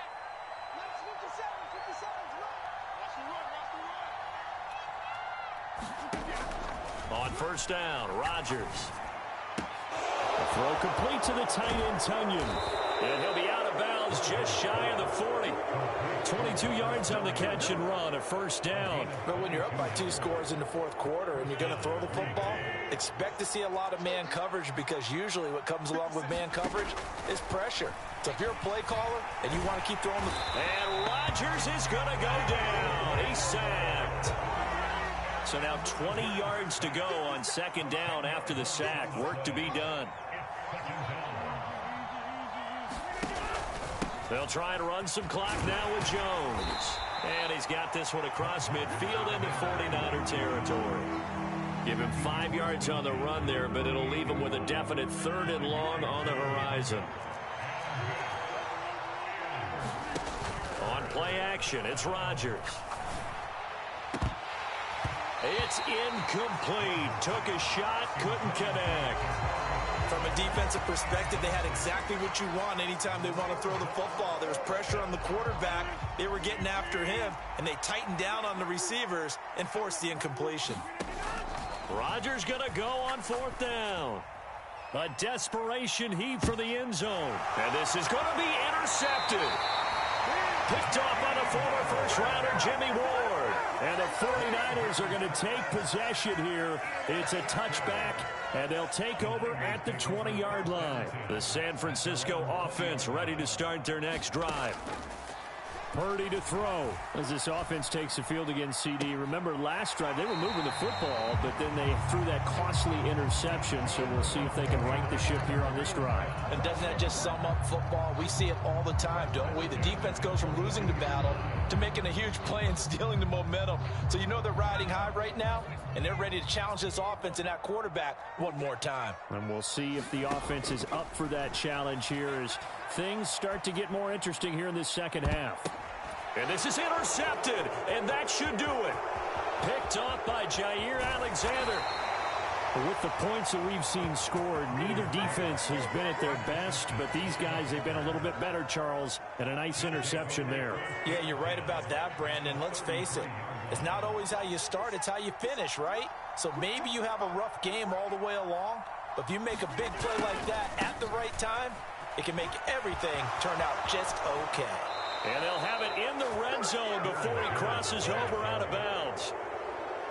Speaker 9: On 1st down, Rodgers. The throw complete to the tight end, Tunyon. And he'll be out of bounds just shy of the 40. 22 yards on the catch and run, a 1st down.
Speaker 4: But when you're up by 2 scores in the 4th quarter and you're going to throw the football, expect to see a lot of man coverage because usually what comes along with man coverage is pressure. So if you're a play caller and you want to keep throwing the...
Speaker 9: And Rodgers is going to go down. He's sacked. So now 20 yards to go on 2nd down after the sack. Work to be done. They'll try and run some clock now with Jones. And he's got this one across midfield into 49er territory. Give him 5 yards on the run there, but it'll leave him with a definite 3rd and long on the horizon. On play action, it's Rodgers. It's incomplete. Took a shot, couldn't connect.
Speaker 4: From a defensive perspective, they had exactly what you want anytime they want to throw the football. There was pressure on the quarterback. They were getting after him, and they tightened down on the receivers and forced the incompletion.
Speaker 9: Rodgers going to go on 4th down. A desperation heave for the end zone. And this is going to be intercepted. Picked off by the former first-rounder, Jimmy Ward. And the 49ers are going to take possession here. It's a touchback, and they'll take over at the 20-yard line. The San Francisco offense ready to start their next drive. Purdy to throw as this offense takes the field against CD. Remember, last drive, they were moving the football, but then they threw that costly interception, so we'll see if they can right the ship here on this drive.
Speaker 4: And doesn't that just sum up football? We see it all the time, don't we? The defense goes from losing the battle to making a huge play and stealing the momentum. So you know they're riding high right now, and they're ready to challenge this offense and that quarterback one more time.
Speaker 9: And we'll see if the offense is up for that challenge here as things start to get more interesting here in this second half. And this is intercepted, and that should do it. Picked off by Jair Alexander. With the points that we've seen scored, neither defense has been at their best, but these guys, they've been a little bit better, Charles, and a nice interception there.
Speaker 4: Yeah, you're right about that, Brandon. Let's face it. It's not always how you start, it's how you finish, right? So maybe you have a rough game all the way along, but if you make a big play like that at the right time, it can make everything turn out just okay.
Speaker 9: And they'll have it in the red zone before he crosses over out of bounds.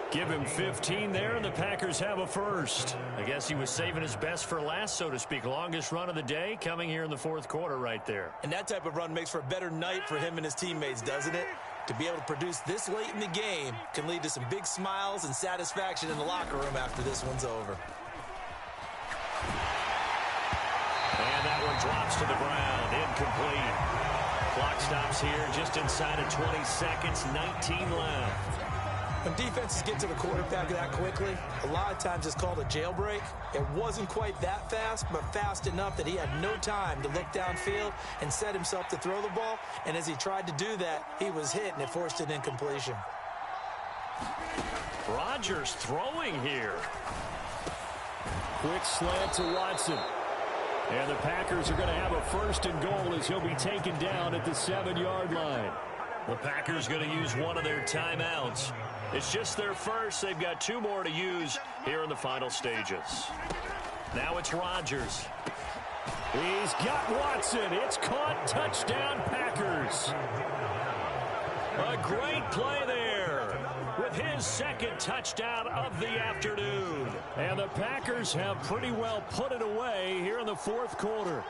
Speaker 9: Give him 15 there, and the Packers have a first. I guess he was saving his best for last, so to speak. Longest run of the day coming here in the fourth quarter right there.
Speaker 4: And that type of run makes for a better night for him and his teammates, doesn't it? To be able to produce this late in the game can lead to some big smiles and satisfaction in the locker room after this one's over.
Speaker 9: And that one drops to the ground, incomplete. Clock stops here just inside of 20 seconds, 19 left.
Speaker 4: When defenses get to the quarterback that quickly, a lot of times it's called a jailbreak. It wasn't quite that fast, but fast enough that he had no time to look downfield and set himself to throw the ball. And as he tried to do that, he was hit, and it forced an incompletion.
Speaker 9: Rodgers throwing here. Quick slant to Watson. And the Packers are going to have a first and goal as he'll be taken down at the 7-yard line. The Packers going to use one of their timeouts. It's just their first. They've got 2 more to use here in the final stages. Now it's Rodgers. He's got Watson. It's caught. Touchdown, Packers. A great play there with his second touchdown of the afternoon. And the Packers have pretty well put it away here in the fourth quarter.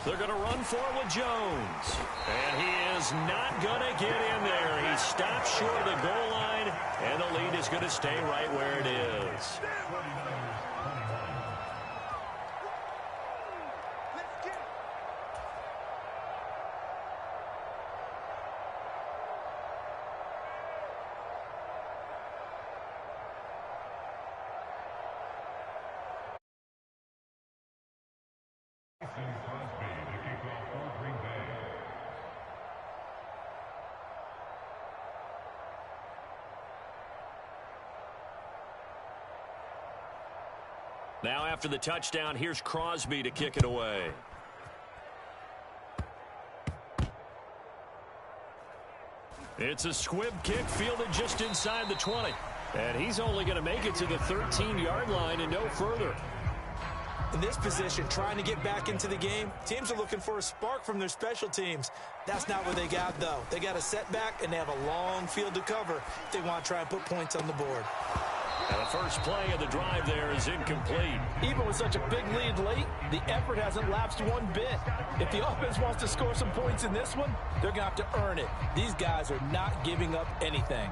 Speaker 9: They're going to run for it with Jones. And he is not going to get in there. He stops short of the goal line, and the lead is going to stay right where it is. Now after the touchdown, here's Crosby to kick it away. It's a squib kick fielded just inside the 20. And he's only going to make it to the 13-yard line and no further.
Speaker 4: In this position, trying to get back into the game, teams are looking for a spark from their special teams. That's not what they got, though. They got a setback, and they have a long field to cover if they want to try and put points on the board.
Speaker 9: And the first play of the drive there is incomplete.
Speaker 6: Even with such a big lead late, the effort hasn't lapsed one bit. If the offense wants to score some points in this one, they're going to have to earn it.
Speaker 4: These guys are not giving up anything.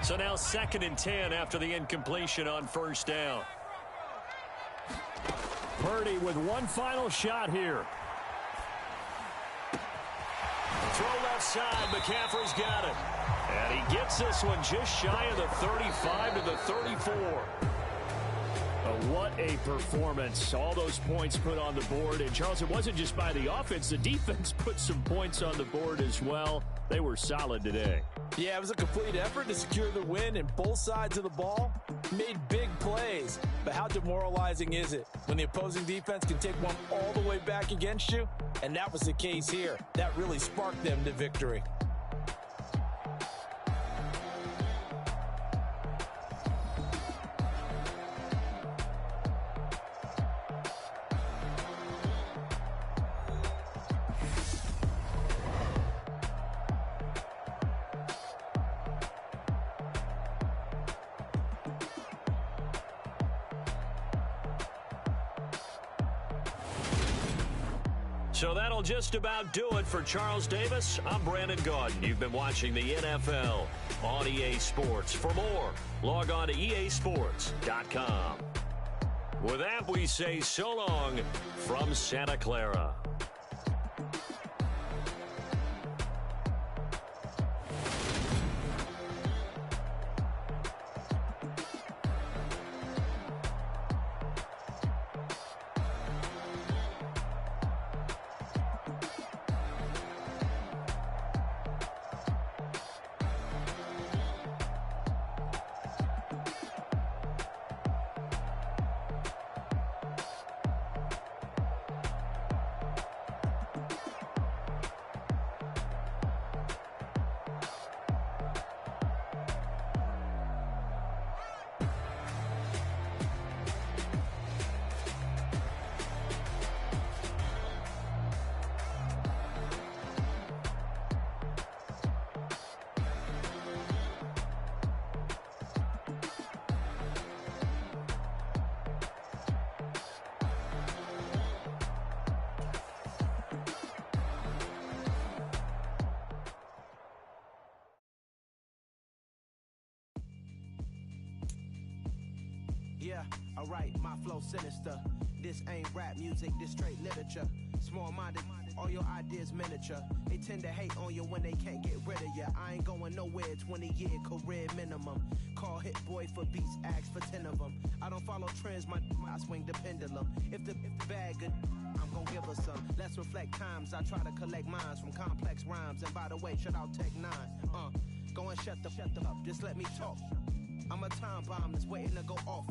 Speaker 9: So now 2nd and 10 after the incompletion on first down. Purdy with one final shot here. Throw left side. McCaffrey's got it. And he gets this one just shy of the 35 to the 34. What a performance. All those points put on the board. And, Charles, it wasn't just by the offense. The defense put some points on the board as well. They were solid today.
Speaker 4: Yeah, it was a complete effort to secure the win, and both sides of the ball made big plays. But how demoralizing is it when the opposing defense can take one all the way back against you? And that was the case here. That really sparked them to victory.
Speaker 9: So that'll just about do it for Charles Davis. I'm Brandon Gaudin. You've been watching the NFL on EA Sports. For more, log on to easports.com. With that, we say so long from Santa Clara.
Speaker 12: alright, my flow sinister. This ain't rap music, this straight literature. Small-minded, all your ideas miniature. They tend to hate on you when they can't get rid of you. I ain't going nowhere, 20-year career minimum. Call Hit Boy for beats, ask for 10 of them. I don't follow trends, I swing the pendulum. If the bag good, I'm gon' give her some. Let's reflect times, I try to collect minds from complex rhymes. And by the way, shout out Tech 9. Go and shut the up, just let me talk. I'm a time bomb that's waiting to go off.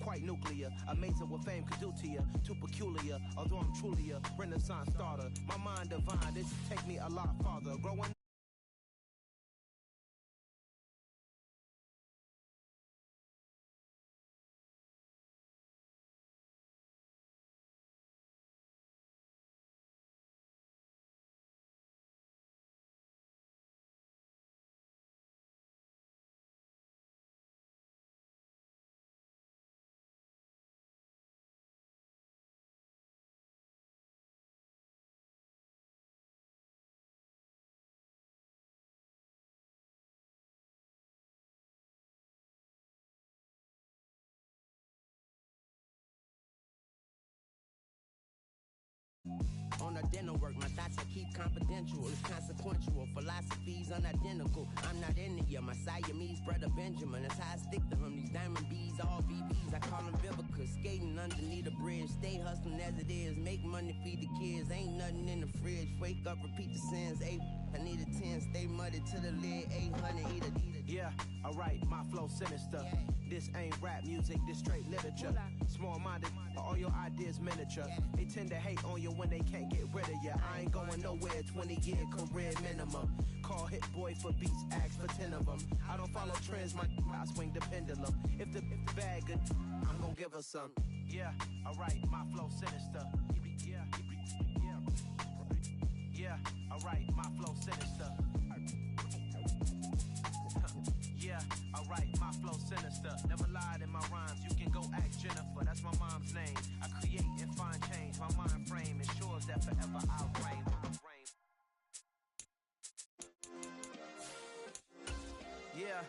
Speaker 12: Quite nuclear, amazing what fame could do to you. Too peculiar, although I'm truly a renaissance starter. My mind divine, this take me a lot farther. Growing
Speaker 13: on the dinner work, my thoughts I keep confidential. It's consequential, philosophies unidentical. I'm not India, my Siamese brother Benjamin. That's how I stick to him. These diamond bees, all VVs, I call them Vivica. Skating underneath the bridge, stay hustling as it is. Make money, feed the kids, ain't nothing in the fridge. Wake up, repeat the sins. I need a 10, stay muddy to the lid. 800, eat a.
Speaker 12: Yeah, alright, my flow sinister. This ain't rap music, this straight literature. Small-minded, all your ideas miniature. They tend to hate on you when they can't get rid of you. I ain't going nowhere, 20-year career minimum. Call Hit Boy for beats, ask for 10 of them. I don't follow trends, I swing the pendulum. If the bag good, I'm gon' give her some. Yeah, alright, my flow sinister. Yeah, alright, my flow sinister. Yeah, alright, my flow sinister. Never lied in my rhymes, you can go ask Jennifer. That's my mom's name. I create and find change. My mind frame ensures that forever I'll reign. Yeah.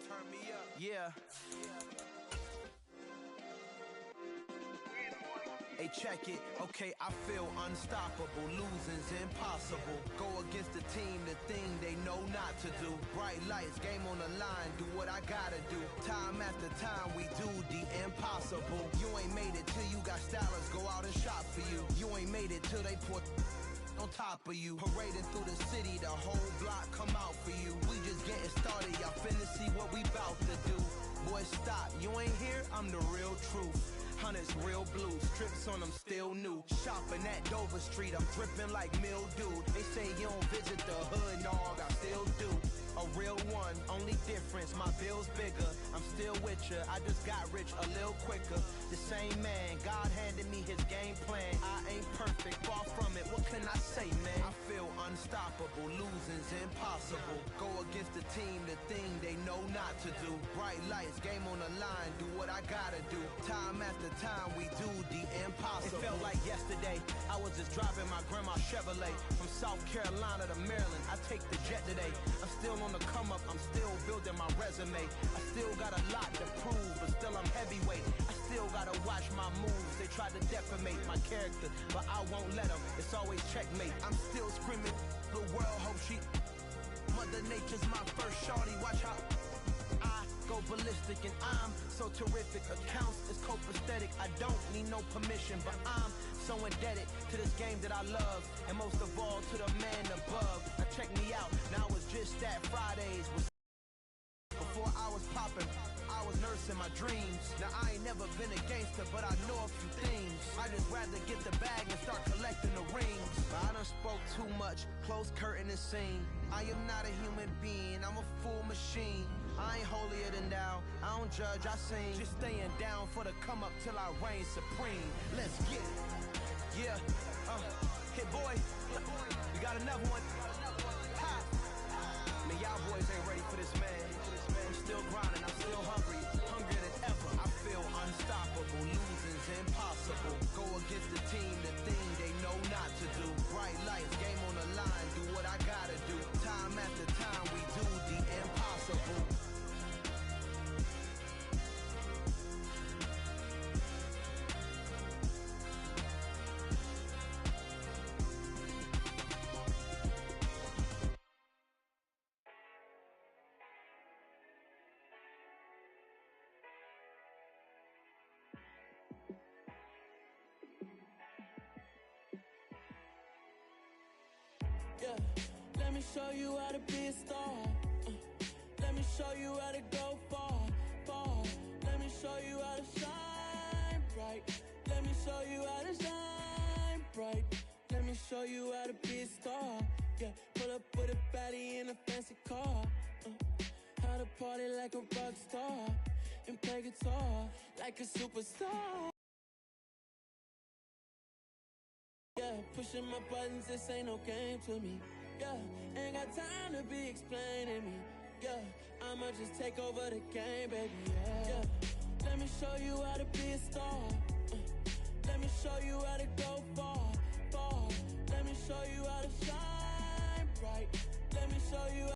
Speaker 12: Turn me up. Yeah. Hey, check it. Okay, I feel unstoppable. Losing's impossible. Go against the team, the thing they know not to do. Bright lights, game on the line. Do what I gotta do. Time after time, we do the impossible. You ain't made it till you got stylists go out and shop for you. You ain't made it till they put on top of you. Parading through the city, the whole block come out for you. We just getting started. Y'all finna see what we bout to do. Boy, stop. You ain't here? I'm the real truth. Hunters, real blue, strips on them still new. Shopping at Dover Street, I'm dripping like mildew. They say you don't visit the hood, dog, I still do. A real one, only difference, my bill's bigger. I'm still with ya, I just got rich a little quicker. The same man, God handed me his game plan. I ain't perfect, far from it, what can I say, man? I feel unstoppable, losing's impossible. Go against the team, the thing they know not to do. Bright lights, game on the line, do what I gotta do. Time after time, we do the impossible. It felt like yesterday, I was just driving my grandma's Chevrolet. From South Carolina to Maryland, I take the jet today. I'm still on the come up, I'm still building my resume. I still got a lot to prove, but still I'm heavyweight. I still gotta watch my moves. They try to defamate my character, but I won't let them. It's always checkmate. I'm still screaming, the world hope she. Mother Nature's my first shorty, watch how I go ballistic and I'm so terrific. Accounts is copacetic, I don't need no permission, but I'm so indebted to this game that I love, and most of all to the man above. Now check me out, now it's just that Fridays was before I was popping, I was nursing my dreams. Now I ain't never been a gangster, but I know a few things. I just rather get the bag and start collecting the rings. But I done spoke too much, close curtain and scene. I am not a human being, I'm a full machine. I ain't holier than thou, I don't judge, I sing. Just staying down for the come up till I reign supreme. Let's get it. Yeah, Hit Boy, we got another one. Ha! Man, y'all boys ain't ready for this, man. I'm still grinding, I'm still hungry, hungrier than ever. I feel unstoppable, losing's impossible. Go against the team, the thing they know not to do. Bright lights, game on the line, do what I gotta do. Time after time, we do the impossible.
Speaker 5: Yeah, let me show you how to be a star. Let me show you how to go far, far. Let me show you how to shine bright. Let me show you how to shine bright. Let me show you how to be a star. Yeah, pull up with a baddie in a fancy car. How to party like a rock star and play guitar like a superstar. Yeah, pushing my buttons, this ain't no game to me. Yeah, ain't got time to be explaining me. Yeah, I'ma just take over the game, baby. Yeah, let me show you how to be a star. Let me show you how to go far, far. Let me show you how to shine bright. Let me show you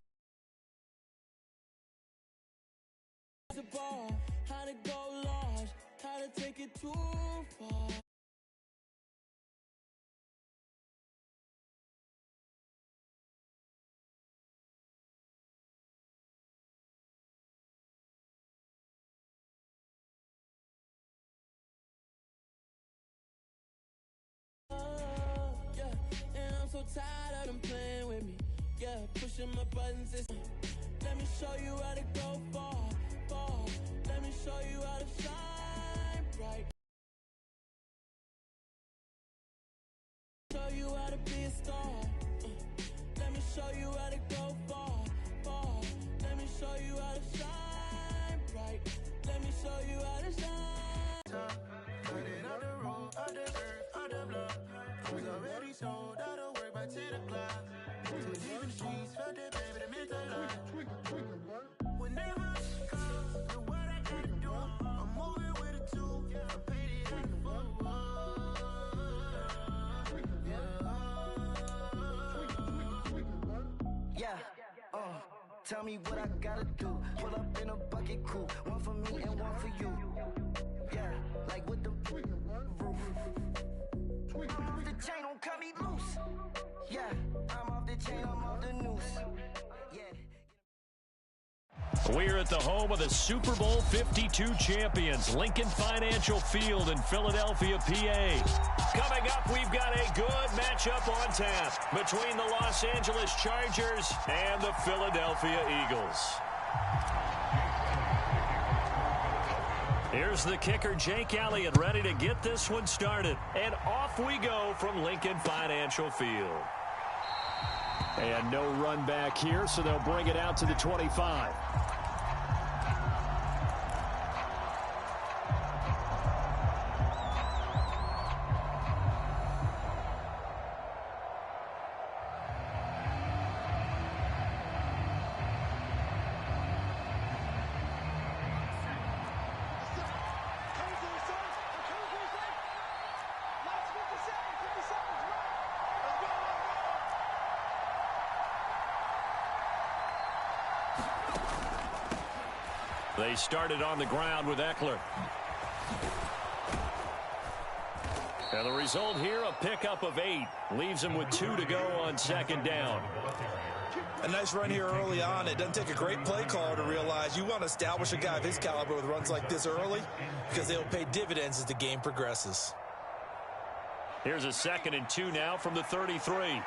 Speaker 5: how to ball, how to go large, how to take it too far. So tired of them playing with me. Yeah, pushing my buttons. Let me show you how to go far, far. Let me show you how to shine bright. Show you how to be a star. Let me show you how to go far, far. Let me show you how to shine bright. Let me show you how to shine. Put it on the road, on the earth, on the block. Was already sold out of work by 10 o'clock. So deep in the streets, felt that baby, the mental lie. Whenever she calls, know what I gotta do. I'm moving with a two. I'm painted like a fool.
Speaker 14: Yeah, tell me what I gotta do. Pull up in a bucket crew. One for me and one for you. Yeah, like with the roof. The chain don't cut me loose. Yeah, I'm off the chain, I'm off the noose. Yeah.
Speaker 3: We're at the home of the Super Bowl 52 champions, Lincoln Financial Field in Philadelphia, PA. Coming up, we've got a good matchup on tap between the Los Angeles Chargers and the Philadelphia Eagles. Here's the kicker, Jake Elliott, ready to get this one started. And off we go from Lincoln Financial Field. And no run back here, so they'll bring it out to the 25. They started on the ground with Eckler. And the result here, a pickup of 8. Leaves him with 2 to go on second down.
Speaker 6: A nice run here early on. It doesn't take a great play caller to realize you want to establish a guy of his caliber with runs like this early because they'll pay dividends as the game progresses.
Speaker 3: Here's a 2nd and 2 now from the 33.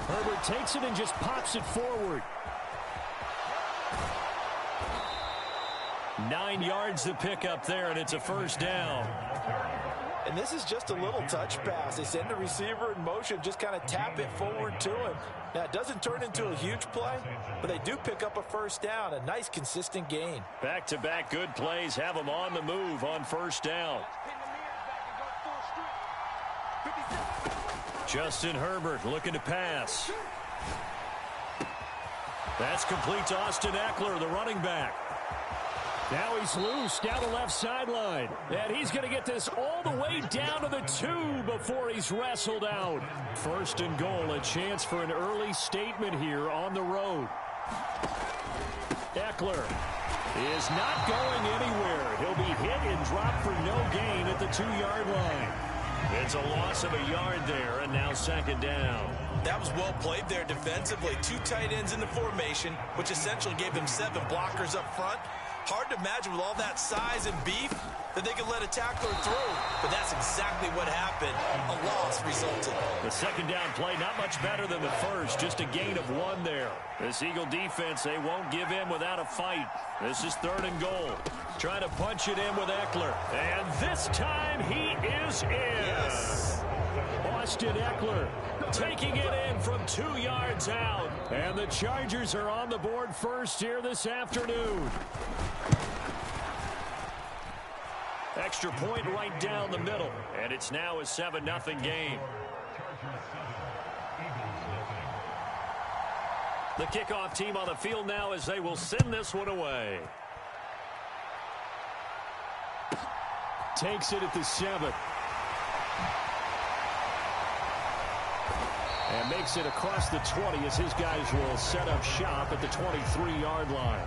Speaker 9: Herbert takes it and just pops it forward.
Speaker 3: 9 yards to pick up there, and it's a first down.
Speaker 6: And this is just a little touch pass. They send the receiver in motion, just kind of tap it forward to him. Now, it doesn't turn into a huge play, but they do pick up a first down, a nice, consistent gain.
Speaker 3: Back-to-back good plays have them on the move on first down. Justin Herbert looking to pass. That's complete to Austin Eckler, the running back.
Speaker 9: Now he's loose down the left sideline. And he's going to get this all the way down to the 2 before he's wrestled out.
Speaker 3: First and goal, a chance for an early statement here on the road. Eckler is not going anywhere. He'll be hit and dropped for no gain at the 2-yard line. It's a loss of a yard there, and now second down.
Speaker 6: That was well played there defensively. 2 tight ends in the formation, which essentially gave them 7 blockers up front. Hard to imagine with all that size and beef,
Speaker 10: that they could let a tackler through, but that's exactly what happened. A loss resulted.
Speaker 3: The second down play, not much better than the first, just a gain of 1 there. This Eagle defense, they won't give in without a fight. This is 3rd and goal. Trying to punch it in with Eckler. And this time he is in. Yes. Austin Eckler taking it in from 2 yards out. And the Chargers are on the board first here this afternoon. Extra point right down the middle. And it's now a 7-0 game. The kickoff team on the field now as they will send this one away. Takes it at the 7. And makes it across the 20 as his guys will set up shop at the 23-yard line.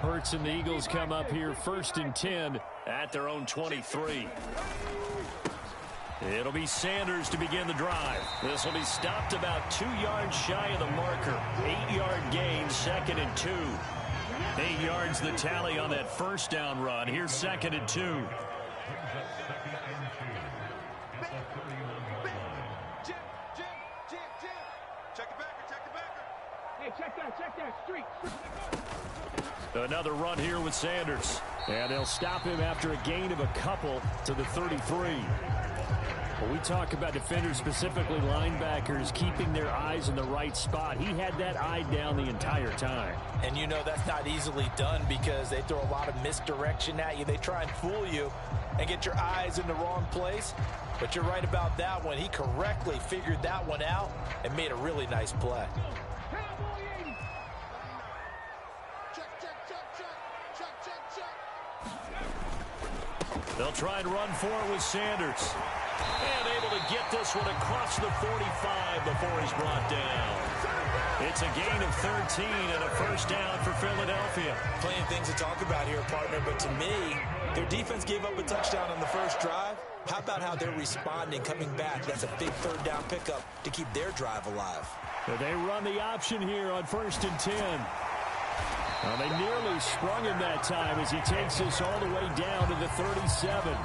Speaker 3: Hurts and the Eagles come up here 1st and 10 at their own 23. It'll be Sanders to begin the drive. This will be stopped about 2 yards shy of the marker. 8-yard gain, 2nd and 2. 8 yards the tally on that first down run. Here's 2nd and 2.
Speaker 8: Check that street.
Speaker 3: Another run here with Sanders. And they'll stop him after a gain of a couple to the 33. When we talk about defenders, specifically linebackers, keeping their eyes in the right spot, he had that eye down the entire time.
Speaker 4: And you know that's not easily done because they throw a lot of misdirection at you. They try and fool you and get your eyes in the wrong place. But you're right about that one. He correctly figured that one out and made a really nice play.
Speaker 3: They'll try and run for it with Sanders. And able to get this one across the 45 before he's brought down. It's a gain of 13 and a first down for Philadelphia.
Speaker 10: Plenty of things to talk about here, partner, but to me, their defense gave up a touchdown on the first drive. How about how they're responding, coming back? That's a big 3rd down pickup to keep their drive alive.
Speaker 3: They run the option here on 1st and 10. Well, they nearly sprung him that time as he takes this all the way down to the 37.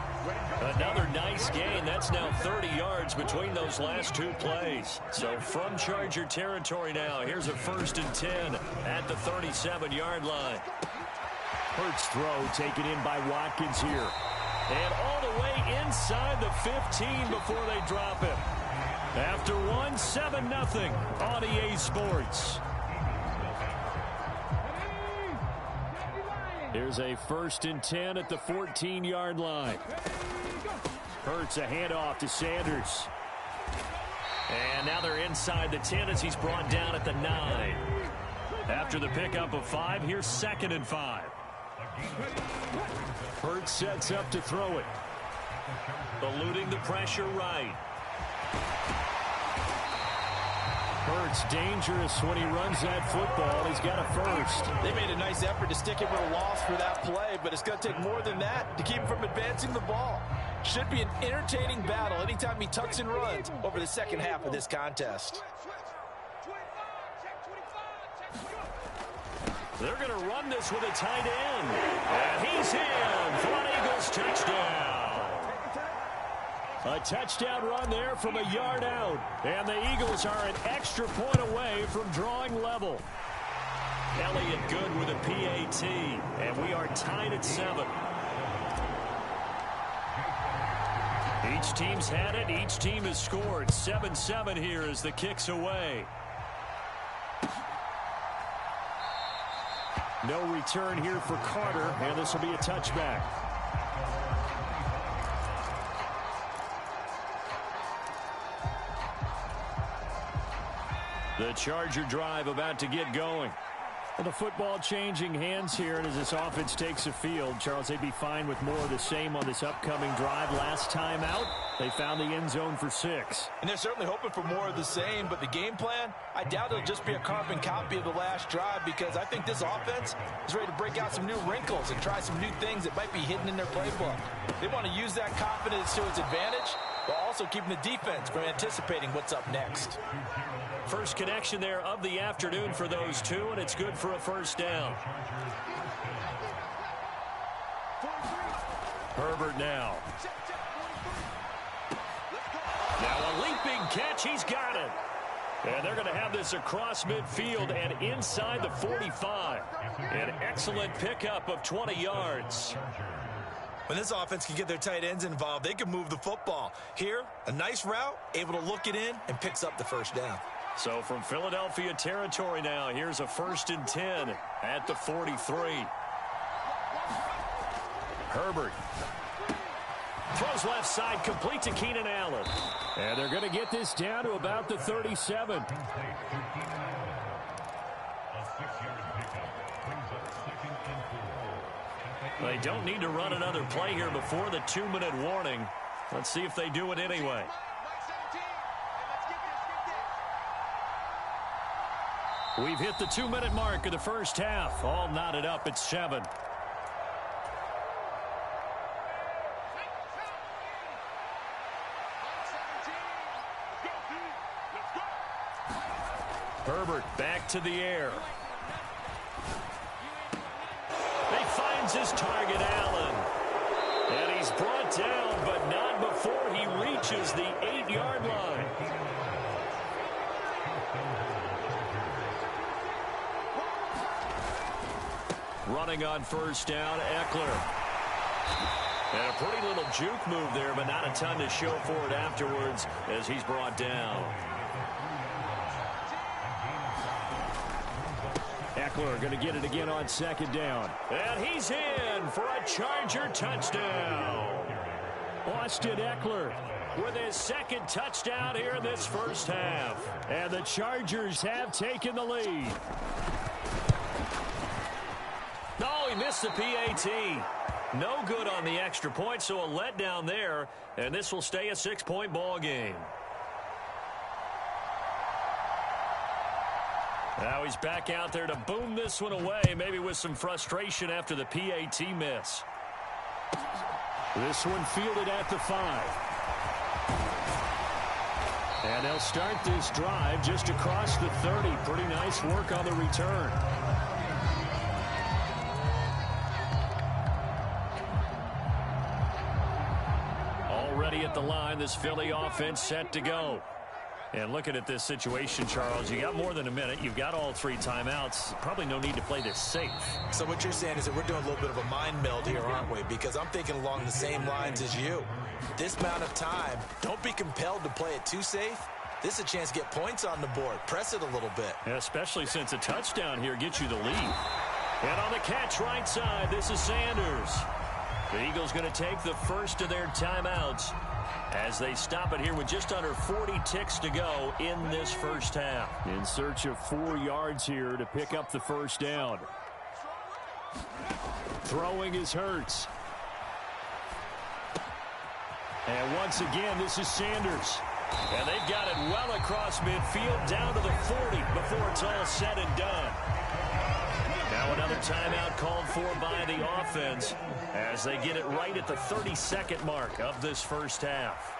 Speaker 3: Another nice gain. That's now 30 yards between those last 2 plays. So from Charger territory now, here's a 1st and 10 at the 37-yard line. Hurts throw taken in by Watkins here. And all the way inside the 15 before they drop him. After 7-0 on EA Sports. Here's a 1st and 10 at the 14-yard line. Hurts a handoff to Sanders. And now they're inside the 10 as he's brought down at the 9. After the pickup of 5, here's 2nd and 5. Hurts sets up to throw it. Eluding the pressure right. Hurts dangerous when he runs that football. He's got a first.
Speaker 4: They made a nice effort to stick him with a loss for that play, but it's going to take more than that to keep him from advancing the ball. Should be an entertaining battle anytime he tucks and runs over the second half of this contest.
Speaker 3: They're going to run this with a tight end. And he's in for an Eagles touchdown. A touchdown run there from a yard out. And the Eagles are an extra point away from drawing level. Elliott good with a PAT. And we are tied at 7. Each team's had it. Each team has scored. 7-7 here as the kick's away. No return here for Carter, and this will be a touchback. The Charger drive about to get going. And the football changing hands here, and as this offense takes the field, Charles, they'd be fine with more of the same on this upcoming drive. Last time out,
Speaker 9: They found the end zone for 6.
Speaker 6: And they're certainly hoping for more of the same, but the game plan, I doubt it'll just be a carbon copy of the last drive, because I think this offense is ready to break out some new wrinkles and try some new things that might be hidden in their playbook. They want to use that confidence to its advantage, while also keeping the defense from anticipating what's up next.
Speaker 9: First connection there of the afternoon for those two, and it's good for a first down. Herbert now. Now a leaping catch. He's got it. And they're going to have this across midfield and inside the 45. An excellent pickup of 20 yards.
Speaker 6: When this offense can get their tight ends involved, they can move the football. Here, a nice route, able to look it in, and picks up the first down.
Speaker 9: So from Philadelphia territory now, here's a 1st and 10 at the 43. Herbert throws left side, complete to Keenan Allen. And they're going to get this down to about the 37. They don't need to run another play here before the 2-minute warning. Let's see if they do it anyway. We've hit the 2-minute mark of the first half. All knotted up at 7. Herbert back to the air. He finds his target, Allen. And he's brought down, but not before he reaches the 8-yard line. Running on first down, Eckler. And a pretty little juke move there, but not a ton to show for it afterwards as he's brought down. Eckler going to get it again on 2nd down. And he's in for a Charger touchdown. Austin Eckler with his 2nd touchdown here in this first half. And the Chargers have taken the lead. No, he missed the PAT. No good on the extra point, so a letdown there. And this will stay a 6-point ball game. Now he's back out there to boom this one away, maybe with some frustration after the PAT miss. This one fielded at the 5. And they'll start this drive just across the 30. Pretty nice work on the return. Already at the line, this Philly offense set to go. And looking at this situation, Charles, you got more than a minute. You've got all 3 timeouts. Probably no need to play this safe.
Speaker 6: So what you're saying is that we're doing a little bit of a mind meld here, aren't we? Because I'm thinking along the same lines as you. This amount of time, don't be compelled to play it too safe. This is a chance to get points on the board. Press it a little bit.
Speaker 9: Yeah, especially since a touchdown here gets you the lead. And on the catch right side, this is Sanders. The Eagles going to take the first of their timeouts as they stop it here with just under 40 ticks to go in this first half. In search of 4 yards here to pick up the first down. Throwing is Hurts. And once again, this is Sanders. And they've got it well across midfield down to the 40 before it's all said and done. Now another timeout called for by the offense as they get it right at the 32nd mark of this first half.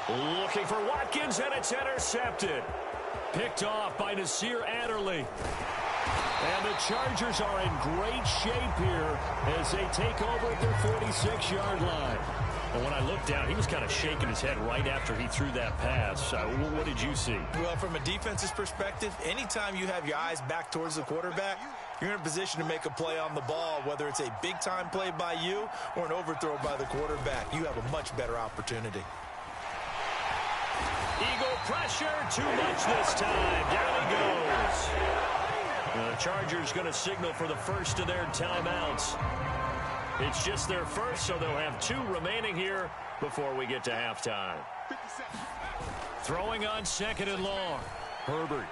Speaker 9: Looking for Watkins, and it's intercepted. Picked off by Nasir Adderley. And the Chargers are in great shape here as they take over at their 46-yard line. And when I looked down, he was kind of shaking his head right after he threw that pass. What did you see?
Speaker 6: Well, from a defense's perspective, anytime you have your eyes back towards the quarterback, you're in a position to make a play on the ball, whether it's a big-time play by you or an overthrow by the quarterback. You have a much better opportunity.
Speaker 9: Eagle pressure, too much this time. Down he goes. The Chargers going to signal for the first of their timeouts. It's just their first, so they'll have 2 remaining here before we get to halftime. Throwing on 2nd and long. Herbert.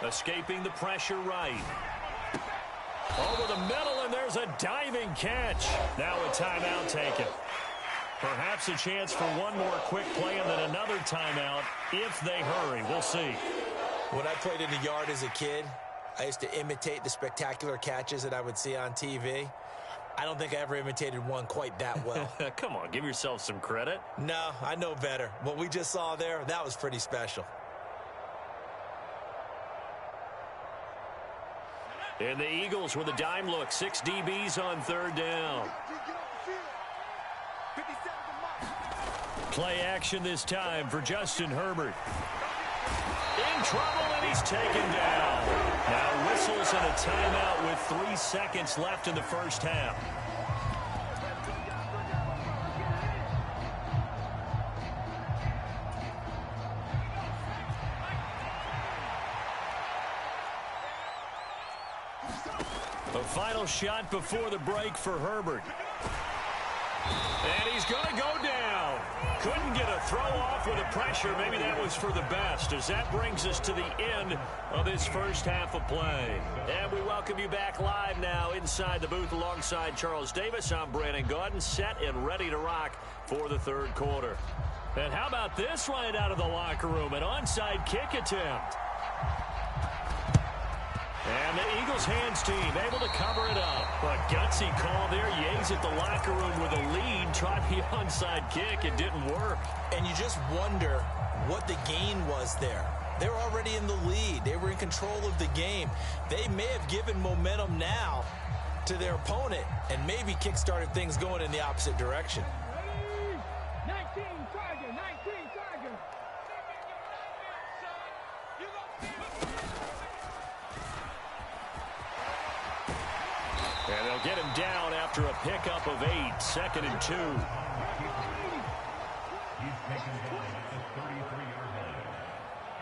Speaker 9: Escaping the pressure right.
Speaker 3: Over the middle, and there's a diving catch. Now a timeout taken. Perhaps a chance for one more quick play and then another timeout if they hurry. We'll see.
Speaker 10: When I played in the yard as a kid, I used to imitate the spectacular catches that I would see on TV. I don't think I ever imitated one quite that well.
Speaker 3: Come on, give yourself some credit.
Speaker 10: No, I know better. What we just saw there, that was pretty special.
Speaker 3: And the Eagles with a dime look. 6 DBs on third down. Play action this time for Justin Herbert. In trouble, and he's taken down. Now whistles and a timeout with 3 seconds left in the first half. A final shot before the break for Herbert. And he's going to go down. Couldn't get a throw off with the pressure. Maybe that was for the best, as that brings us to the end of this first half of play. And we welcome you back live now inside the booth alongside Charles Davis. I'm Brandon Gaudin, set and ready to rock for the third quarter. And how about this right out of the locker room? An onside kick attempt. And the Eagles hands team able to cover it up. A gutsy call there. Yates at the locker room with a lead. Tried the onside kick. It didn't work.
Speaker 10: And you just wonder what the gain was there. They're already in the lead. They were in control of the game. They may have given momentum now to their opponent and maybe kick-started things going in the opposite direction.
Speaker 8: 19 Tiger, 19 Tiger.
Speaker 3: And they'll get him down after a pickup of 8. 2nd and 2.
Speaker 15: He's taken down at the 33-yard line.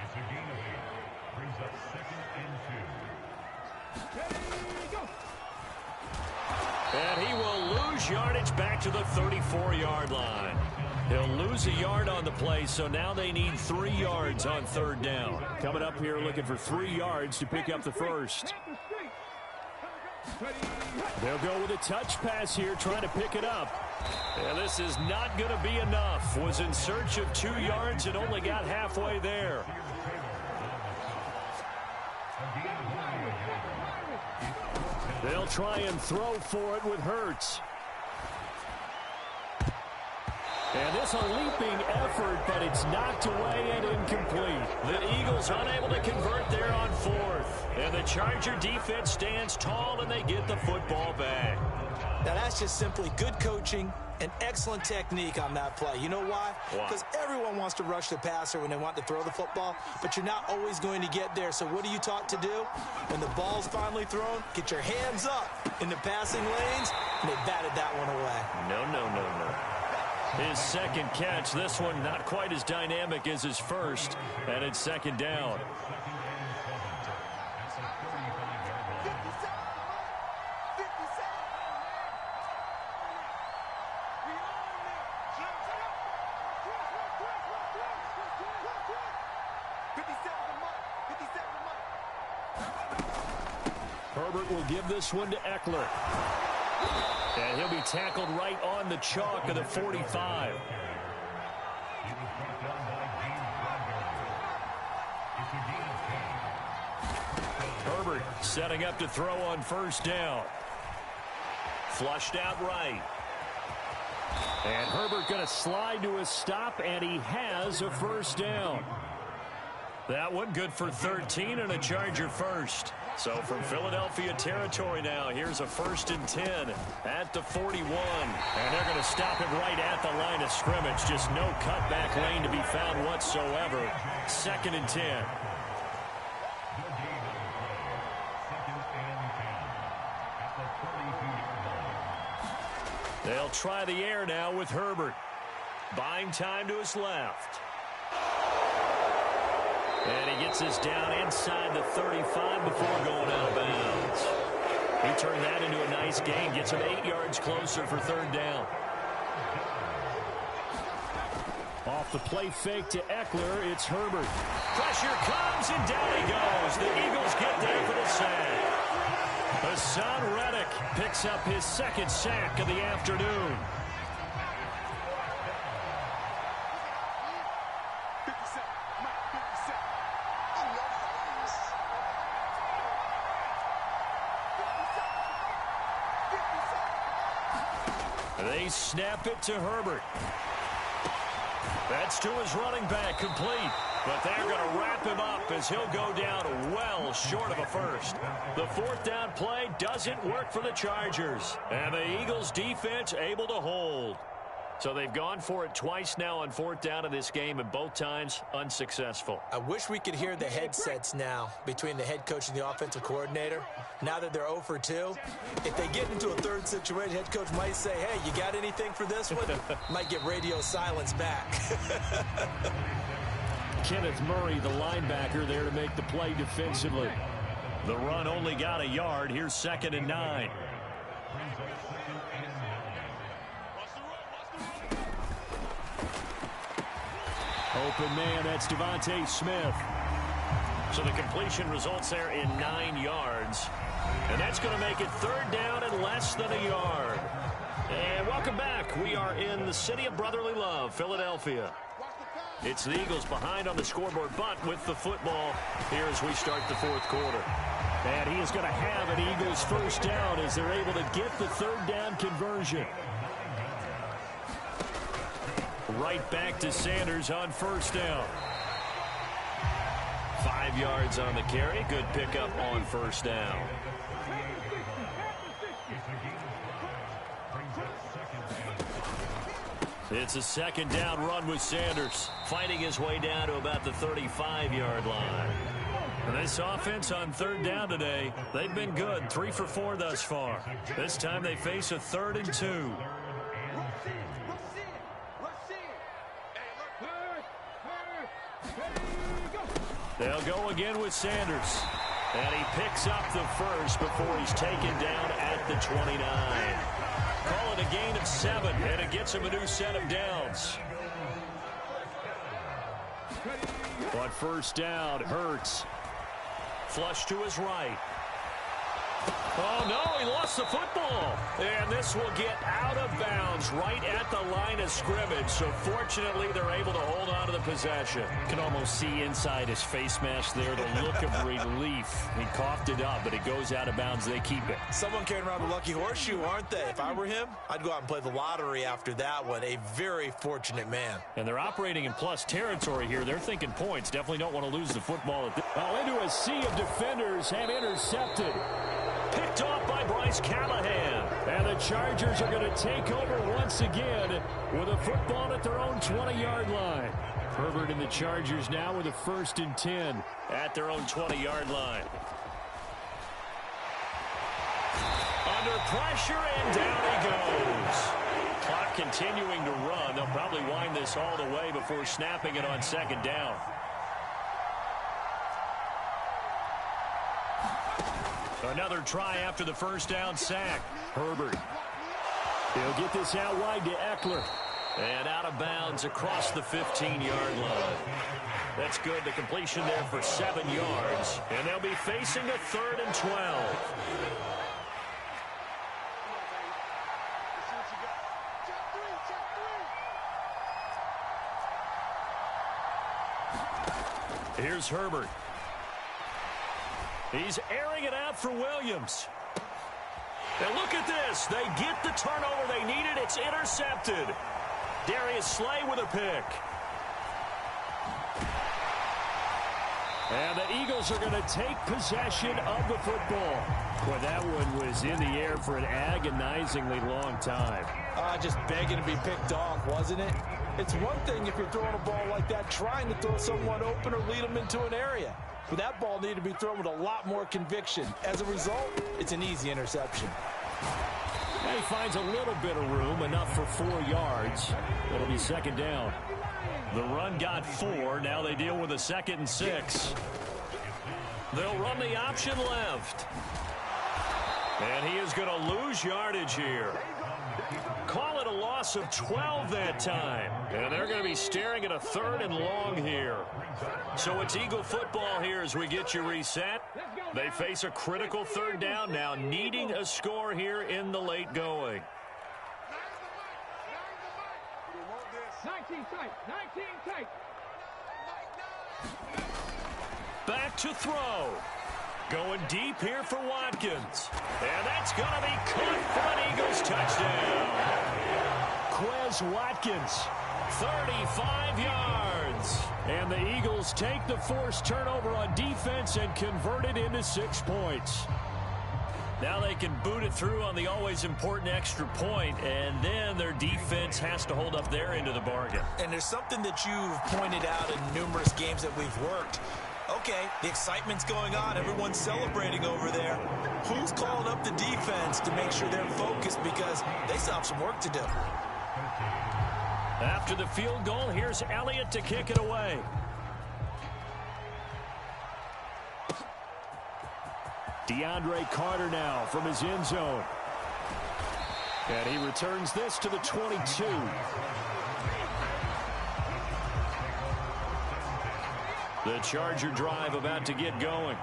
Speaker 15: It's a gain of 8. Brings up 2nd and 2.
Speaker 3: And he will lose yardage back to the 34-yard line. He'll lose a yard on the play, so now they need 3 yards on third down. Coming up here looking for 3 yards to pick up the first. They'll go with a touch pass here, trying to pick it up. And this is not going to be enough. Was in search of 2 yards and only got halfway there. They'll try and throw for it with Hurts. And this a leaping effort, but it's knocked away and incomplete. The Eagles unable to convert there on 4th. And the Charger defense stands tall, and they get the football back.
Speaker 10: Now, that's just simply good coaching and excellent technique on that play. You know why? Because everyone wants to rush the passer when they want to throw the football, but you're not always going to get there. So what are you taught to do? When the ball's finally thrown, get your hands up in the passing lanes, and they batted that one away.
Speaker 3: No. His second catch, this one not quite as dynamic as his first, and it's 2nd down. Herbert will give this one to Eckler. And he'll be tackled right on the chalk of the 45. Herbert setting up to throw on first down. Flushed out right. And Herbert going to slide to a stop, and he has a first down. That one good for 13 and a Charger first. So from Philadelphia territory now, here's a 1st and 10 at the 41. And they're going to stop him right at the line of scrimmage. Just no cutback lane to be found whatsoever. 2nd and 10. They'll try the air now with Herbert. Buying time to his left. And he gets this down inside the 35 before going out of bounds. He turned that into a nice gain. Gets him 8 yards closer for 3rd down. Off the play fake to Eckler, it's Herbert. Pressure comes, and down he goes. The Eagles get there for the sack. Hassan Reddick picks up his second sack of the afternoon. They snap it to Herbert. That's to his running back, complete. But they're going to wrap him up as he'll go down well short of a first. The fourth down play doesn't work for the Chargers. And the Eagles defense able to hold. So they've gone for it twice now on fourth down in this game, and both times unsuccessful.
Speaker 10: I wish we could hear the headsets now between the head coach and the offensive coordinator. Now that they're 0 for 2, if they get into a third situation, head coach might say, hey, you got anything for this one? Might get radio silence back.
Speaker 3: Kenneth Murray, the linebacker, there to make the play defensively. The run only got a yard. Here's 2nd and 9. Open man, that's Devontae Smith. So the completion results there in 9 yards. And that's going to make it 3rd down and less than a yard. And welcome back. We are in the city of brotherly love, Philadelphia. It's the Eagles behind on the scoreboard, but with the football here as we start the fourth quarter. And he is going to have an Eagles first down as they're able to get the 3rd down conversion. Right back to Sanders on first down. 5 yards on the carry. Good pickup on first down. It's a 2nd down run with Sanders, fighting his way down to about the 35-yard line. And this offense on 3rd down today, they've been good, 3 for 4 thus far. This time they face a 3rd and 2. They'll go again with Sanders. And he picks up the first before he's taken down at the 29. Call it a gain of 7, and it gets him a new set of downs. But first down hurts. Flush to his right. Oh, no, he lost the football. And this will get out of bounds right at the line of scrimmage. So fortunately, they're able to hold on to the possession. You can almost see inside his face mask there the look of relief. He coughed it up, but it goes out of bounds. They keep it.
Speaker 10: Someone carrying around the lucky horseshoe, aren't they? If I were him, I'd go out and play the lottery after that one. A very fortunate man.
Speaker 3: And they're operating in plus territory here. They're thinking points. Definitely don't want to lose the football. Into a sea of defenders and intercepted. Picked off by Bryce Callahan. And the Chargers are going to take over once again with a football at their own 20-yard line. Herbert and the Chargers now with a 1st and 10 at their own 20-yard line. Under pressure, and down he goes. Clock continuing to run. They'll probably wind this all the way before snapping it on 2nd down. Another try after the first down sack. Herbert. He'll get this out wide to Eckler. And out of bounds across the 15-yard line. That's good. The completion there for 7 yards. And they'll be facing a 3rd and 12. Here's Herbert. He's airing it out for Williams. And look at this. They get the turnover they needed. It's intercepted. Darius Slay with a pick. And the Eagles are going to take possession of the football. Boy, that one was in the air for an agonizingly long time.
Speaker 10: Just begging to be picked off, wasn't it? It's one thing if you're throwing a ball like that, trying to throw someone open or lead them into an area. But that ball needed to be thrown with a lot more conviction. As a result, it's an easy interception.
Speaker 3: And he finds a little bit of room, enough for 4 yards. It'll be 2nd down. The run got 4. Now they deal with a 2nd and 6. They'll run the option left. And he is going to lose yardage here. Call it a loss of 12 that time. And they're going to be staring at a 3rd and long here. So it's Eagle football here as we get you reset. They face a critical third down now, needing a score here in the late going.
Speaker 8: 19 tight. 19 tight.
Speaker 3: Back to throw. Going deep here for Watkins. And that's going to be caught for an Eagles touchdown. Quez Watkins, 35 yards. And the Eagles take the forced turnover on defense and convert it into 6 points. Now they can boot it through on the always important extra point, and then their defense has to hold up their end of the bargain.
Speaker 10: And there's something that you've pointed out in numerous games that we've worked. Okay, the excitement's going on. Everyone's celebrating over there. Who's calling up the defense to make sure they're focused because they still have some work to do?
Speaker 3: After the field goal, here's Elliott to kick it away. DeAndre Carter now from his end zone. And he returns this to the 22. The Charger drive about to get going.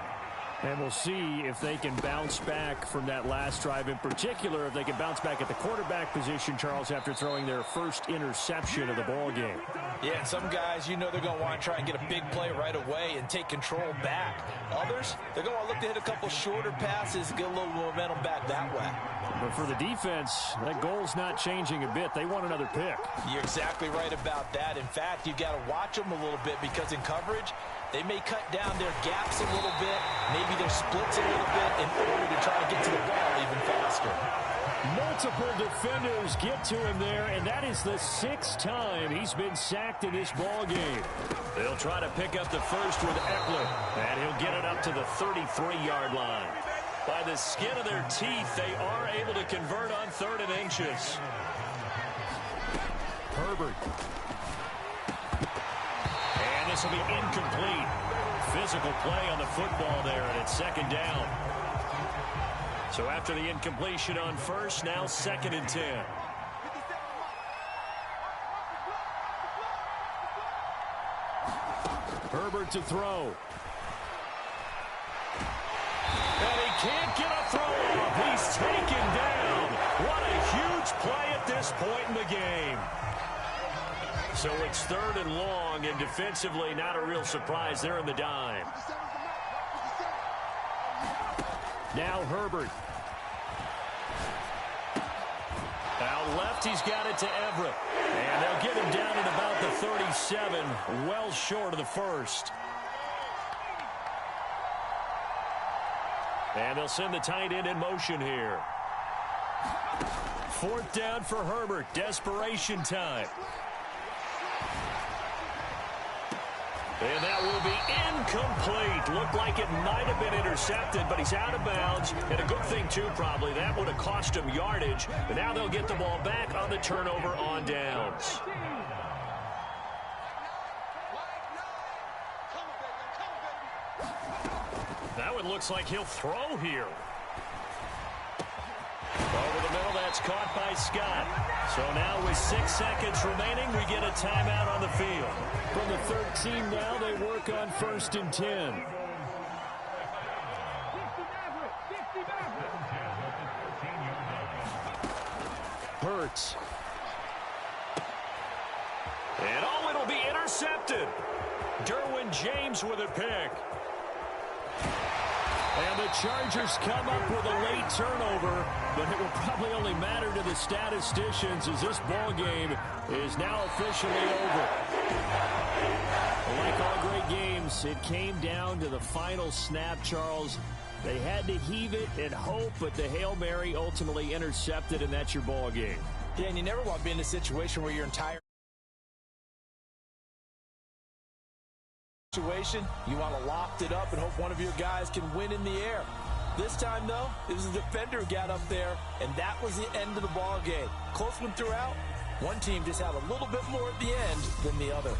Speaker 3: And we'll see if they can bounce back from that last drive, in particular if they can bounce back at the quarterback position, Charles, after throwing their first interception of the ball game.
Speaker 10: Yeah, and some guys, you know they're going to want to try and get a big play right away and take control back. Others, they're going to look to hit a couple shorter passes and get a little momentum back that way.
Speaker 3: But for the defense, that goal's not changing a bit. They want another pick.
Speaker 10: You're exactly right about that. In fact, you've got to watch them a little bit because in coverage, they may cut down their gaps a little bit, maybe their splits a little bit in order to try to get to the ball even faster.
Speaker 3: Multiple defenders get to him there, and that is the 6th time he's been sacked in this ball game. They'll try to pick up the first with Eckler, and he'll get it up to the 33-yard line. By the skin of their teeth, they are able to convert on 3rd and inches. Herbert. And this will be incomplete. Physical play on the football there, and it's 2nd down. So after the incompletion on first, now 2nd and 10. Herbert to throw. And he can't get a throw off. He's taken down. What a huge play at this point in the game. So it's 3rd and long, and defensively not a real surprise. They're in the dime. Now Herbert. Out left, he's got it to Everett. And they'll get him down at about the 37, well short of the first. And they'll send the tight end in motion here. 4th down for Herbert. Desperation time. And that will be incomplete. Looked like it might have been intercepted, but he's out of bounds. And a good thing, too, probably. That would have cost him yardage. But now they'll get the ball back on the turnover on downs. Now it looks like he'll throw here. Over the middle, that's caught by Scott. So now with 6 seconds remaining, we get a timeout on the field. From the 13 now, they work on 1st and 10. Hurts. And oh, it'll be intercepted. Derwin James with a pick. And the Chargers come up with a late turnover, but it will probably only matter to the statisticians as this ball game is now officially over. Like all great games, it came down to the final snap, Charles. They had to heave it and hope, but the Hail Mary ultimately intercepted, and that's your ball game.
Speaker 10: Yeah, and you never want to be in a situation where your entire situation, you want to loft it up and hope one of your guys can win in the air. This time, though, it was the defender who got up there, and that was the end of the ball game. Close one throughout. One team just had a little bit more at the end than the other.